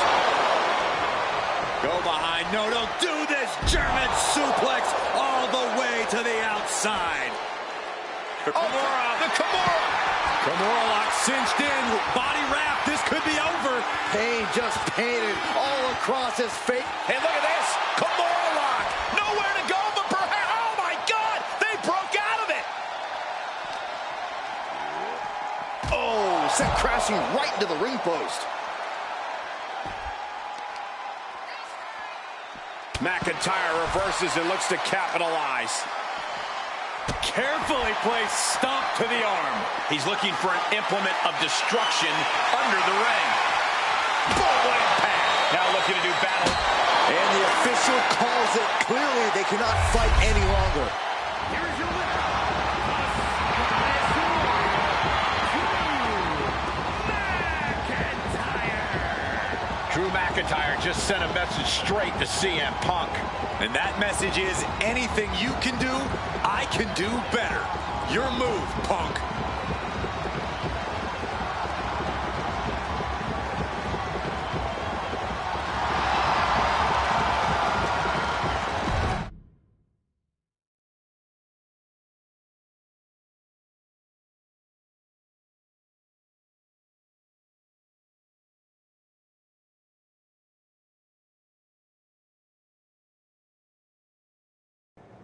Go behind. No, don't do this. German suplex all the way to the outside. The Kimura. The Kimura. Kimura lock cinched in. Body wrap. This could be over. Pain just painted all across his face. Hey, look at this. Kimura lock. Nowhere to go but perhaps. Oh, my God. They broke out of it. Oh, sent crashing right into the ring post. McIntyre reverses and looks to capitalize. Carefully placed stomp to the arm. He's looking for an implement of destruction under the ring. Boom, what impact. Now looking to do battle. And the official calls it. Clearly, they cannot fight any longer. Here's your winner, Drew McIntyre just sent a message straight to CM Punk. And that message is, anything you can do, I can do better. Your move, Punk.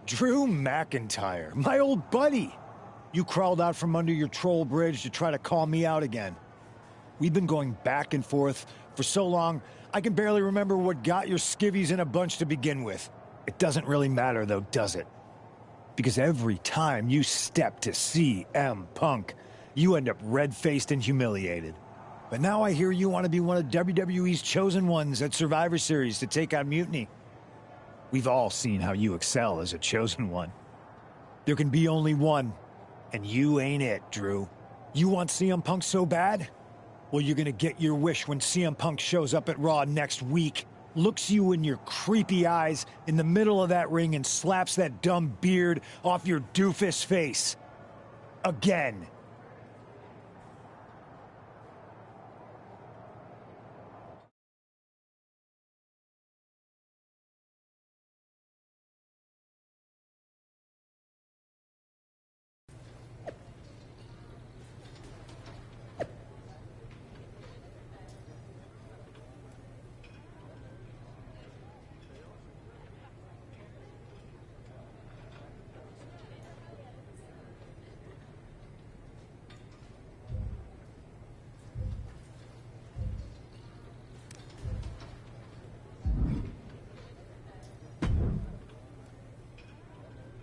Drew McIntyre, my old buddy. You crawled out from under your troll bridge to try to call me out again. We've been going back and forth for so long, I can barely remember what got your skivvies in a bunch to begin with. It doesn't really matter though, does it? Because every time you step to CM Punk, you end up red-faced and humiliated. But now I hear you want to be one of WWE's chosen ones at Survivor Series to take on Mutiny. We've all seen how you excel as a chosen one. There can be only one, and you ain't it, Drew. You want CM Punk so bad? Well, you're gonna get your wish when CM Punk shows up at Raw next week, looks you in your creepy eyes in the middle of that ring and slaps that dumb beard off your doofus face. Again.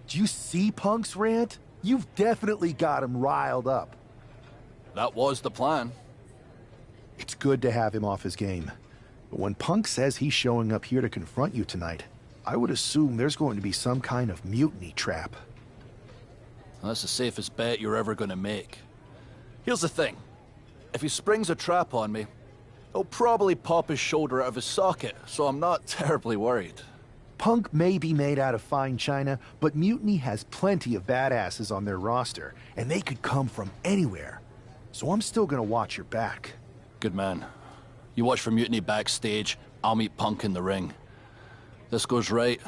Do you see Punk's rant? You've definitely got him riled up. That was the plan. It's good to have him off his game. But when Punk says he's showing up here to confront you tonight, I would assume there's going to be some kind of mutiny trap. That's the safest bet you're ever gonna make. Here's the thing. If he springs a trap on me, he'll probably pop his shoulder out of his socket, so I'm not terribly worried. Punk may be made out of fine china, but Mutiny has plenty of badasses on their roster, and they could come from anywhere. So I'm still gonna watch your back. Good man. You watch for Mutiny backstage, I'll meet Punk in the ring. This goes right,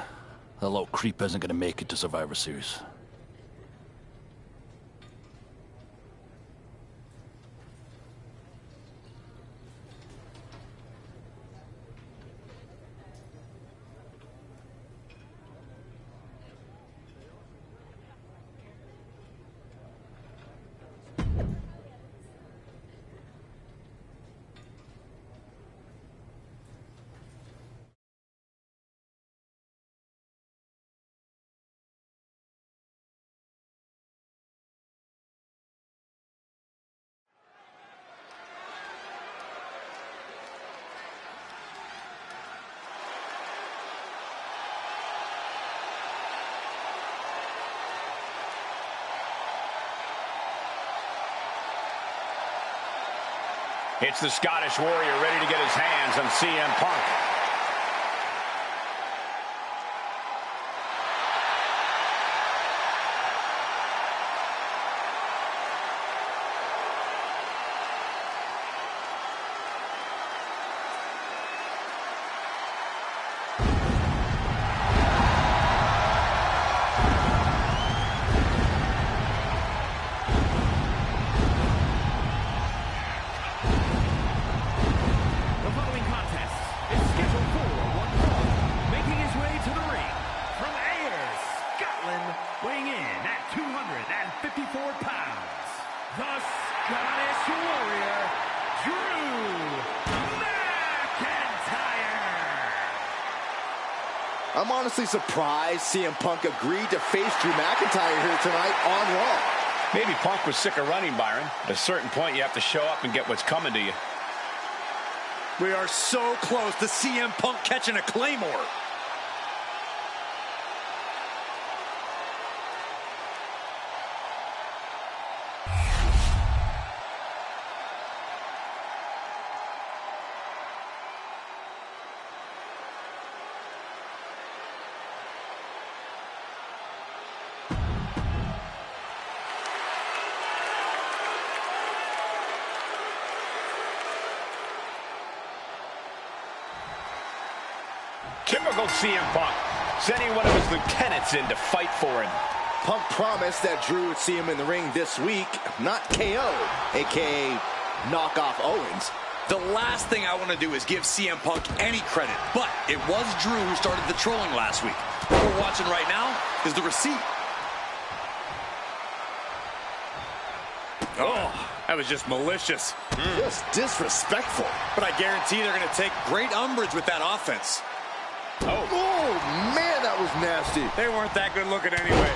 that little creep isn't gonna make it to Survivor Series. It's the Scottish Warrior ready to get his hands on CM Punk. Weighing in at 254 pounds, the Scottish Warrior, Drew McIntyre. I'm honestly surprised CM Punk agreed to face Drew McIntyre here tonight on Raw. Maybe Punk was sick of running, Byron. At a certain point, you have to show up and get what's coming to you. We are so close to CM Punk catching a Claymore. Typical CM Punk, sending one of his lieutenants in to fight for him. Punk promised that Drew would see him in the ring this week, not KO, a.k.a. knock off Owens. The last thing I want to do is give CM Punk any credit, but it was Drew who started the trolling last week. What we're watching right now is the receipt. Oh, that was just malicious. Just disrespectful. But I guarantee they're going to take great umbrage with that offense. Oh, man, that was nasty. They weren't that good looking anyway.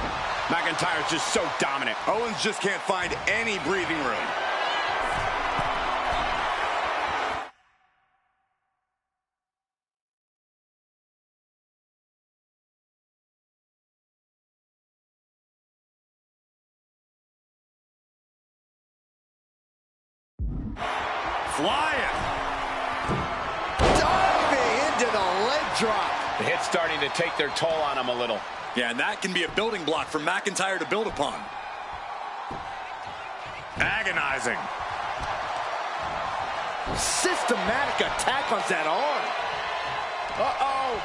McIntyre's just so dominant. Owens just can't find any breathing room. Flying. Diving into the leg drop. The hit's starting to take their toll on him a little. Yeah, and that can be a building block for McIntyre to build upon. Agonizing. Systematic attack on that arm. Uh-oh.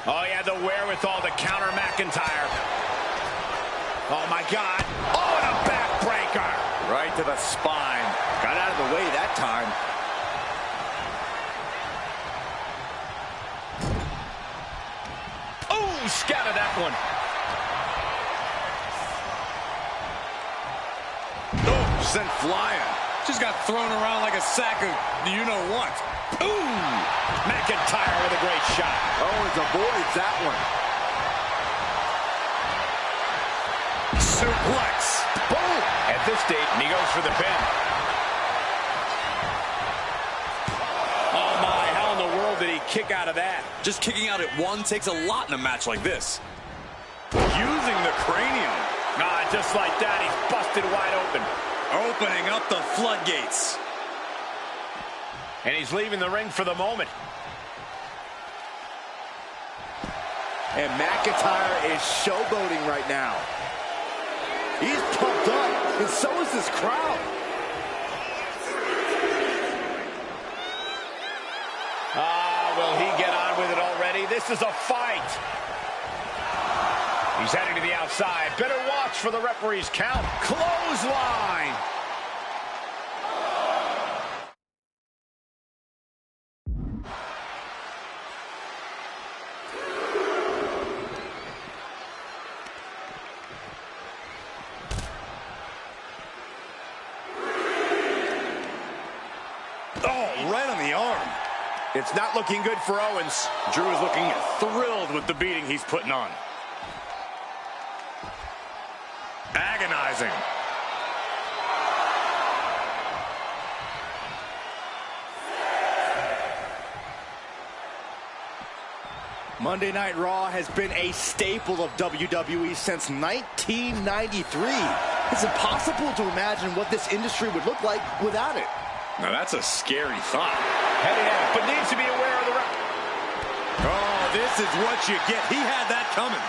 Oh, yeah, the wherewithal to counter McIntyre. Oh, my God. Oh, and a backbreaker. Right to the spine. Got out of the way that time. Oh, scattered that one. Oh, sent flying. Just got thrown around like a sack of you-know-what. Ooh! McIntyre with a great shot. Owens avoids that one. Suplex. Boom! At this stage, he goes for the pin. Oh my, how in the world did he kick out of that? Just kicking out at one takes a lot in a match like this. Using the cranium. Ah, just like that, he's busted wide open. Opening up the floodgates. And he's leaving the ring for the moment. And McIntyre is showboating right now. He's pumped up, and so is this crowd. Will he get on with it already? This is a fight. He's heading to the outside. Better watch for the referee's count. Clothesline. Oh, right on the arm. It's not looking good for Owens. Drew is looking thrilled with the beating he's putting on. Agonizing. Monday Night Raw has been a staple of WWE since 1993. It's impossible to imagine what this industry would look like without it. Now that's a scary thought. Heading out, but needs to be aware of the ref. Oh, this is what you get. He had that coming.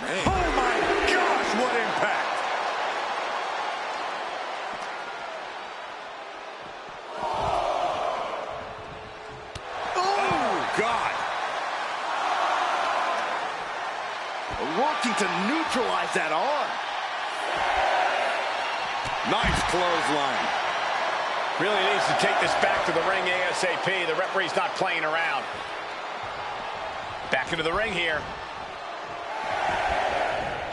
Man. Oh my gosh, what impact! Working to neutralize that arm. Nice clothesline. Really needs to take this back to the ring ASAP. The referee's not playing around. Back into the ring here.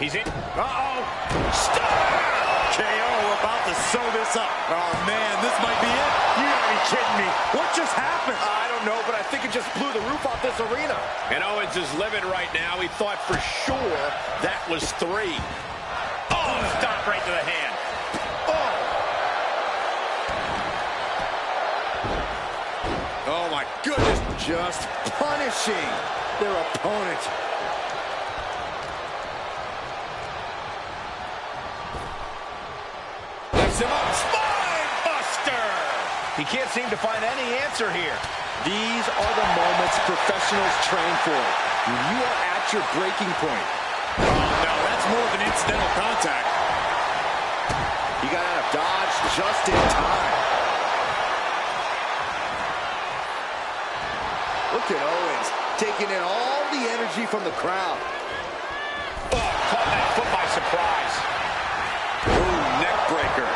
He's in. Uh-oh. Stop! KO about to sew this up. Oh, man, this might be it. You gotta be kidding me. What just happened? I don't know, but I think it just blew the roof off this arena. And Owens is livid right now. He thought for sure that was 3. Oh, stop right to the hand. Oh, my goodness. Just punishing their opponent. Him up. Spine buster. He can't seem to find any answer here. These are the moments professionals train for. When you are at your breaking point. Oh, no, that's more than incidental contact. He got out of dodge just in time. Look at Owens taking in all the energy from the crowd. Oh, caught that foot by surprise. Ooh, neck breaker.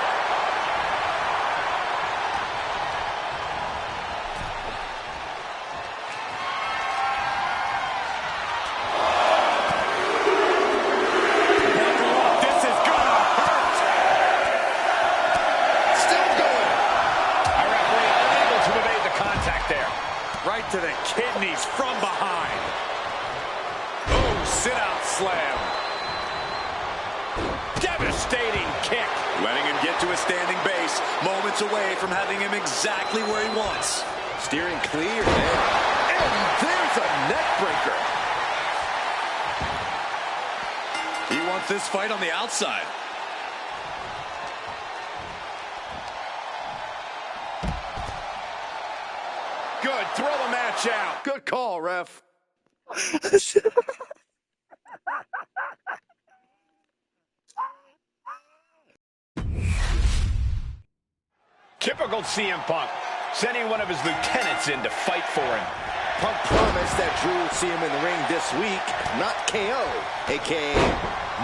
Right to the kidneys from behind. Oh, sit-out slam. Devastating kick. Letting him get to a standing base. Moments away from having him exactly where he wants. Steering clear there. And there's a neck breaker. He wants this fight on the outside. Good. Throw the match out. Good call, ref. Typical CM Punk, sending one of his lieutenants in to fight for him. Punk promised that Drew would see him in the ring this week, not KO, a.k.a.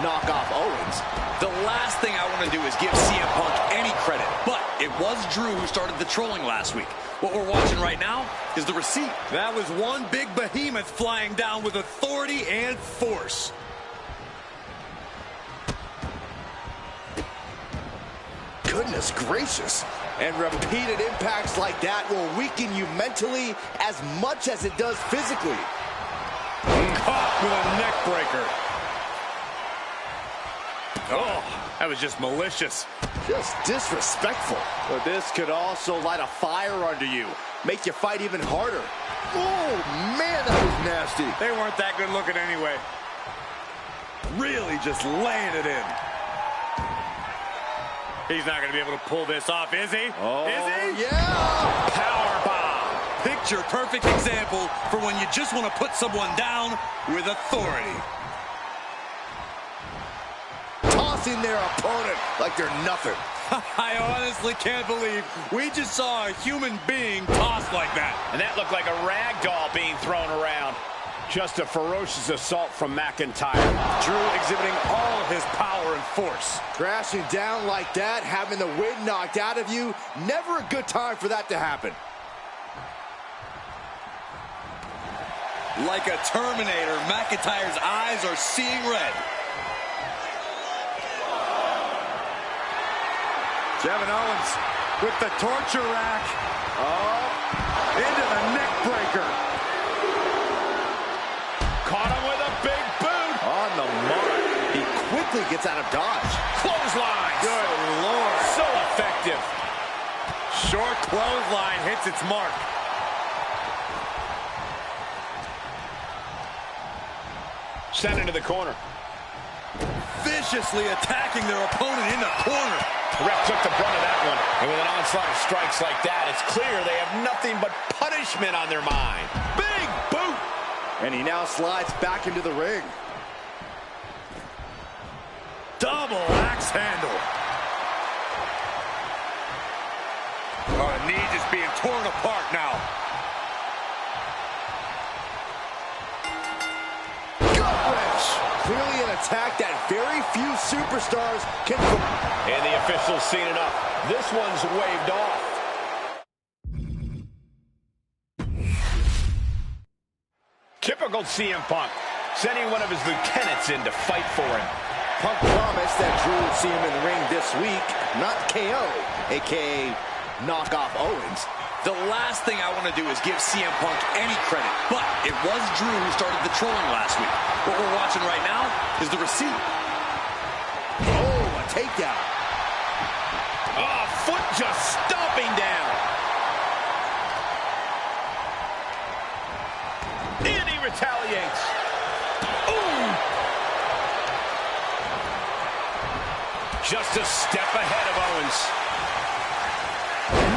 knock off Owens. The last thing I want to do is give CM Punk any credit, but it was Drew who started the trolling last week. What we're watching right now is the receipt. That was one big behemoth flying down with authority and force. Goodness gracious. And repeated impacts like that will weaken you mentally as much as it does physically. Caught with a neck breaker. Oh, that was just malicious. Just disrespectful. But this could also light a fire under you. Make you fight even harder. Oh, man, that was nasty. They weren't that good looking anyway. Really just laying it in. He's not going to be able to pull this off, is he? Oh, is he? Yeah! Powerbomb. Picture perfect example for when you just want to put someone down with authority. Tossing their opponent like they're nothing. I honestly can't believe we just saw a human being tossed like that. And that looked like a rag doll being thrown around. Just a ferocious assault from McIntyre. Drew exhibiting all his power and force. Crashing down like that, having the wind knocked out of you, never a good time for that to happen. Like a Terminator, McIntyre's eyes are seeing red. Kevin Owens with the torture rack. Oh, into the neck breaker. Caught him with a big boot. On the mark. He quickly gets out of dodge. Clothesline. Good Lord. So effective. Short clothesline hits its mark. Sent into the corner. Viciously attacking their opponent in the corner. The ref took the brunt of that one. And with an onslaught of strikes like that, it's clear they have nothing but punishment on their mind. Big boot. And he now slides back into the ring. Double axe handle. Oh, the knee just being torn apart now. Gut wrench. Clearly an attack that very few superstars can... And the official's seen enough. This one's waved off. Typical CM Punk, sending one of his lieutenants in to fight for him. Punk promised that Drew would see him in the ring this week, not KO, a.k.a. knock off Owens. The last thing I want to do is give CM Punk any credit, but it was Drew who started the trolling last week. What we're watching right now is the receipt. Oh, a takedown. Oh, foot just stomping down. And he retaliates. Ooh. Just a step ahead of Owens.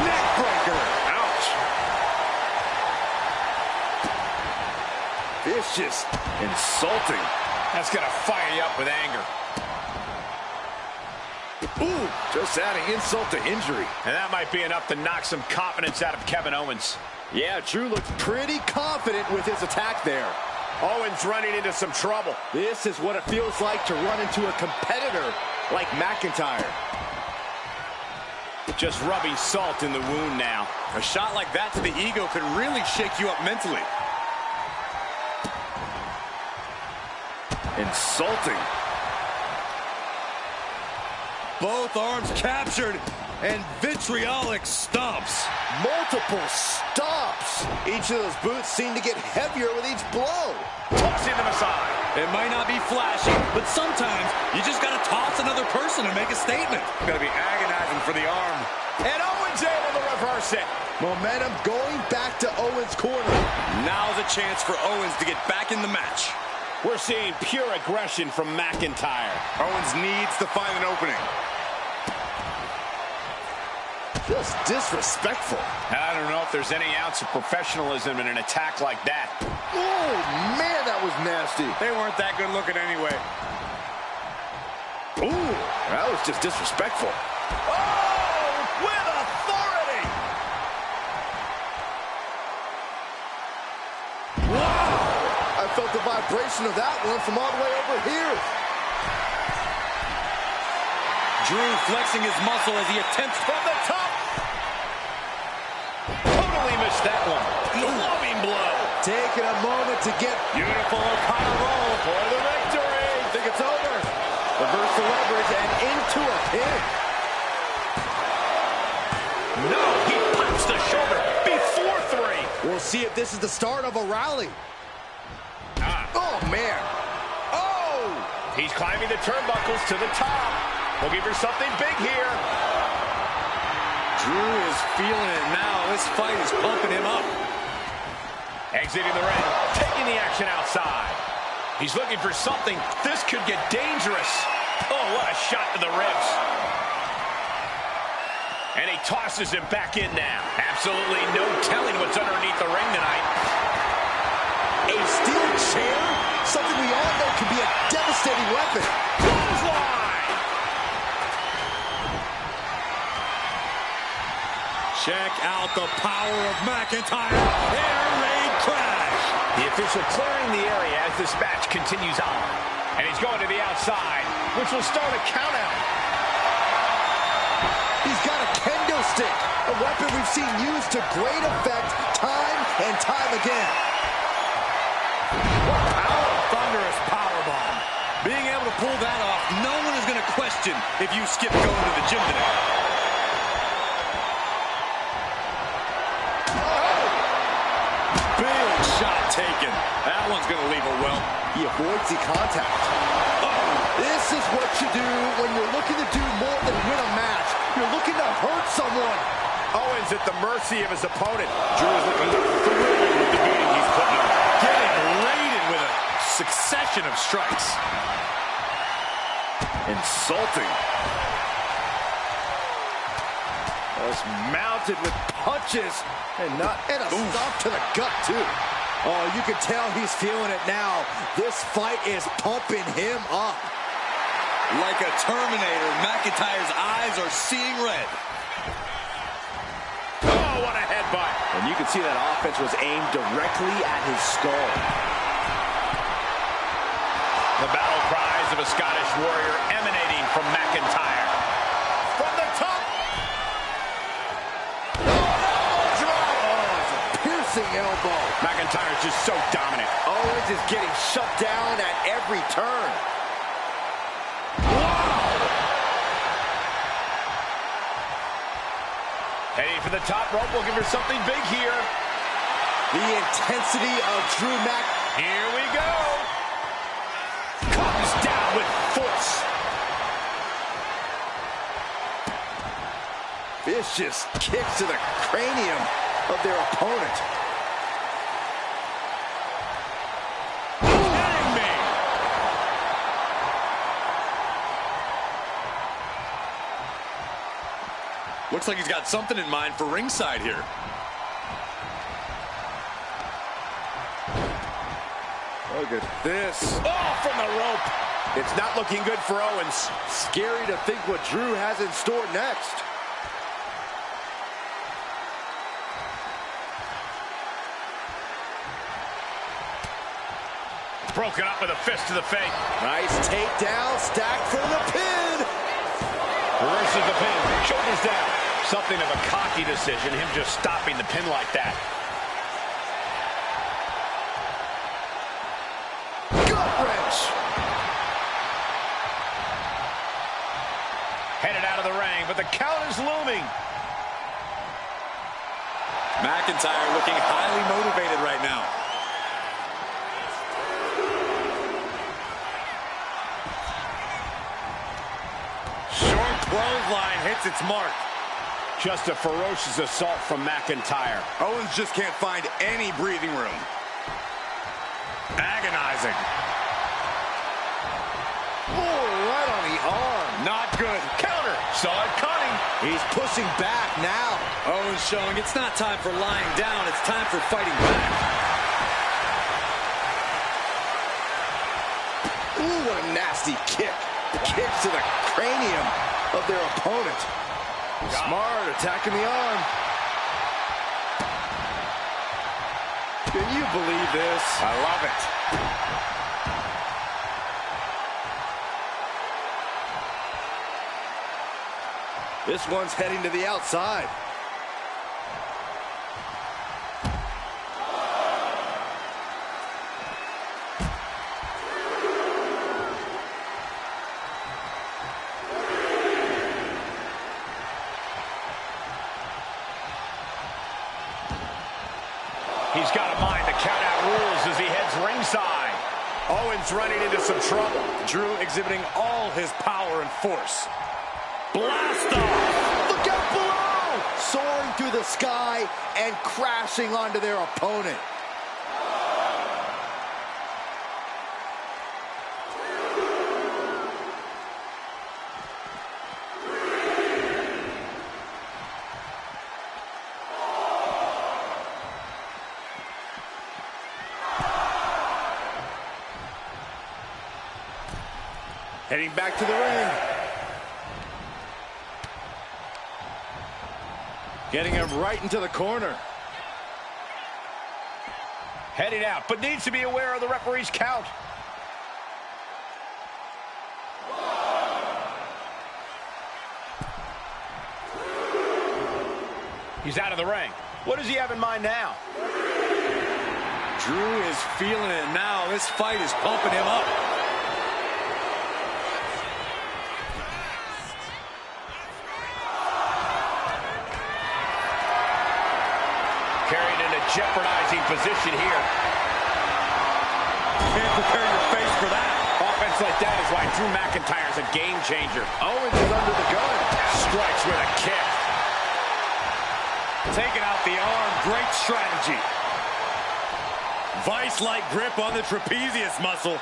Neck breaker. Ouch. Vicious. Insulting. That's going to fire you up with anger. Ooh, just adding insult to injury. And that might be enough to knock some confidence out of Kevin Owens. Yeah, Drew looked pretty confident with his attack there. Owens running into some trouble. This is what it feels like to run into a competitor like McIntyre. Just rubbing salt in the wound now. A shot like that to the ego could really shake you up mentally. Insulting. Both arms captured and vitriolic stomps. Multiple stomps. Each of those boots seem to get heavier with each blow. Tossing them aside. It might not be flashy, but sometimes you just got to toss another person and make a statement. Got to be agonizing for the arm. And Owens able to reverse it. Momentum going back to Owens' corner. Now's a chance for Owens to get back in the match. We're seeing pure aggression from McIntyre. Owens needs to find an opening. Just disrespectful. I don't know if there's any ounce of professionalism in an attack like that. Oh, man, that was nasty. They weren't that good looking anyway. Ooh, that was just disrespectful. Oh, with authority. Wow. I felt the vibration of that one from all the way over here. Drew flexing his muscle as he attempts from the top. to get... Beautiful O'Connor roll for the victory. I think it's over. Reverse the leverage and into a pin. No, he pops the shoulder before 3. We'll see if this is the start of a rally. Oh, man. Oh! He's climbing the turnbuckles to the top. We'll give her something big here. Drew is feeling it now. This fight is pumping him up. Exiting the ring, taking the action outside. He's looking for something. This could get dangerous. Oh, what a shot to the ribs. And he tosses him back in now. Absolutely no telling what's underneath the ring tonight. A steel chair? Something we all know can be a devastating weapon. Clothesline! Check out the power of McIntyre. Air raid crash. The official clearing the area as this match continues on. And he's going to the outside, which will start a countout. He's got a kendo stick, a weapon we've seen used to great effect time and time again. What power! Thunderous powerbomb. Being able to pull that off, no one is going to question if you skip going to the gym today. Big shot taken. That one's going to leave a welt. He avoids the contact. This is what you do when you're looking to do more than win a match. You're looking to hurt someone. Owens at the mercy of his opponent. Drew is looking thrilled with the beating he's putting on. Getting raided with a succession of strikes. Insulting. Was mounted with punches and a stomp to the gut too. Oh, you can tell he's feeling it now. This fight is pumping him up. Like a Terminator, McIntyre's eyes are seeing red. Oh, what a headbutt. And you can see that offense was aimed directly at his skull. The battle cries of a Scottish warrior emanating from McIntyre. From the top. Elbow. McIntyre's just so dominant. Owens is getting shut down at every turn. Wow! Heading for the top rope. We'll give her something big here. The intensity of Drew Mac. Here we go. Comes down with force. Vicious kicks to the cranium of their opponent. Looks like he's got something in mind for ringside here. Look at this. Oh, from the rope. It's not looking good for Owens. Scary to think what Drew has in store next. Broken up with a fist to the face. Nice takedown, stacked for the pin. Reverses the pin, shoulders down. Something of a cocky decision, him just stopping the pin like that. Gut wrench. Headed out of the ring, but the count is looming. McIntyre looking highly motivated right now. Clothesline hits its mark. Just a ferocious assault from McIntyre. Owens just can't find any breathing room. Agonizing. Oh, right on the arm. Not good. Counter. Saw it coming. He's pushing back now. Owens showing it's not time for lying down. It's time for fighting back. Ooh, what a nasty kick. Kicks to the cranium of their opponent. Smart, attacking the arm. Can you believe this? I love it. This one's heading to the outside. He's got to mind the count-out rules as he heads ringside. Owens running into some trouble. Drew exhibiting all his power and force. Blast off! Look out below! Soaring through the sky and crashing onto their opponent. Heading back to the ring. Getting him right into the corner. Heading out, but needs to be aware of the referee's count. He's out of the ring. What does he have in mind now? Drew is feeling it now. This fight is pumping him up. Carried in a jeopardizing position here. Can't prepare your face for that. Offense like that is why Drew McIntyre's a game changer. Owens is under the gun. Strikes with a kick. Taking out the arm. Great strategy. Vice-like grip on the trapezius muscle.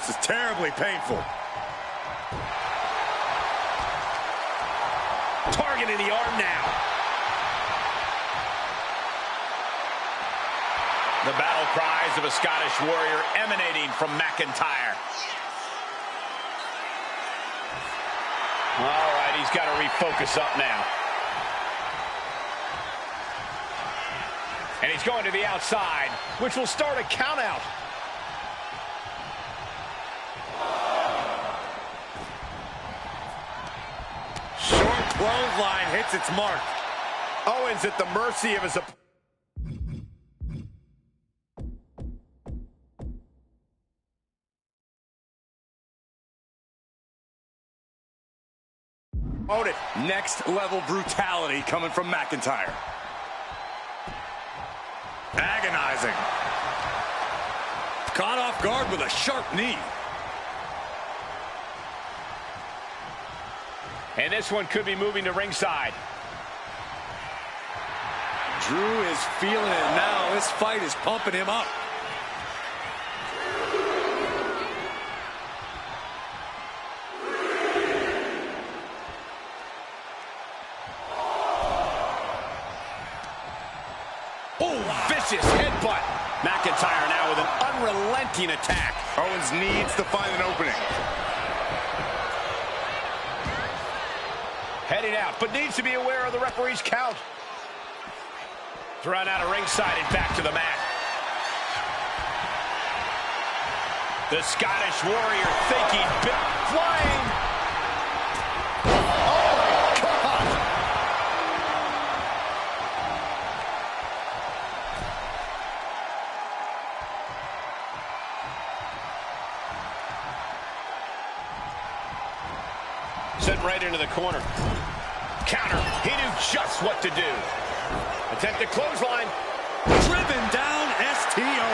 This is terribly painful. Targeting the arm now. The battle cries of a Scottish warrior emanating from McIntyre. All right, he's got to refocus up now. And he's going to the outside, which will start a count out. Short clothesline hits its mark. Owens at the mercy of his opponent. Next level brutality coming from McIntyre. Agonizing. Caught off guard with a sharp knee. And this one could be moving to ringside. Drew is feeling it now. This fight is pumping him up. Vicious headbutt. McIntyre now with an unrelenting attack. Owens needs to find an opening. Heading out, but needs to be aware of the referee's count. Thrown out of ringside and back to the mat. The Scottish warrior thinking big, flying. Sent right into the corner. Counter. He knew just what to do. Attempted clothesline. Driven down STO.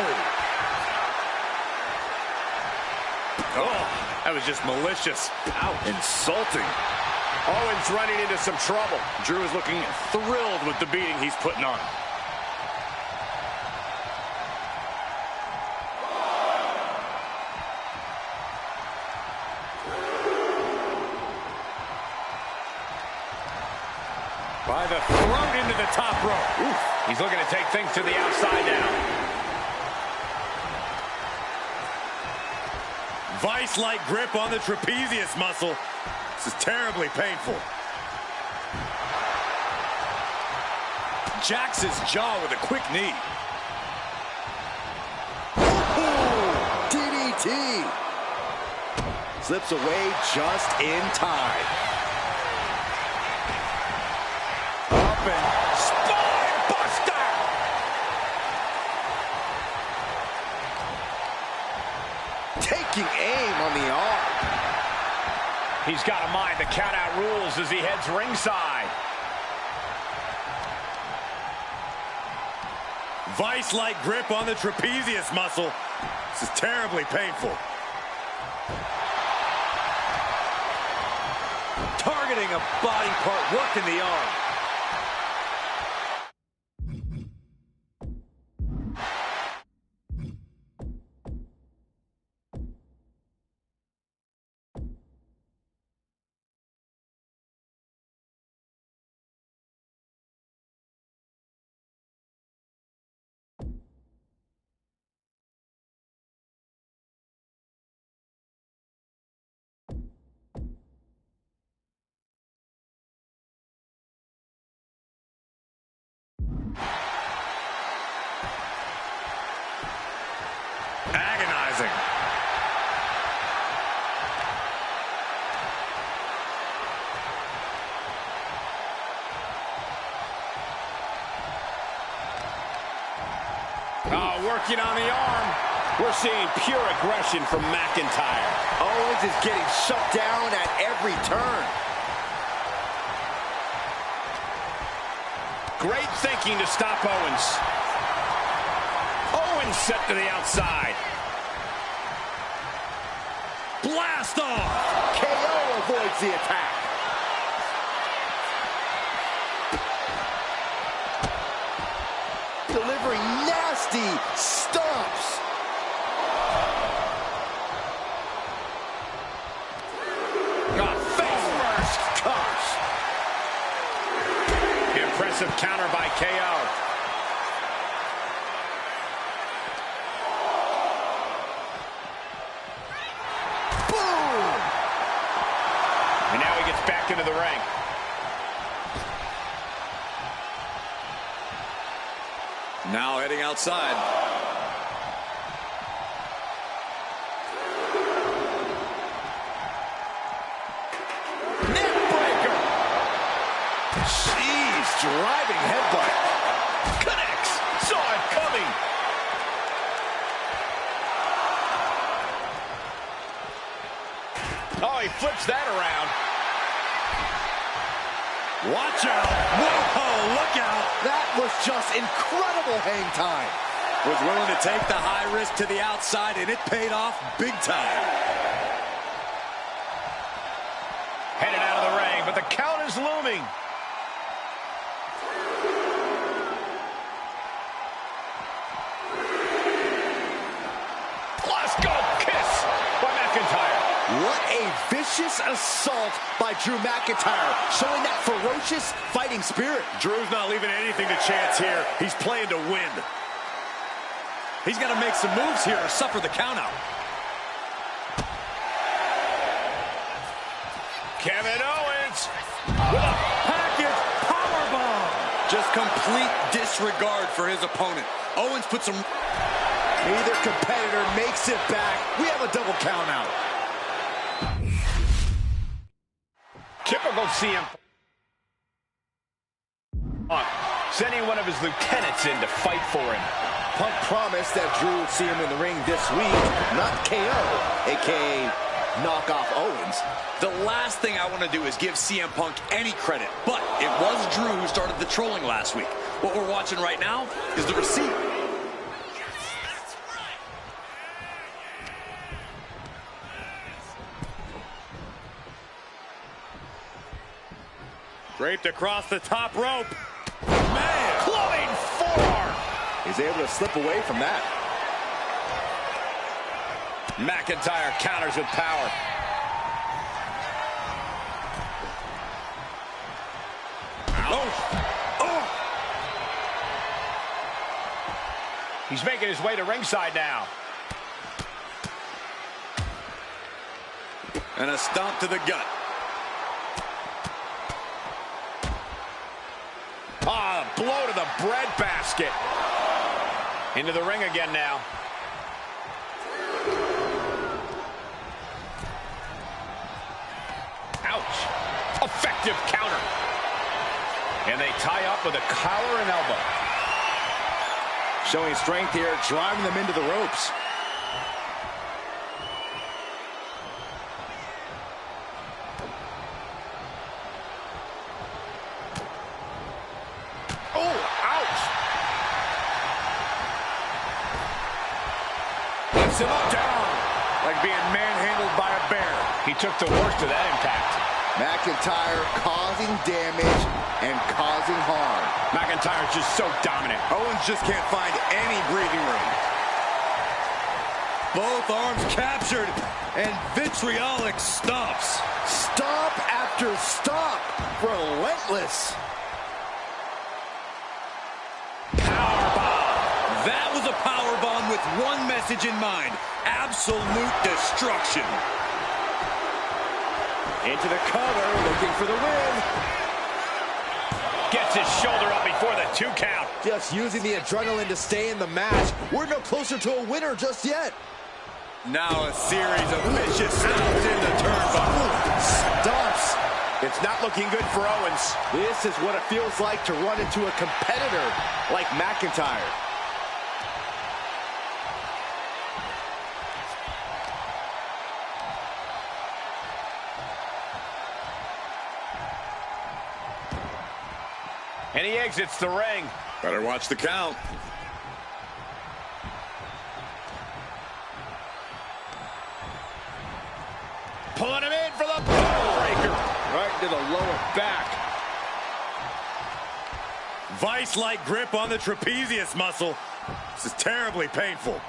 Oh, that was just malicious. Ouch. Insulting. Owens running into some trouble. Drew is looking thrilled with the beating he's putting on. By the throat into the top rope. Oof. He's looking to take things to the outside now. Vice-like grip on the trapezius muscle. This is terribly painful. Jacks his jaw with a quick knee. Ooh, DDT. Slips away just in time. Spine buster! Taking aim on the arm. He's got to mind the count-out rules as he heads ringside. Vice-like grip on the trapezius muscle. This is terribly painful. Targeting a body part, working the arm. Agonizing. Oh, working on the arm. We're seeing pure aggression from McIntyre. Owens is getting shut down at every turn. Great thinking to stop Owens. Owens set to the outside. Blast off! KO avoids the attack. Delivering nasty stomps. Face first. Gosh. Impressive counter by KO. Boom! And now he gets back into the ring. Now heading outside. Neckbreaker! Jeez, driving headbutt. Connects. Saw it coming. Oh, he flips that around. Watch out. Whoa, look out. That was just incredible hang time. Was willing to take the high risk to the outside, and it paid off big time. Headed out of the ring, but the count is looming. Let's go. Kiss by McIntyre. What a vicious assault by Drew McIntyre, showing that ferocious fighting spirit. Drew's not leaving anything to chance here. He's playing to win. He's got to make some moves here or suffer the countout. Kevin Owens with a package powerbomb. Just complete disregard for his opponent. Owens puts him. Neither competitor makes it back. We have a double countout. Typical CM Punk sending one of his lieutenants in to fight for him. Punk promised that Drew would see him in the ring this week, not KO, a.k.a. knock off Owens. The last thing I want to do is give CM Punk any credit, but it was Drew who started the trolling last week. What we're watching right now is the receipt. Draped across the top rope. Man! Clubbing forearm. He's able to slip away from that. McIntyre counters with power. Oh! He's making his way to ringside now. And a stomp to the gut. Ah, a blow to the breadbasket. Into the ring again now. Ouch. Effective counter. And they tie up with a collar and elbow. Showing strength here, driving them into the ropes. Takes him up down. Like being manhandled by a bear. He took the worst of that impact. McIntyre causing damage and causing harm. McIntyre's just so dominant. Owens just can't find any breathing room. Both arms captured, and vitriolic stomps. Stomp after stomp. Relentless. Powerbomb. That was a powerbomb with one message in mind. Absolute destruction. Into the cover, looking for the win. Gets his shoulder up before the 2 count. Just using the adrenaline to stay in the match. We're no closer to a winner just yet. Now a series of vicious stomps in the turnbuckle. Stomps. It's not looking good for Owens. This is what it feels like to run into a competitor like McIntyre. And he exits the ring. Better watch the count. Pulling him in for the breaker. Right to the lower back. Vice-like grip on the trapezius muscle. This is terribly painful.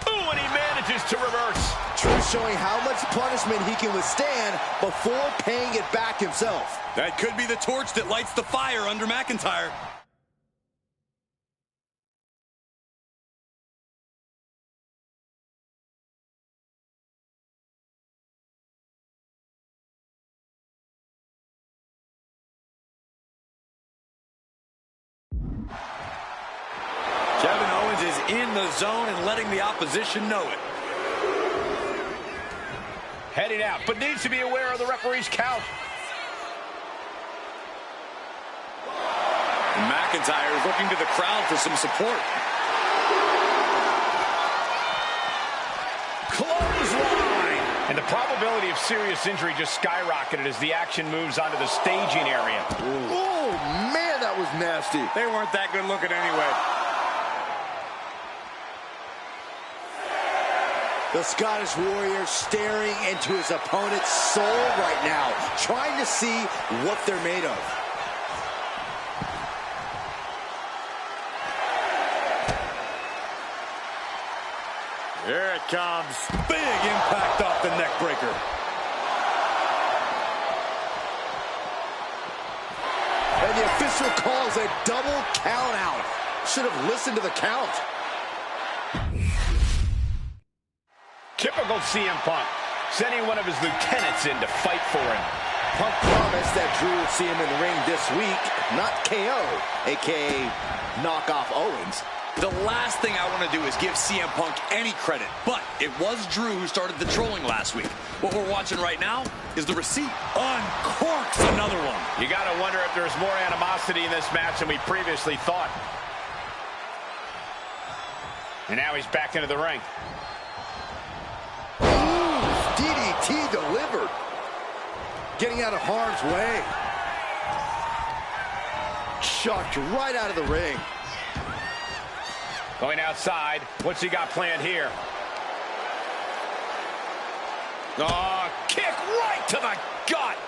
Ooh, and he manages to reverse. Drew showing how much punishment he can withstand before paying it back himself. That could be the torch that lights the fire under McIntyre. Kevin Owens is in the zone and letting the opposition know it. Heading out, but needs to be aware of the referee's count. And McIntyre is looking to the crowd for some support. Clothesline! And the probability of serious injury just skyrocketed as the action moves onto the staging area. Oh, man, that was nasty. They weren't that good looking anyway. The Scottish Warrior staring into his opponent's soul right now, trying to see what they're made of. Here it comes. Big impact off the neck breaker. And the official calls a double count out. Should have listened to the count. Typical CM Punk, sending one of his lieutenants in to fight for him. Punk promised that Drew would see him in the ring this week, not KO, a.k.a. knock off Owens. The last thing I want to do is give CM Punk any credit, but it was Drew who started the trolling last week. What we're watching right now is the receipt. Uncorks another one. You got to wonder if there's more animosity in this match than we previously thought. And now he's back into the ring. DDT delivered. Getting out of harm's way. Chucked right out of the ring. Going outside. What's he got planned here? Oh, kick right to the gut.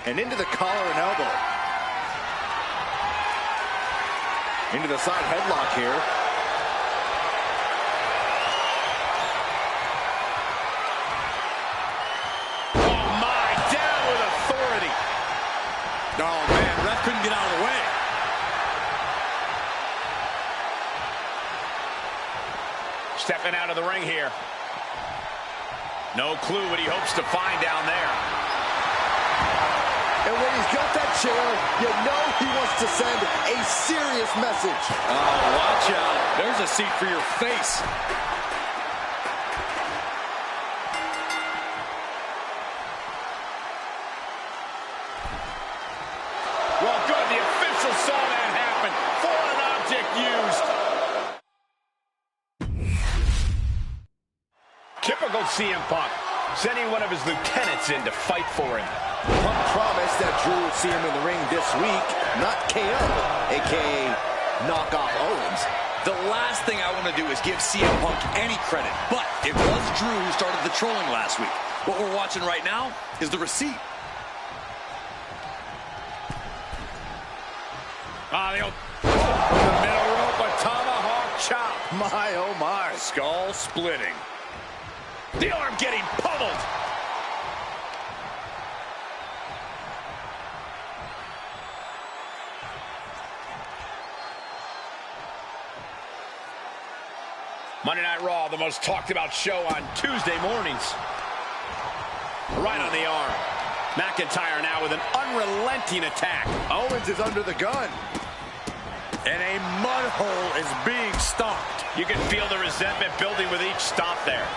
And into the collar and elbow. Into the side headlock here. Oh my, down with authority. Oh man, ref couldn't get out of the way. Stepping out of the ring here. No clue what he hopes to find down there. And when he's got that chair, you know he wants to send a serious message. Oh, watch out. There's a seat for your face. Well, good. The official saw that happen. 4 CM Punk, sending one of his lieutenants in to fight for him. Punk promised that Drew would see him in the ring this week, not KO, a.k.a. knock off Owens. The last thing I want to do is give CM Punk any credit, but it was Drew who started the trolling last week. What we're watching right now is the receipt. The middle rope, a tomahawk chop. My, oh my. Skull splitting. The arm getting pummeled. Monday Night Raw, the most talked about show on Tuesday mornings. Right on the arm. McIntyre now with an unrelenting attack. Owens is under the gun. And a mud hole is being stomped. You can feel the resentment building with each stomp there.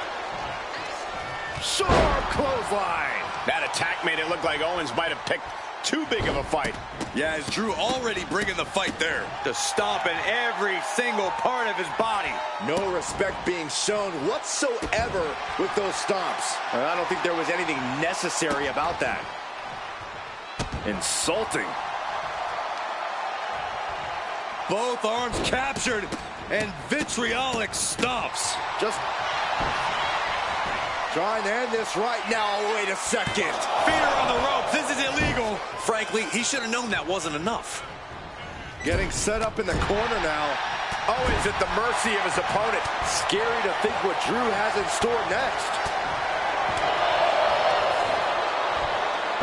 Sharp clothesline. That attack made it look like Owens might have picked too big of a fight. Yeah, is Drew already bringing the fight there? To stomp in every single part of his body. No respect being shown whatsoever with those stomps. I don't think there was anything necessary about that. Insulting. Both arms captured and vitriolic stomps. Just trying to end this right now. Wait a second. Feeder on the ropes. This is illegal. Frankly, he should have known that wasn't enough. Getting set up in the corner now. Owens at the mercy of his opponent. Scary to think what Drew has in store next.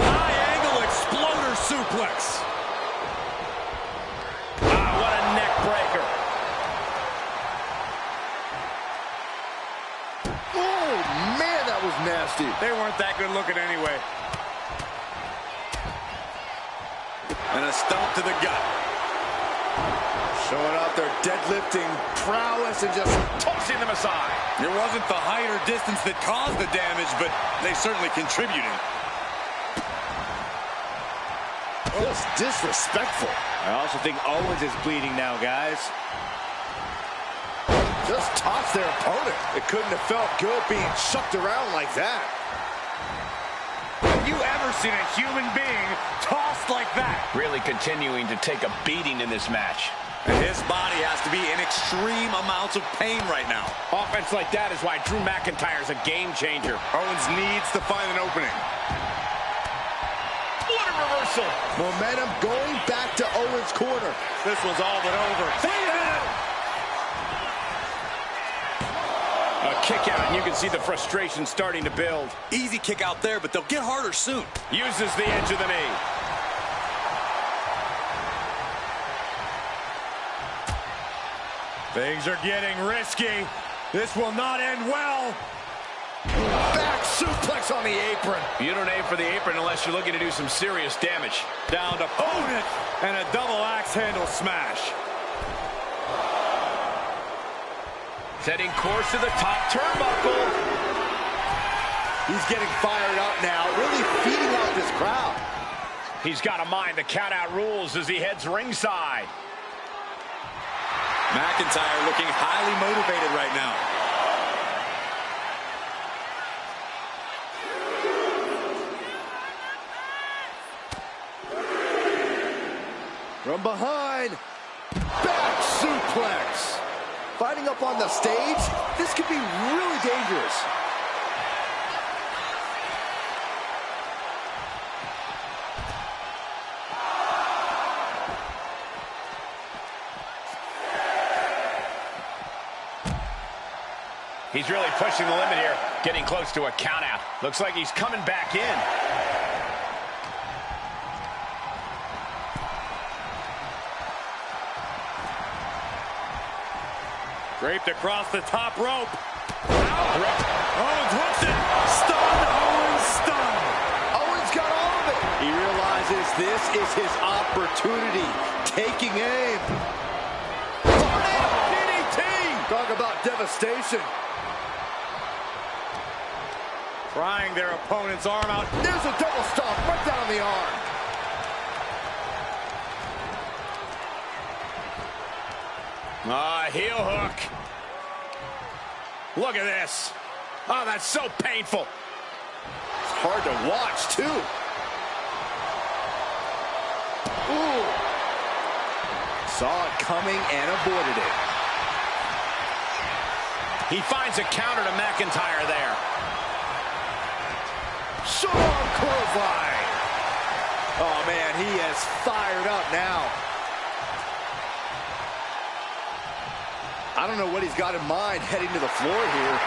High angle exploder suplex. What a neck breaker. Oh, man, that was nasty. They weren't that good looking anyway. And a stomp to the gut. Showing off their deadlifting prowess and just tossing them aside. It wasn't the height or distance that caused the damage, but they certainly contributed. Just disrespectful. I also think Owens is bleeding now, guys. Just tossed their opponent. It couldn't have felt good being chucked around like that. Have you ever seen a human being tossed like that? Really continuing to take a beating in this match. And his body has to be in extreme amounts of pain right now. Offense like that is why Drew McIntyre is a game changer. Owens needs to find an opening. What a reversal. Momentum going back to Owens' corner. This one's all but over. A kick out, and you can see the frustration starting to build. Easy kick out there, but they'll get harder soon. Uses the edge of the knee. Things are getting risky. This will not end well. Back suplex on the apron. You don't aim for the apron unless you're looking to do some serious damage. Down to opponent and a double axe handle smash. Setting course to the top turnbuckle. He's getting fired up now, really feeding off this crowd. He's got to mind the count-out rules as he heads ringside. McIntyre looking highly motivated right now. From behind, back suplex. Fighting up on the stage, this could be really dangerous. He's really pushing the limit here, getting close to a count-out. Looks like he's coming back in. Draped across the top rope. Owens hooks it. Stun, Owens stun. Owens got all of it. He realizes this is his opportunity. Taking aim. DDT. Talk about devastation. Prying their opponent's arm out. There's a double stomp right down the arm. Heel hook. Look at this. Oh, that's so painful. It's hard to watch, too. Ooh. Saw it coming and avoided it. He finds a counter to McIntyre there. Short arm clothesline. Oh, man, he is fired up now. I don't know what he's got in mind heading to the floor here.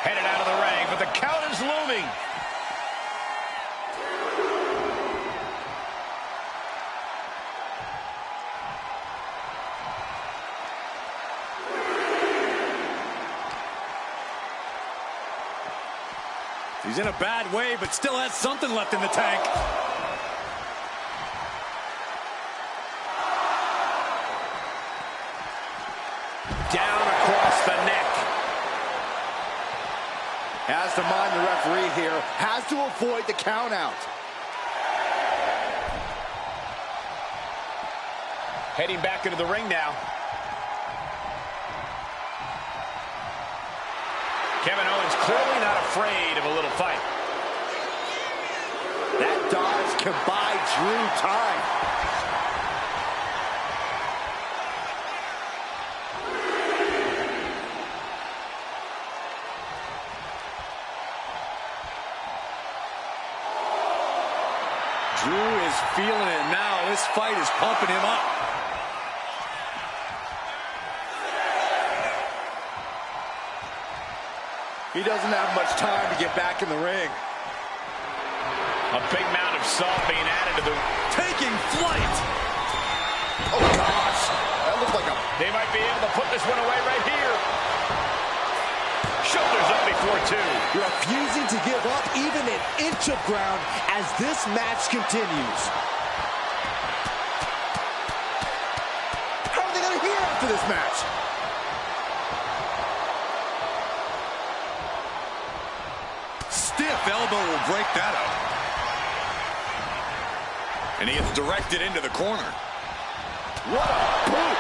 Headed out of the ring, but the count is looming. He's in a bad way, but still has something left in the tank. Down across the neck. Has to mind the referee here. Has to avoid the count out. Heading back into the ring now. Kevin Owens clearly not afraid of a little fight. That dodge can buy Drew time. Drew is feeling it now. This fight is pumping him up. He doesn't have much time to get back in the ring. A big mound of salt being added to the... Taking flight! Oh, gosh. That looked like a... They might be able to put this one away right here. Shoulders up before two. Refusing to give up even an inch of ground as this match continues. How are they going to hear after this match? Stiff elbow will break that up. And he gets directed into the corner. What a boot!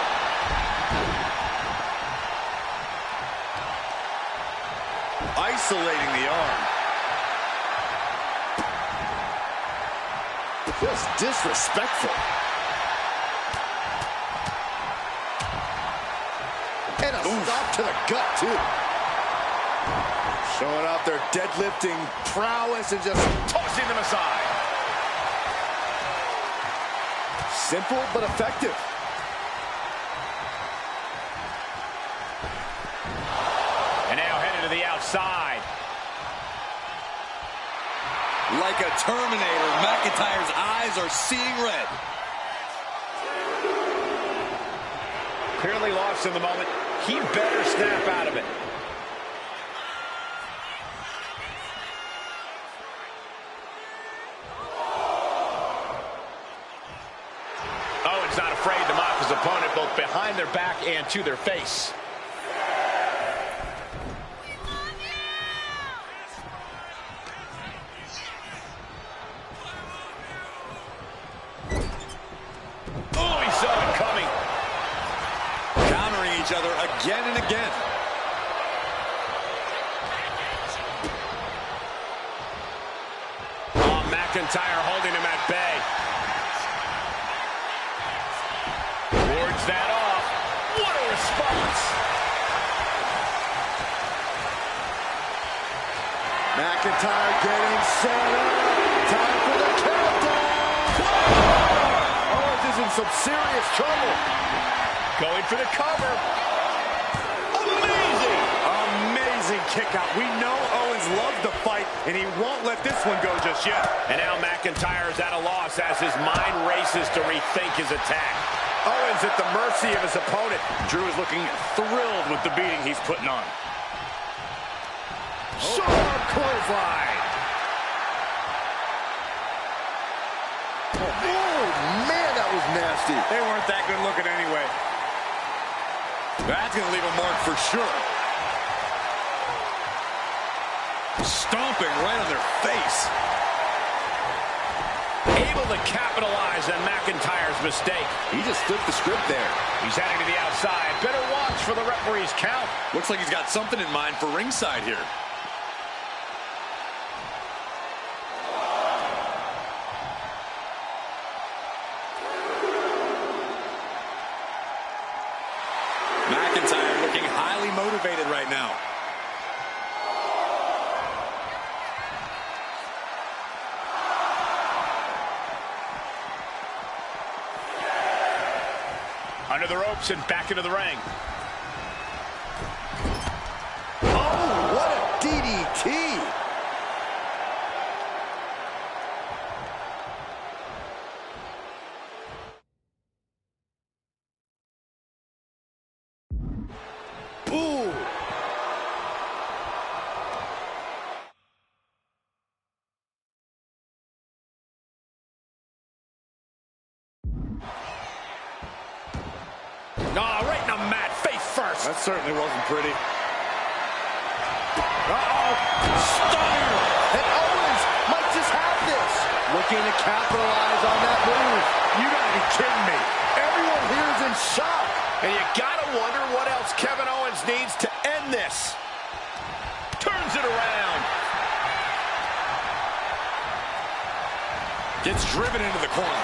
Isolating the arm. Just disrespectful. And a stop to the gut, too. Showing off their deadlifting prowess and just tossing them aside. Simple but effective. And now headed to the outside. Like a Terminator, McIntyre's eyes are seeing red. Clearly lost in the moment. He better snap out of it. Owens not afraid to mock his opponent both behind their back and to their face. Oh, he saw it coming. Countering each other again and again. Oh, McIntyre holding him at bay. Wards that off. What a response. McIntyre getting set up. Time for the countdown. Owens is in some serious trouble. Going for the cover. Amazing. Amazing kick out. We know Owens loves the fight, and he won't let this one go just yet. And now McIntyre is at a loss as his mind races to rethink his attack. Owens at the mercy of his opponent. Drew is looking thrilled with the beating he's putting on. Short arm clothesline. Oh, man, that was nasty. They weren't that good looking anyway. That's going to leave a mark for sure. Stomping right on their face. Able able to capitalize on McIntyre's mistake. He just flipped the script there. He's heading to the outside. Better watch for the referee's count. Looks like he's got something in mind for ringside here. McIntyre looking highly motivated right now. Under the ropes and back into the ring. Oh, what a DDT! Ooh! Right in the mat, face first. That certainly wasn't pretty. Uh-oh! Stunner! And Owens might just have this. Looking to capitalize on that move. You gotta be kidding me. Everyone here is in shock. And you gotta wonder what else Kevin Owens needs to end this. Turns it around. Gets driven into the corner.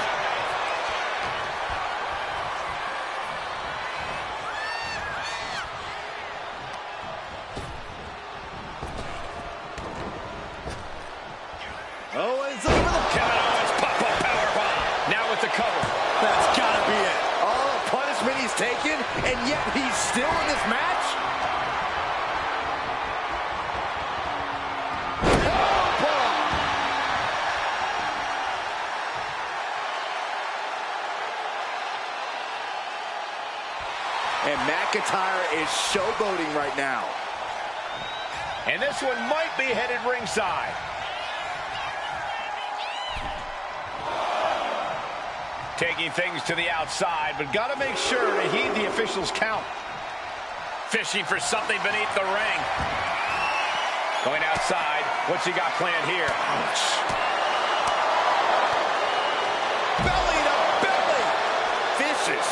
Owens over the... Kevin Owens pop-up powerbomb. Now with the cover. That's gotta be it. All the punishment he's taken, and yet he's still in this match? And McIntyre is showboating right now. And this one might be headed ringside. Taking things to the outside, but got to make sure to heed the official's count. Fishing for something beneath the ring. Going outside. What's he got planned here? Ouch. Belly to belly. Vicious.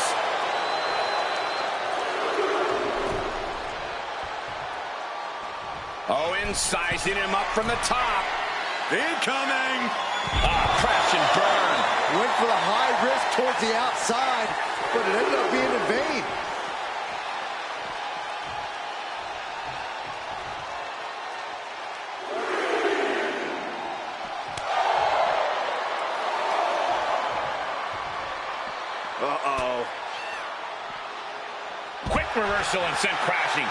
Owens sizing him up from the top. Incoming. Crash and burn. Went for the high risk towards the outside, but it ended up being in vain. Uh-oh. Quick reversal and sent crashing.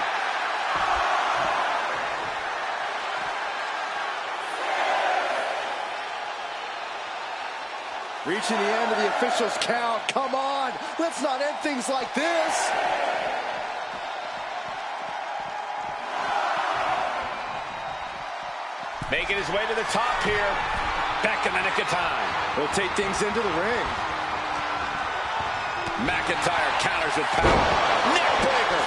Reaching the end of the official's count. Come on, let's not end things like this. Making his way to the top here. Back in the nick of time. He'll take things into the ring. McIntyre counters with power. Neck breaker.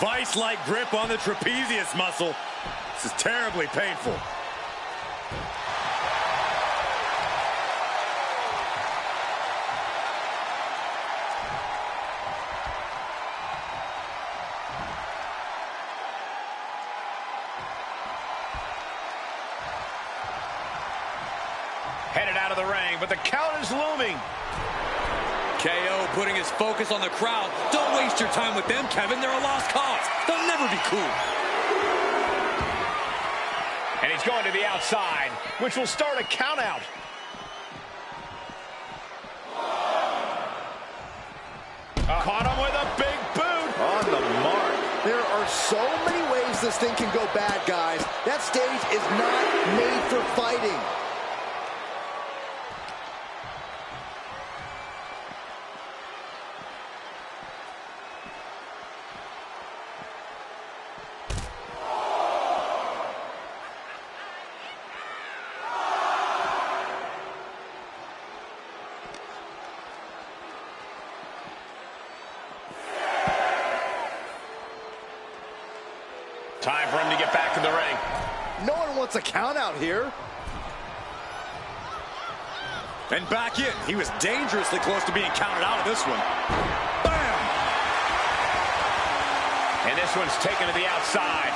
Vice-like grip on the trapezius muscle. This is terribly painful. Headed out of the ring, but the count is looming. KO putting his focus on the crowd. Don't waste your time with them, Kevin. They're a lost cause. They'll never be cool. And he's going to the outside, which will start a count out. Caught him with a big boot. On the mark. There are so many ways this thing can go bad, guys. That stage is not made for fighting. Time for him to get back in the ring. No one wants a count out here. And back in. He was dangerously close to being counted out of this one. Bam! And this one's taken to the outside.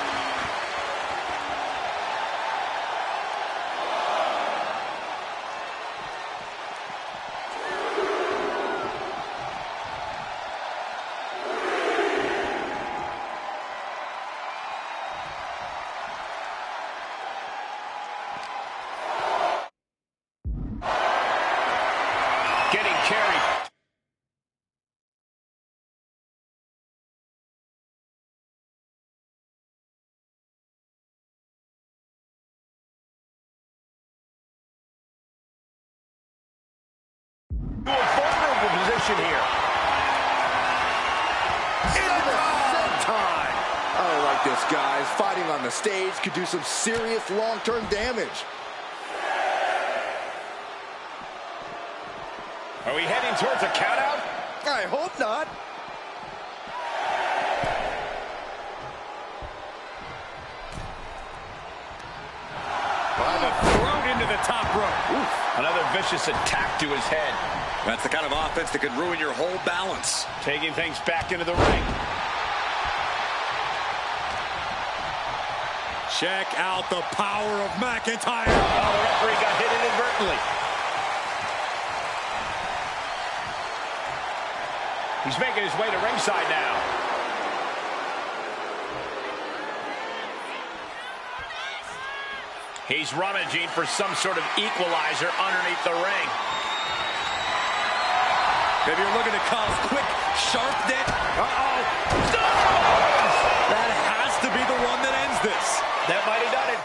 Getting carried. To a vulnerable position here. Time. I don't like this, guys. Fighting on the stage could do some serious long-term damage. Are we heading towards a countout? I hope not. By the throat into the top rope. Oof. Another vicious attack to his head. That's the kind of offense that could ruin your whole balance. Taking things back into the ring. Check out the power of McIntyre. Oh, the referee got hit inadvertently. He's making his way to ringside now. He's rummaging for some sort of equalizer underneath the ring. If you're looking to cause quick, sharp death. Uh-oh. That has to be the one that ends this. That might have done it.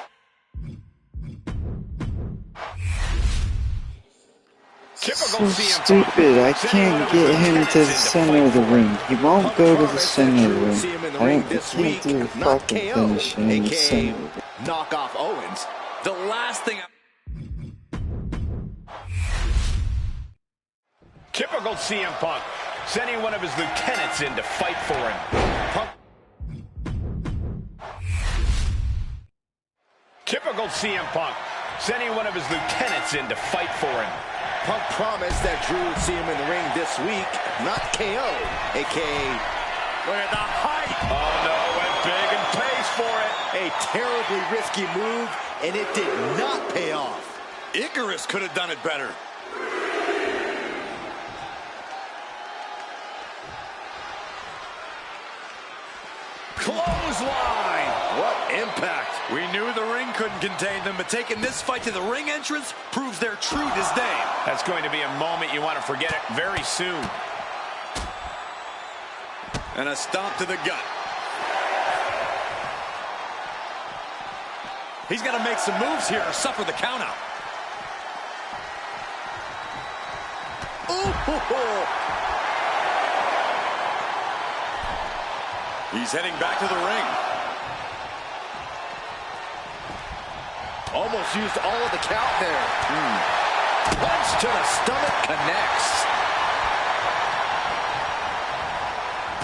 So stupid, I can't get him to the center of the ring. He won't go to the center of the ring. I can't do a fucking finish in the center of the ring. Knock off Owens. The last thing... Typical CM Punk, sending one of his lieutenants in to fight for him. Punk. Typical CM Punk, sending one of his lieutenants in to fight for him. Punk promised that Drew would see him in the ring this week, not KO, a.k.a. Look at the height. Oh, no, went big and pays for it. A terribly risky move, and it did not pay off. Icarus could have done it better. Clothesline. What impact. We knew the ring couldn't contain them, but taking this fight to the ring entrance proves their true disdain. That's going to be a moment you want to forget it very soon. And a stomp to the gut. He's got to make some moves here or suffer the countout. Ooh. He's heading back to the ring. Almost used all of the count there. Punch to the stomach connects.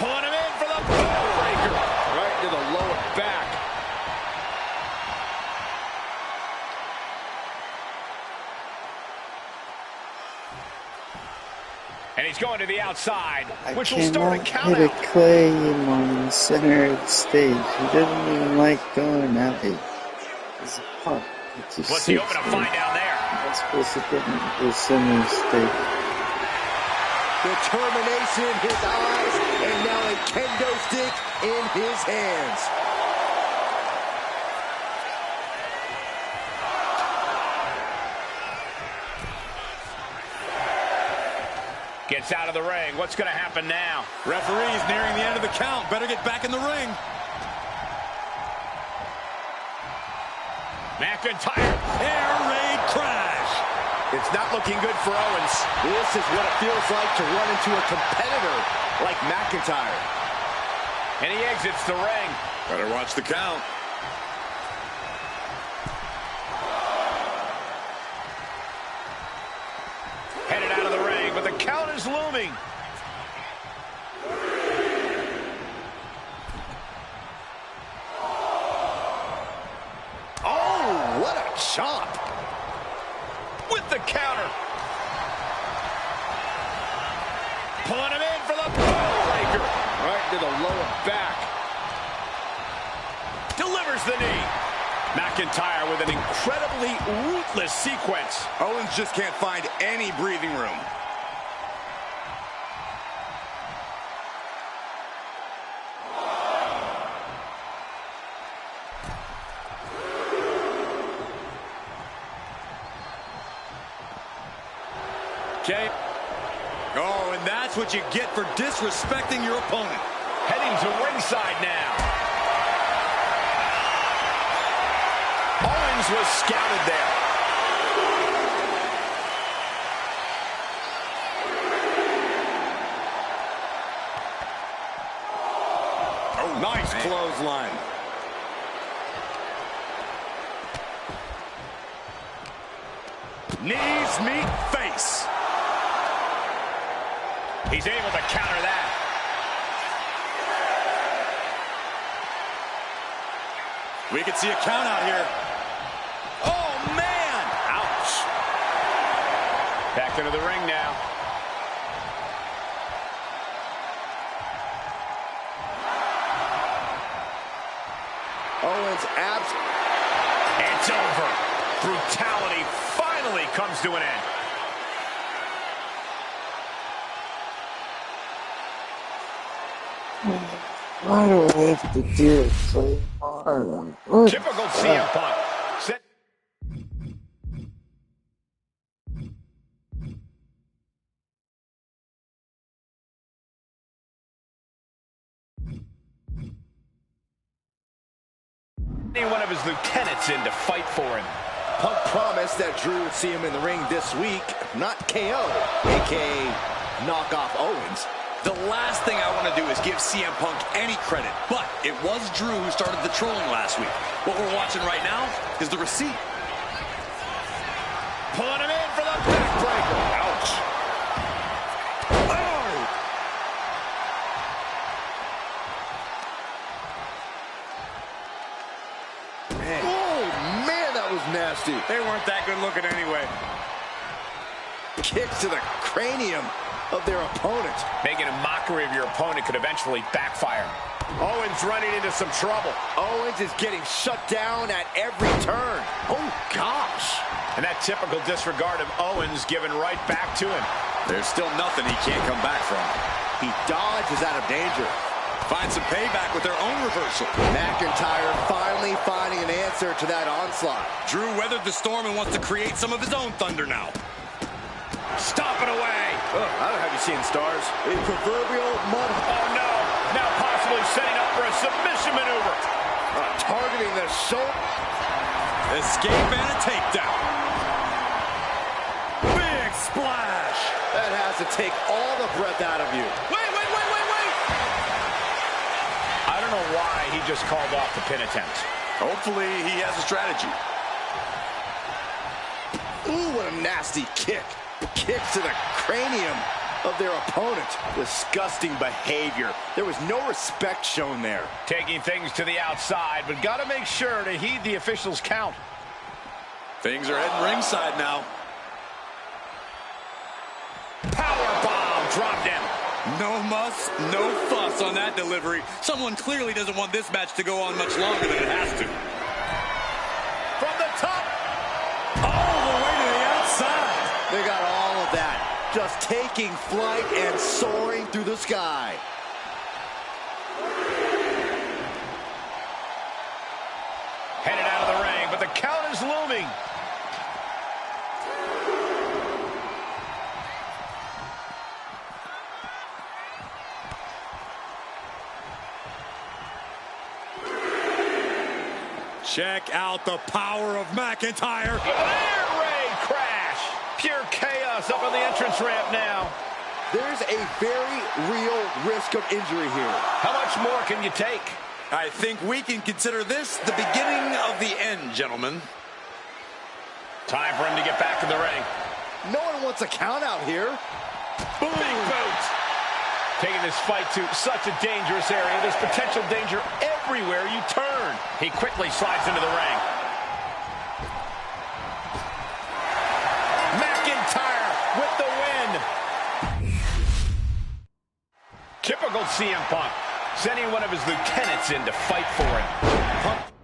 Pulling him in for the breaker. Right to the lower back. And he's going to the outside, which will start a count hit out. a claim on the center of the stage. He doesn't even like going at it. He's a punk. What's he open to find down there? I'm supposed to get into the center of the stage. Determination in his eyes, and now a kendo stick in his hands. Gets out of the ring. What's going to happen now? Referee's nearing the end of the count. Better get back in the ring. McIntyre. Air raid crash. It's not looking good for Owens. This is what it feels like to run into a competitor like McIntyre. And he exits the ring. Better watch the count. Headed out of the ring, but the count is looming. Pulling him in for the breaker. Right to the lower back. Delivers the knee. McIntyre with an incredibly ruthless sequence. Owens just can't find any breathing room. Okay. Oh, and that's what you get for disrespecting your opponent. Heading to ringside now. Owens was scouted there. Oh, nice clothesline. Knees meet face. He's able to counter that. We could see a count out here. Oh, man! Ouch. Back into the ring now. Owens abs. It's over. Brutality finally comes to an end. Why do I have to do it so hard? Typical CM Punk. Set. One of his lieutenants in to fight for him. Punk promised that Drew would see him in the ring this week, not KO, a.k.a. knock off Owens. The last thing I want to do is give CM Punk any credit, but it was Drew who started the trolling last week. What we're watching right now is the receipt. Pulling him in for the backbreaker. Ouch. Oh! Man. Oh, man, that was nasty. They weren't that good looking anyway. Kicks to the cranium of their opponent. Making a mockery of your opponent could eventually backfire. Owens running into some trouble. Owens is getting shut down at every turn. Oh, gosh. And that typical disregard of Owens given right back to him. There's still nothing he can't come back from. He dodges out of danger. Find some payback with their own reversal. McIntyre finally finding an answer to that onslaught. Drew weathered the storm and wants to create some of his own thunder now. Stop it away. Oh, I don't have you seeing stars. A proverbial mud. Oh, no. Now possibly setting up for a submission maneuver. Targeting the shoulder. Escape and a takedown. Big splash. That has to take all the breath out of you. Wait. I don't know why he just called off the pin attempt. Hopefully he has a strategy. Ooh, what a nasty kick. Kicks to the cranium of their opponent. Disgusting behavior. There was no respect shown there. Taking things to the outside, but got to make sure to heed the officials' count. Things are heading ringside now. Power bomb dropped him. No muss, no fuss on that delivery. Someone clearly doesn't want this match to go on much longer than it has to. From the top. All the way to the outside. They got all of that. Just taking flight and soaring through the sky. Headed out of the ring, but the count is looming. Check out the power of McIntyre. Air raid crash. Pure chaos up on the entrance ramp now. There's a very real risk of injury here. How much more can you take? I think we can consider this the beginning of the end, gentlemen. Time for him to get back in the ring. No one wants a count out here. Boom. Big boot. Taking this fight to such a dangerous area. There's potential danger everywhere you turn. He quickly slides into the ring. McIntyre with the win. Typical CM Punk, sending one of his lieutenants in to fight for him. Punk